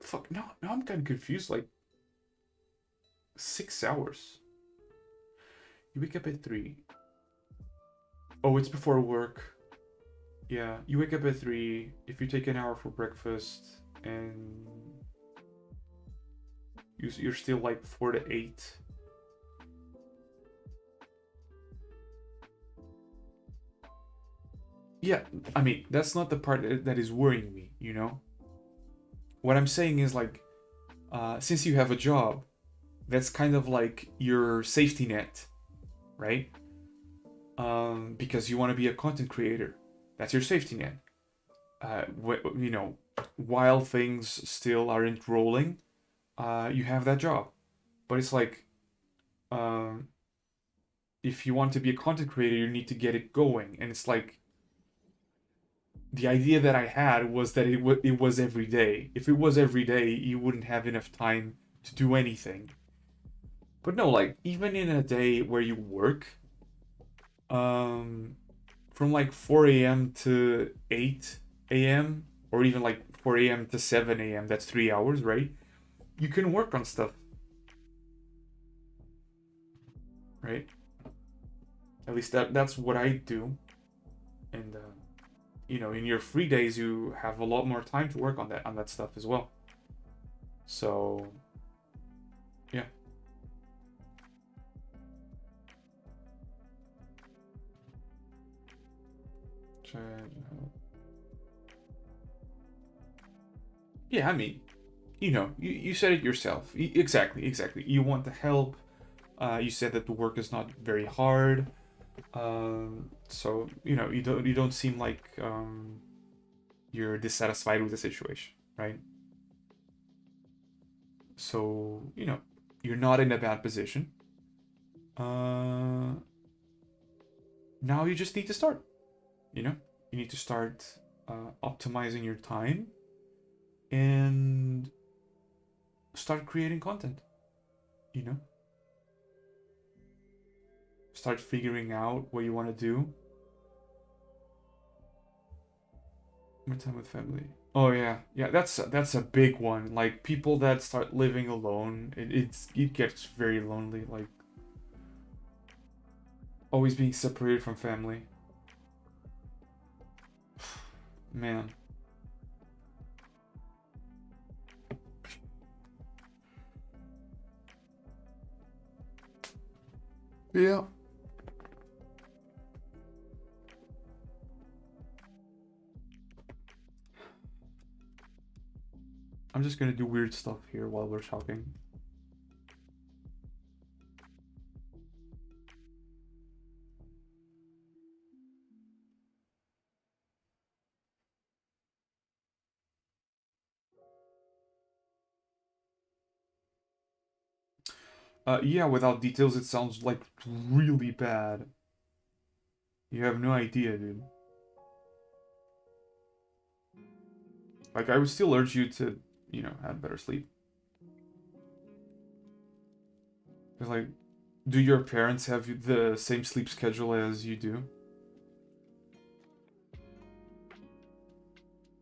Fuck, no, I'm kind of confused. Like, 6 hours. You wake up at 3. Oh, it's before work. Yeah, you wake up at 3. If you take an hour for breakfast, and you're still like 4 to 8. Yeah, I mean, that's not the part that is worrying me, you know? What I'm saying is, like, since you have a job, that's kind of like your safety net, right? Because you want to be a content creator. That's your safety net. You know, while things still aren't rolling, you have that job. But it's like, if you want to be a content creator, you need to get it going. And it's like, the idea that I had was that it was every day. If it was every day, you wouldn't have enough time to do anything. But no, like, even in a day where you work, from like 4 a.m. to 8 a.m., or even like 4 a.m. to 7 a.m., that's 3 hours, right? You can work on stuff, right? At least that's what I do. And you know, in your free days, you have a lot more time to work on that stuff as well. So yeah. Yeah, I mean, you know, you said it yourself. Exactly. You want the help. You said that the work is not very hard. So you know, you don't seem like you're dissatisfied with the situation, right? So, you know, you're not in a bad position. Now you just need to start. You know, you need to start optimizing your time and start creating content. You know, start figuring out what you want to do. More time with family. Oh yeah, yeah. That's a big one. Like people that start living alone, it gets very lonely. Like always being separated from family. Man. Yeah. I'm just gonna do weird stuff here while we're talking. Yeah, without details, it sounds like really bad. You have no idea, dude. Like, I would still urge you to, you know, have better sleep. Because, like, do your parents have the same sleep schedule as you do?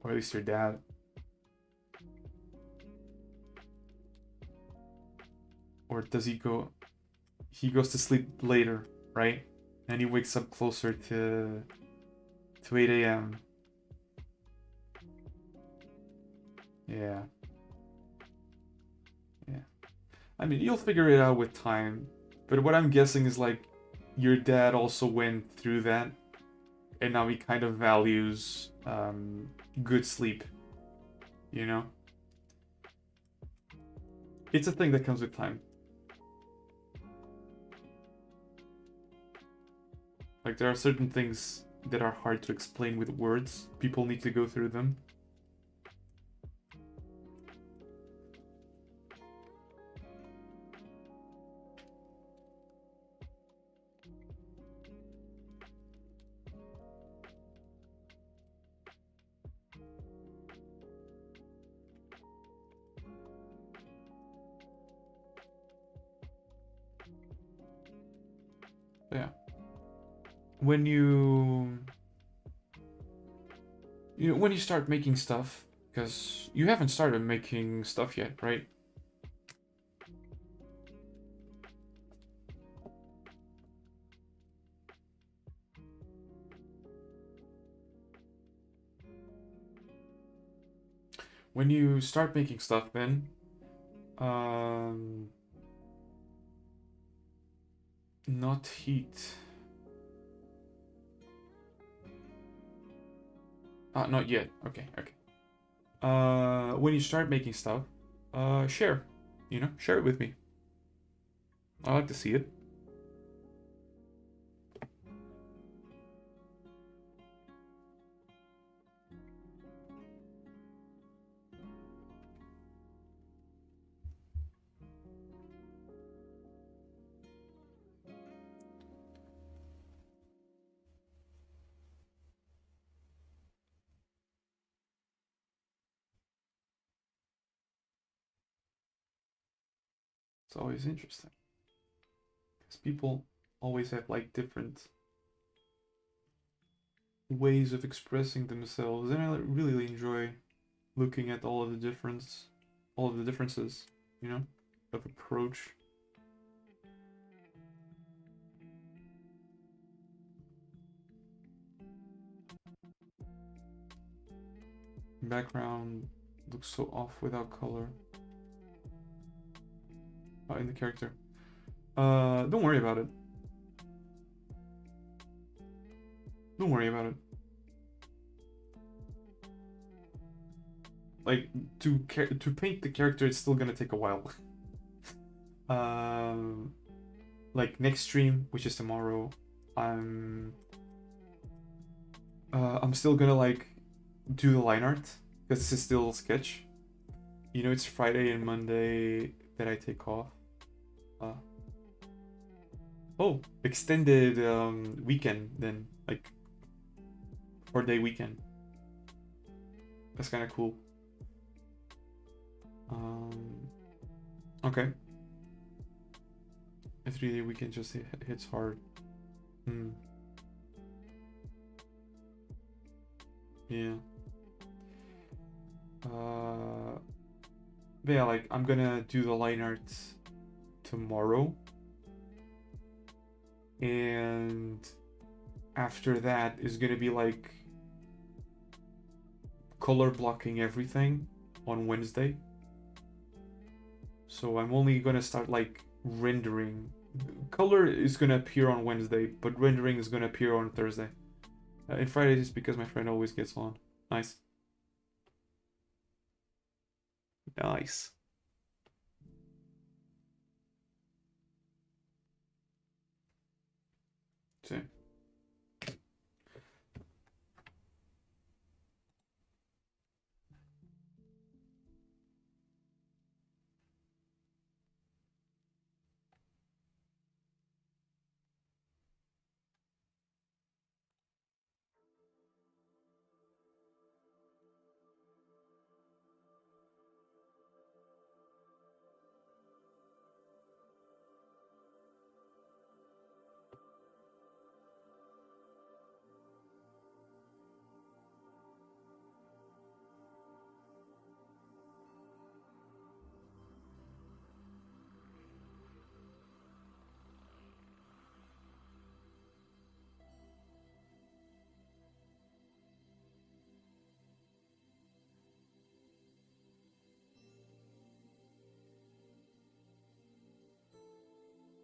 Or at least your dad? Or does he go... He goes to sleep later, right? And he wakes up closer to 8 a.m. Yeah. Yeah. I mean, you'll figure it out with time. But what I'm guessing is, like, your dad also went through that. And now he kind of values good sleep. You know? It's a thing that comes with time. Like, there are certain things that are hard to explain with words. People need to go through them. Yeah. When you know, when you start making stuff, because you haven't started making stuff yet, right? When you start making stuff, then not heat. Not yet. Okay, okay. When you start making stuff, share. You know, share it with me. I like to see it. It's always interesting because people always have like different ways of expressing themselves, and I really enjoy looking at all of the differences, you know, of approach. Background looks so off without color. In the character. Don't worry about it. Don't worry about it. Like to paint the character, it's still gonna take a while. Like next stream, which is tomorrow, I'm still gonna like do the line art because this is still sketch. You know, it's Friday and Monday that I take off. Uh, oh, extended weekend then, like 4-day weekend. That's kind of cool. Okay. A 3-day weekend just hits hard. Hmm. Yeah. But yeah, like I'm gonna do the line art tomorrow, and after that is gonna be like color blocking everything on Wednesday. So I'm only gonna start like rendering. Color is gonna appear on Wednesday, but rendering is gonna appear on Thursday. And Friday is because my friend always gets on. Nice. Nice. See.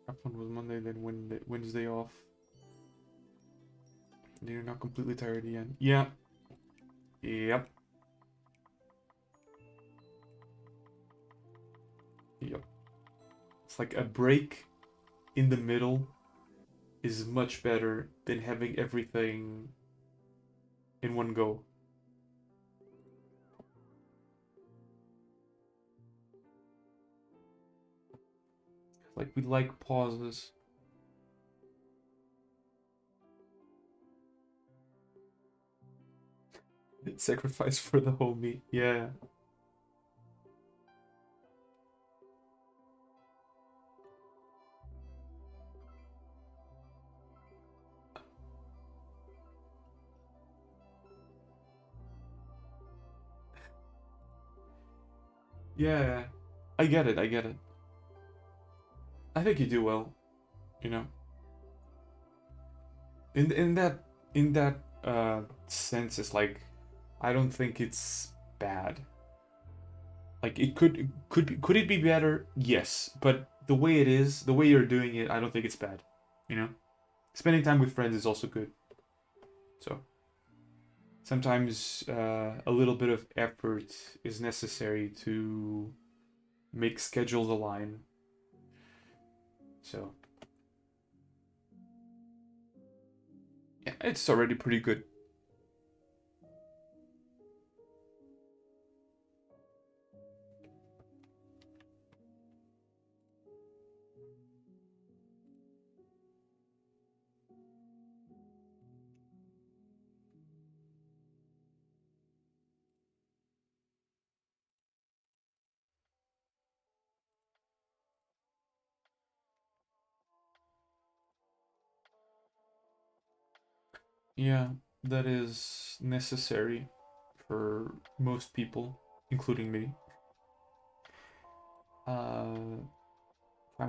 That one was Monday, then Wednesday off. You're not completely tired again. Yeah. Yep. Yep. It's like a break in the middle is much better than having everything in one go. Like we like pauses. Sacrifice for the homie. Yeah. Yeah. I get it. I get it. I think you do well, you know. In that sense, it's like I don't think it's bad. Like it could it be better? Yes, but the way it is, the way you're doing it, I don't think it's bad. You know, spending time with friends is also good. So sometimes a little bit of effort is necessary to make schedules align. So yeah, it's already pretty good. Yeah, that is necessary for most people, including me. Time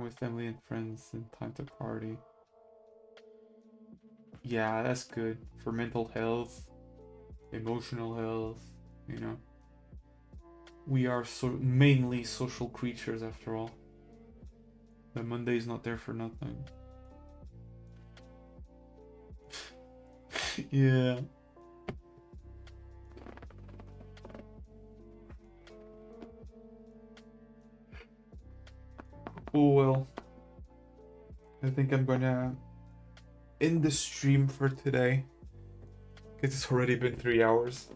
with family and friends and time to party. Yeah, that's good for mental health, emotional health, you know. We are mainly social creatures after all. The Monday's not there for nothing. Yeah. Oh well. I think I'm gonna end the stream for today. Because it's already been 3 hours.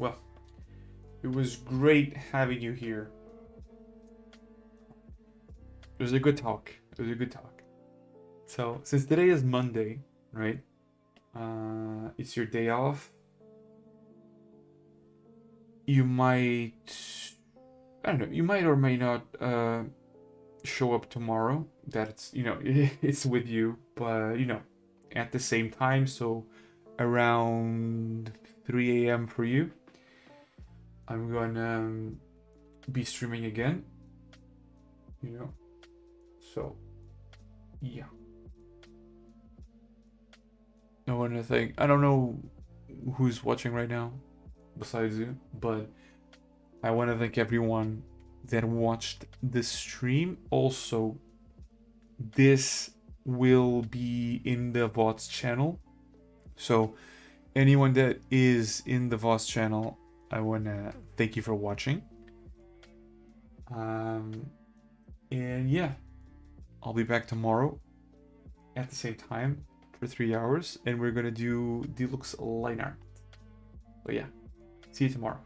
Well, it was great having you here. It was a good talk. It was a good talk. So, since today is Monday, right? It's your day off. You might, I don't know, you might or may not show up tomorrow. That's, it's with you, but, at the same time. So, around 3 a.m. for you, I'm gonna be streaming again. So, yeah. I want to thank, I don't know who's watching right now besides you, but I want to thank everyone that watched this stream. Also, this will be in the VOD's channel. So, anyone that is in the VOD's channel, I want to thank you for watching. And yeah, I'll be back tomorrow at the same time for 3 hours, and we're gonna do Diluc's line art. But yeah, see you tomorrow.